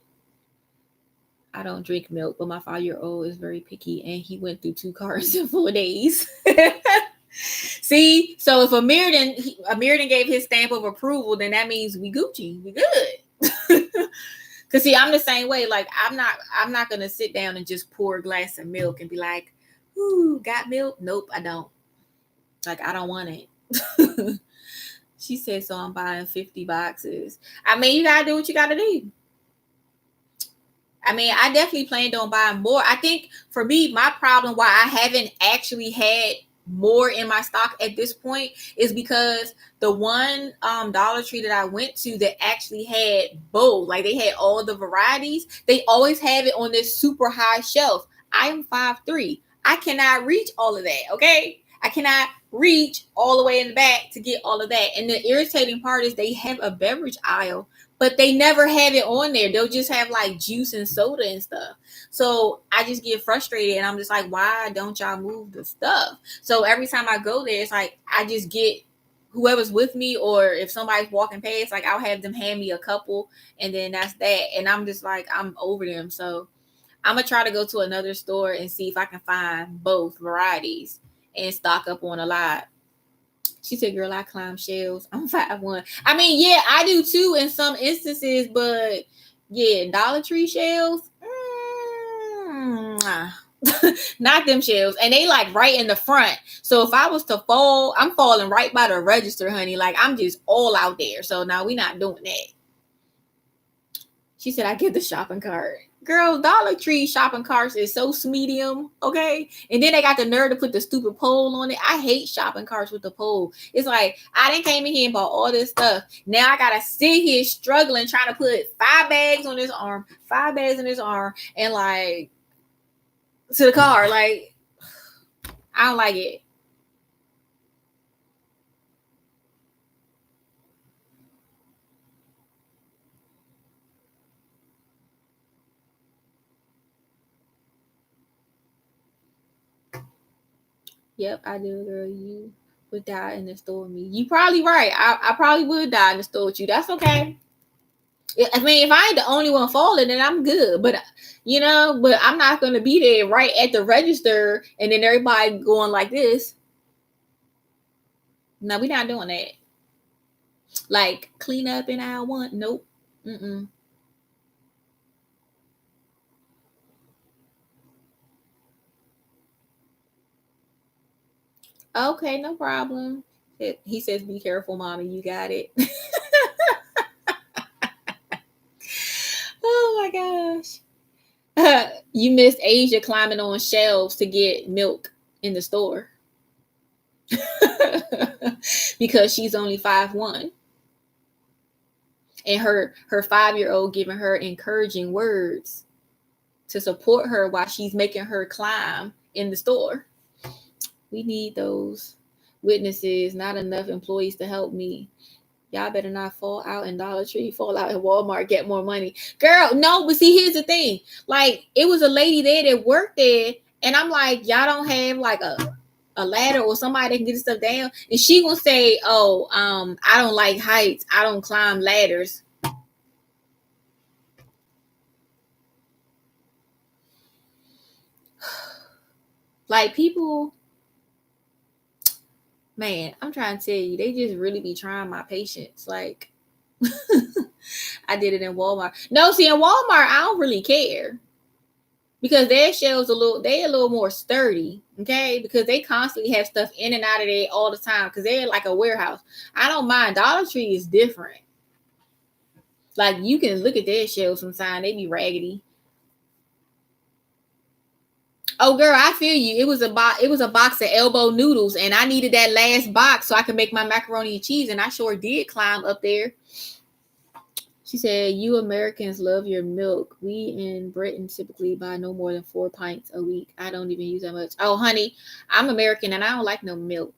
I don't drink milk, but my 5-year-old is very picky, and he went through 2 cars in 4 days. See, so if Amir gave his stamp of approval, then that means we Gucci, we good. Cause see, I'm the same way. Like I'm not gonna sit down and just pour a glass of milk and be like, "Ooh, got milk?" Nope, I don't. Like I don't want it. She said, so I'm buying 50 boxes. I mean, you gotta do what you gotta do. I mean, I definitely planned on buying more. I think for me, my problem why I haven't actually had more in my stock at this point is because the one Dollar Tree that I went to that actually had both, like they had all the varieties, they always have it on this super high shelf. I am 5'3". I cannot reach all of that, okay? I cannot reach all the way in the back to get all of that. And the irritating part is they have a beverage aisle, but they never have it on there. They'll just have like juice and soda and stuff. So I just get frustrated, and I'm just like, why don't y'all move the stuff? So every time I go there, it's like I just get whoever's with me, or if somebody's walking past, like I'll have them hand me a couple, and then that's that. And I'm just like, I'm over them. So I'm gonna try to go to another store and see if I can find both varieties and stock up on a lot. She said, "Girl, I climb shelves. I'm 5'1". I mean, yeah, I do too in some instances, but yeah, Dollar Tree shelves, not them shelves, and they like right in the front. So if I was to fall, I'm falling right by the register, honey. Like I'm just all out there. So now we not doing that." She said, "I get the shopping cart." Girl, Dollar Tree shopping carts is so medium, okay? And then they got the nerve to put the stupid pole on it. I hate shopping carts with the pole. It's like, I done came in here and bought all this stuff. Now I got to sit here struggling, trying to put 5 bags on this arm, 5 bags in this arm, and like, to the car. Like, I don't like it. Yep, I do, girl. You would die in the store with me. You probably right. I probably would die in the store with you. That's okay. I mean, if I ain't the only one falling, then I'm good. But but I'm not gonna be there right at the register and then everybody going like this. No, we're not doing that. Like clean up in aisle 1. Nope. Mm-mm. Okay, no problem. He says, "Be careful, mommy. You got it." Oh my gosh. You missed Asia climbing on shelves to get milk in the store. Because she's only 5'1". And her 5-year-old giving her encouraging words to support her while she's making her climb in the store. We need those witnesses, not enough employees to help me. Y'all better not fall out in Dollar Tree, fall out in Walmart, get more money. Girl, no, but see, here's the thing. Like, it was a lady there that worked there, and I'm like, y'all don't have like a ladder or somebody that can get this stuff down? And she gonna say, "Oh, I don't like heights. I don't climb ladders." Like, people, man, I'm trying to tell you, they just really be trying my patience. Like, I did it in Walmart. No, see, in Walmart, I don't really care. Because their shelves a little more sturdy, okay? Because they constantly have stuff in and out of there all the time. Because they're like a warehouse. I don't mind. Dollar Tree is different. Like, you can look at their shelves sometimes, they be raggedy. Oh, girl, I feel you. It was a box of elbow noodles, and I needed that last box so I could make my macaroni and cheese, and I sure did climb up there. She said, "You Americans love your milk. We in Britain typically buy no more than 4 pints a week. I don't even use that much." Oh, honey, I'm American, and I don't like no milk.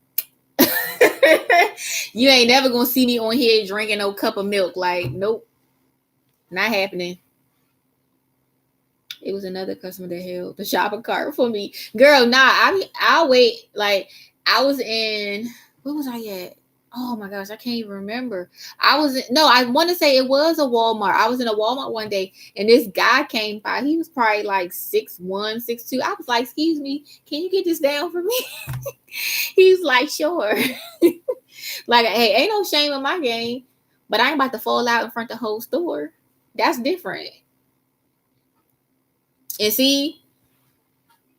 You ain't never gonna see me on here drinking no cup of milk. Like, nope, not happening. It was another customer that held the shopping cart for me. Girl, I'll wait. Like, I was in, where was I at? Oh my gosh, I can't even remember. I want to say it was a Walmart. I was in a Walmart one day, and this guy came by. He was probably like 6'1", 6'2". I was like, "Excuse me, can you get this down for me?" He was like, "Sure." Like, hey, ain't no shame in my game, but I ain't about to fall out in front of the whole store. That's different. And see,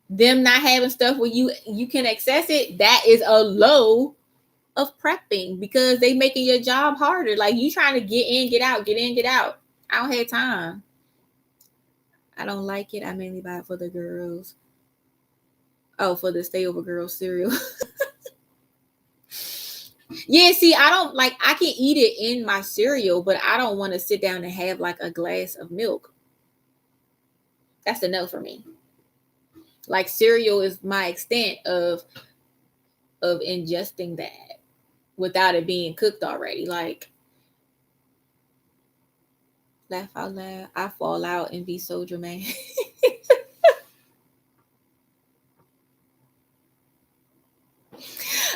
them not having stuff where you can access it, that is a low of prepping, because they making your job harder. Like, you trying to get in, get out, get in, get out. I don't have time. I don't like it. I mainly buy it for the girls. Oh, for the stay over girls cereal. Yeah, see, I can eat it in my cereal, but I don't want to sit down and have like a glass of milk. That's a no for me. Like, cereal is my extent of ingesting that without it being cooked already. Like, laugh out loud, I fall out and be so dramatic.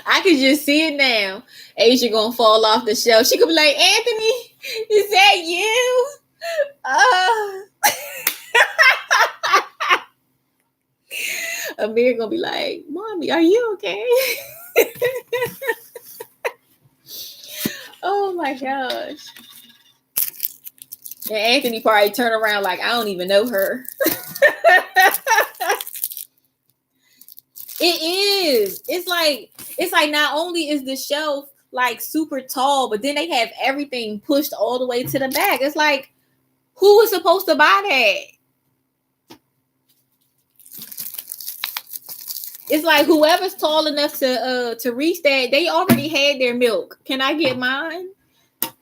I can just see it now. Asia gonna fall off the shelf. She could be like, Anthony, is that you? Amir gonna be like, Mommy, are you okay? Oh my gosh. And Anthony probably turn around like, I don't even know her. It is. It's like not only is the shelf like super tall, but then they have everything pushed all the way to the back. It's like, who was supposed to buy that? It's like whoever's tall enough to reach that, they already had their milk. Can I get mine?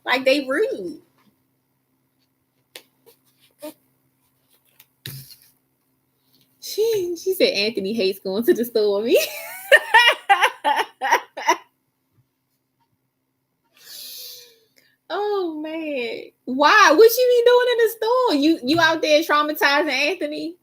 Like, they rude. She said Anthony hates going to the store with me. Oh man. Why? What you be doing in the store? You out there traumatizing Anthony?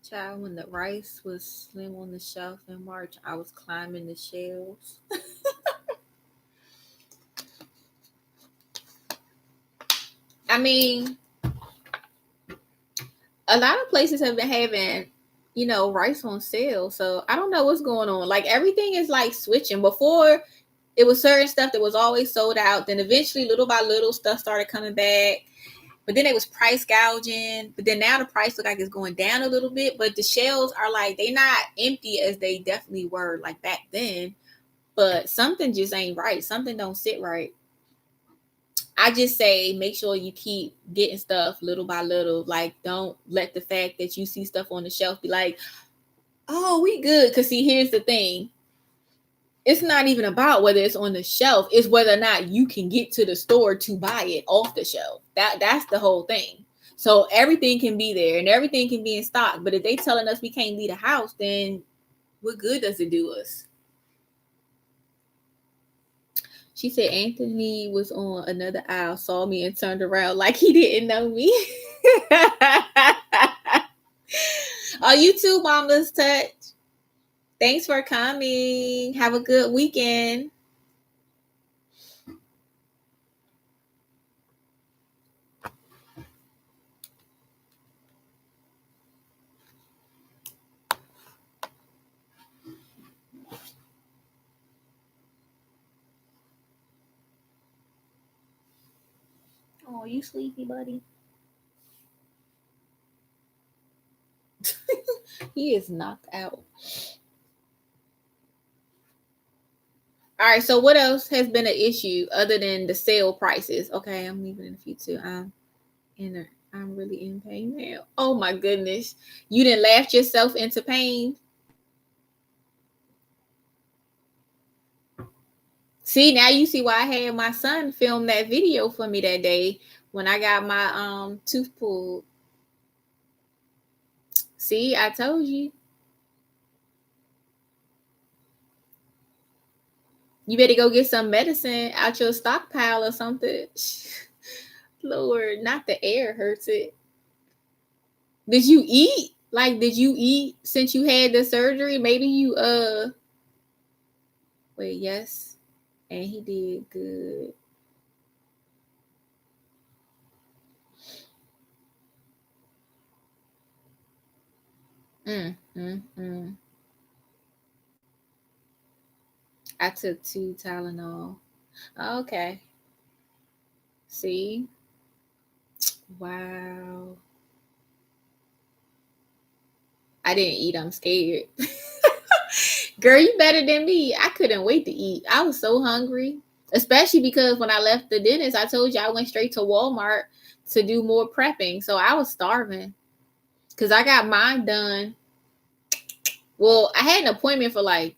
Child, when the rice was slim on the shelf in March, I was climbing the shelves. I mean, a lot of places have been having, rice on sale. So I don't know what's going on. Like, everything is like switching. Before, it was certain stuff that was always sold out. Then eventually, little by little, stuff started coming back. But then it was price gouging. But then now the price look like it's going down a little bit. But the shelves are like, they not empty as they definitely were like back then. But something just ain't right. Something don't sit right. I just say make sure you keep getting stuff little by little. Like, don't let the fact that you see stuff on the shelf be like, oh, we good. Because see, here's the thing. It's not even about whether it's on the shelf. It's whether or not you can get to the store to buy it off the shelf. That's the whole thing. So everything can be there and everything can be in stock. But if they telling us we can't leave the house, then what good does it do us? She said Anthony was on another aisle, saw me, and turned around like he didn't know me. Oh, you too, Mama's Touch. Thanks for coming. Have a good weekend. Oh, you sleepy, buddy? He is knocked out. All right, so what else has been an issue other than the sale prices? Okay, I'm leaving in a few too. I'm really in pain now. Oh my goodness. You didn't laugh yourself into pain. See, now you see why I had my son film that video for me that day when I got my tooth pulled. See, I told you. You better go get some medicine out your stockpile or something. Lord, not the air hurts it. Did you eat? Like, did you eat since you had the surgery? Maybe you wait, yes. And he did good. I took 2 Tylenol. Okay. See? Wow. I didn't eat. I'm scared. Girl, you better than me. I couldn't wait to eat. I was so hungry. Especially because when I left the dentist, I told you I went straight to Walmart to do more prepping. So I was starving. Because I got mine done. Well, I had an appointment for like,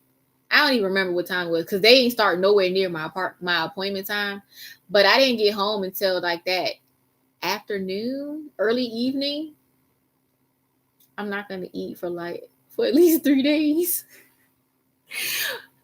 I don't even remember what time it was because they didn't start nowhere near my appointment time. But I didn't get home until like that afternoon, early evening. I'm not gonna eat for at least 3 days.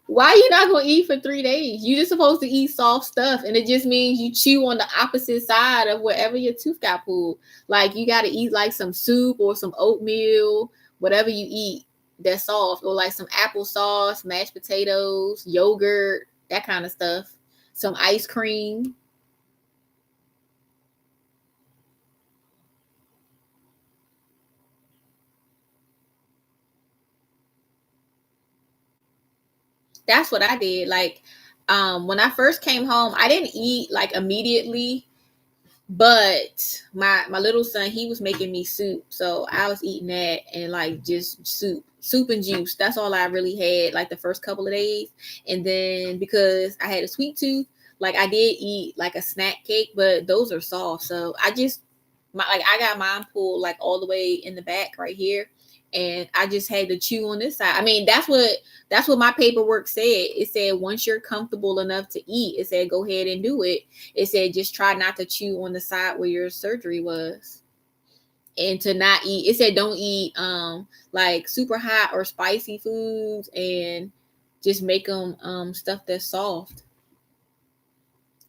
Why you not gonna eat for 3 days? You just supposed to eat soft stuff, and it just means you chew on the opposite side of wherever your tooth got pulled. Like you gotta eat like some soup or some oatmeal, whatever you eat that's soft, or like some applesauce, mashed potatoes, yogurt, that kind of stuff. Some ice cream. That's what I did. Like, when I first came home, I didn't eat like immediately, but my little son, he was making me soup, so I was eating that and like just soup and juice. That's all I really had like the first couple of days, and then because I had a sweet tooth, like I did eat like a snack cake, but those are soft, so I got mine pulled like all the way in the back right here, and I just had to chew on this side. I mean, that's what my paperwork said. It said once you're comfortable enough to eat, it said go ahead and do it. It said just try not to chew on the side where your surgery was, and to not eat. It said don't eat like super hot or spicy foods, and just make them stuff that's soft.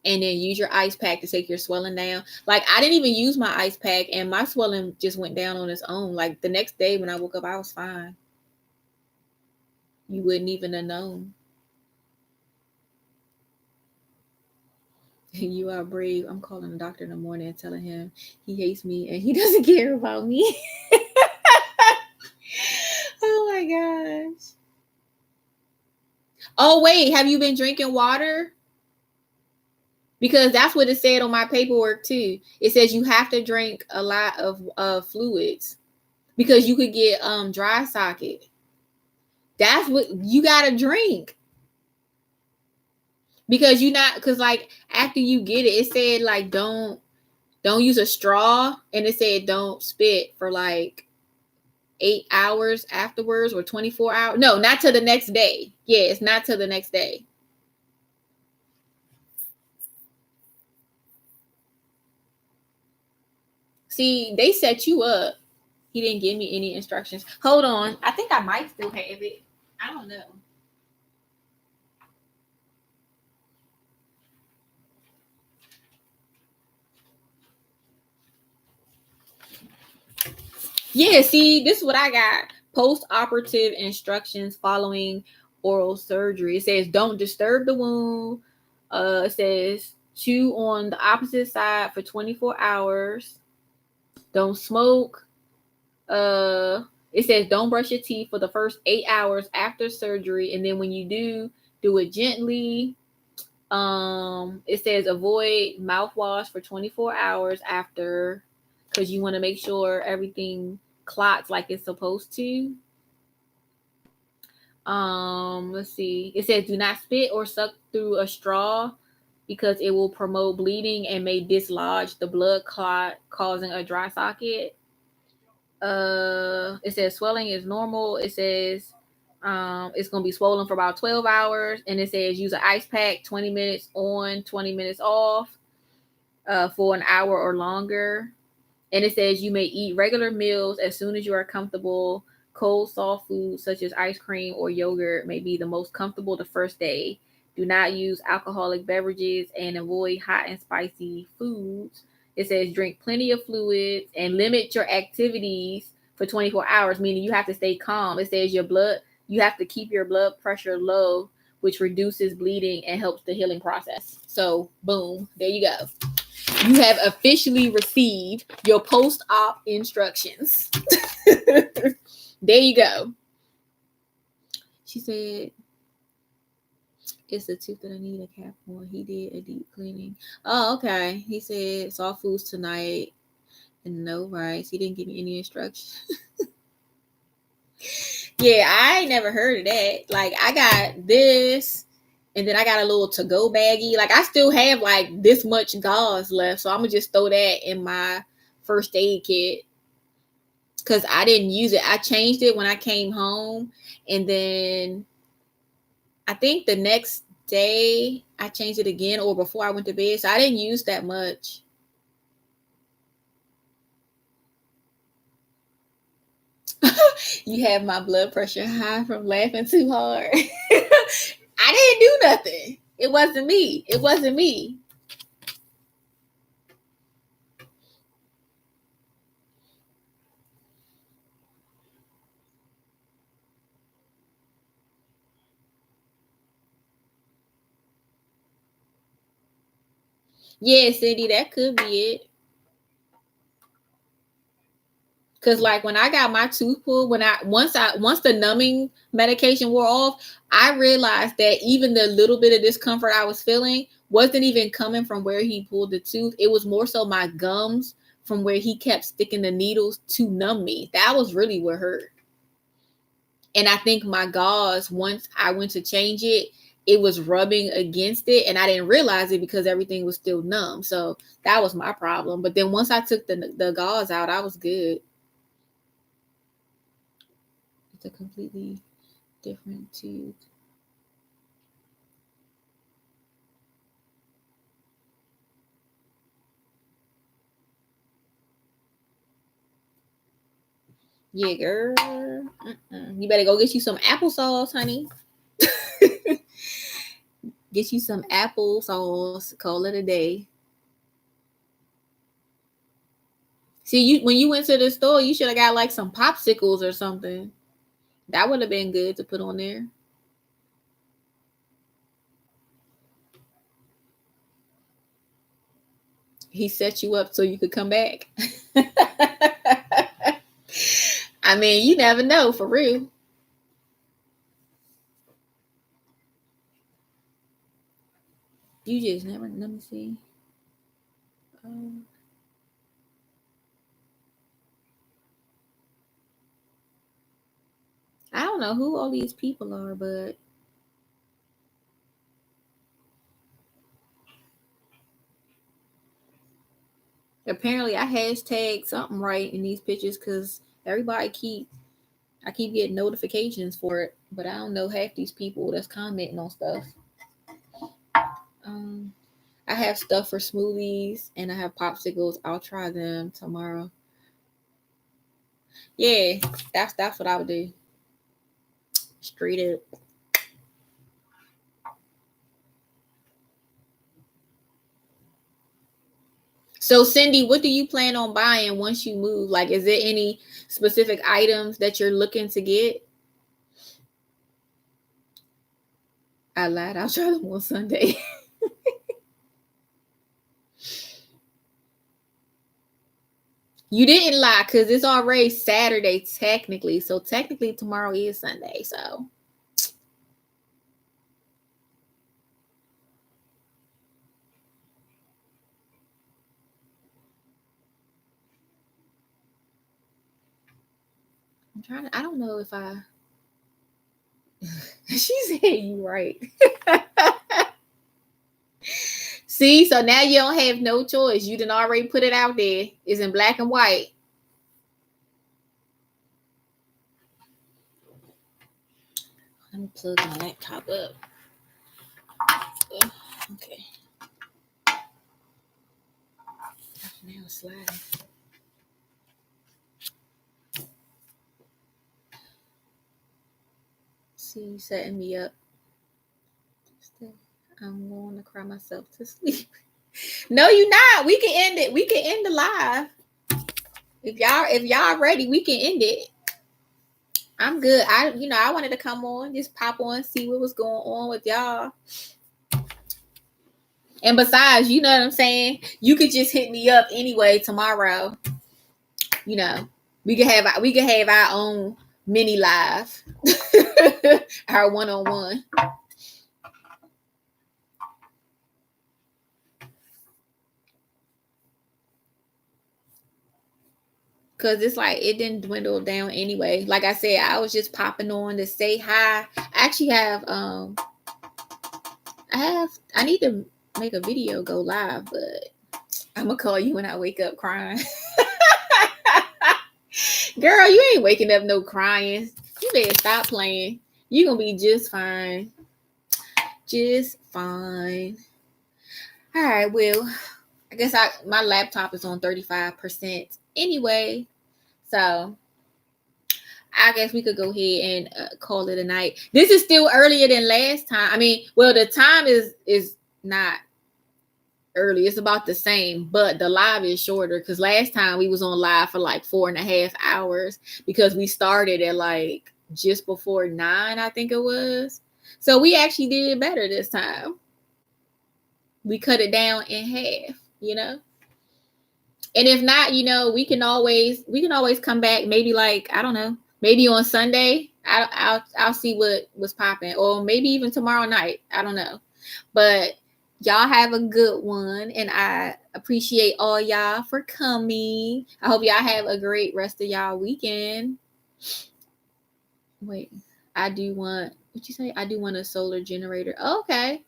And then use your ice pack to take your swelling down. Like I didn't even use my ice pack, and my swelling just went down on its own. Like the next day when I woke up, I was fine. You wouldn't even have known. You are brave. I'm calling the doctor in the morning and telling him he hates me and he doesn't care about me. Oh my gosh. Oh wait, have you been drinking water? Because that's what it said on my paperwork too. It says you have to drink a lot of fluids because you could get dry socket. That's what you gotta drink. Because because like after you get it, it said like don't use a straw, and it said don't spit for like 8 hours afterwards or 24 hours. No, not till the next day. Yeah, it's not till the next day. See, they set you up. He didn't give me any instructions. Hold on. I think I might still have it. I don't know. Yeah, see, this is what I got. Post-operative instructions following oral surgery. It says don't disturb the wound. It says chew on the opposite side for 24 hours. Don't smoke. It says don't brush your teeth for the first 8 hours after surgery, and then when you do it gently. It says avoid mouthwash for 24 hours after, because you want to make sure everything clots like it's supposed to. Let's see. It says do not spit or suck through a straw because it will promote bleeding and may dislodge the blood clot, causing a dry socket. It says swelling is normal. It says it's going to be swollen for about 12 hours. And it says use an ice pack, 20 minutes on, 20 minutes off, for an hour or longer. And it says you may eat regular meals as soon as you are comfortable. Cold, soft foods such as ice cream or yogurt may be the most comfortable the first day. Do not use alcoholic beverages and avoid hot and spicy foods. It says drink plenty of fluids and limit your activities for 24 hours, meaning you have to stay calm. It says you have to keep your blood pressure low, which reduces bleeding and helps the healing process. So, boom, there you go. You have officially received your post-op instructions. There you go. She said, it's a tooth that I need a cap on. He did a deep cleaning. Oh, okay. He said soft foods tonight and no rice. He didn't give me any instructions. Yeah, I ain't never heard of that. Like, I got this, and then I got a little to-go baggie. Like, I still have, like, this much gauze left, so I'm going to just throw that in my first aid kit because I didn't use it. I changed it when I came home, and then I think the next day I changed it again or before I went to bed, so I didn't use that much. You have my blood pressure high from laughing too hard. I didn't do nothing. It wasn't me. It wasn't me. Yeah, Cindy, that could be it. Cause like when I got my tooth pulled, once the numbing medication wore off, I realized that even the little bit of discomfort I was feeling wasn't even coming from where he pulled the tooth. It was more so my gums from where he kept sticking the needles to numb me. That was really what hurt. And I think my gauze, once I went to change it, it was rubbing against it, and I didn't realize it because everything was still numb. So that was my problem. But then once I took the gauze out, I was good. It's a completely different tooth. Yeah, girl. You better go get you some applesauce, honey. Get you some applesauce. Call it a day. See, when you went to the store, you should have got like some popsicles or something. That would have been good to put on there. He set you up so you could come back. I mean, you never know, for real. You just never. Let me see. I don't know who all these people are, but apparently I hashtag something right in these pictures because I keep getting notifications for it, but I don't know half these people that's commenting on stuff. I have stuff for smoothies and I have popsicles. I'll try them tomorrow. Yeah, that's what I would do. Straight up. So Cindy, what do you plan on buying once you move? Like, is there any specific items that you're looking to get? I lied. I'll try them on Sunday. You didn't lie because it's already Saturday technically. So technically tomorrow is Sunday. So I'm trying to, I don't know if I she said you right. See, so now you don't have no choice. You didn't already put it out there. It's in black and white. Let me plug my laptop up. Okay. Now it's sliding. See, setting me up. I'm going to cry myself to sleep. No, you're not. We can end it. We can end the live. If y'all ready, we can end it. I'm good. I wanted to come on, just pop on, see what was going on with y'all. And besides, you know what I'm saying? You could just hit me up anyway tomorrow. You know, we can have our own mini live. Our one-on-one. Cause it's like it didn't dwindle down anyway. Like I said, I was just popping on to say hi. I actually have I need to make a video go live, but I'm gonna call you when I wake up crying. Girl, you ain't waking up no crying. You better stop playing. You gonna be just fine. Just fine. All right, well, I guess my laptop is on 35% anyway. So I guess we could go ahead and call it a night. This is still earlier than last time. I mean, well, the time is not early. It's about the same, but the live is shorter because last time we was on live for like 4.5 hours because we started at like just before 9, I think it was. So we actually did better this time. We cut it down in half, you know. And if not, you know, we can always come back. Maybe like, I don't know, maybe on Sunday. I'll see what was popping, or maybe even tomorrow night. I don't know, but y'all have a good one, and I appreciate all y'all for coming. I hope y'all have a great rest of y'all weekend. Wait, I do want, what you say? I do want a solar generator. Okay.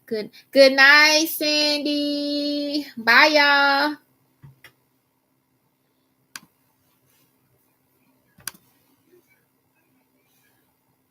Good night, Sandy. Bye, y'all.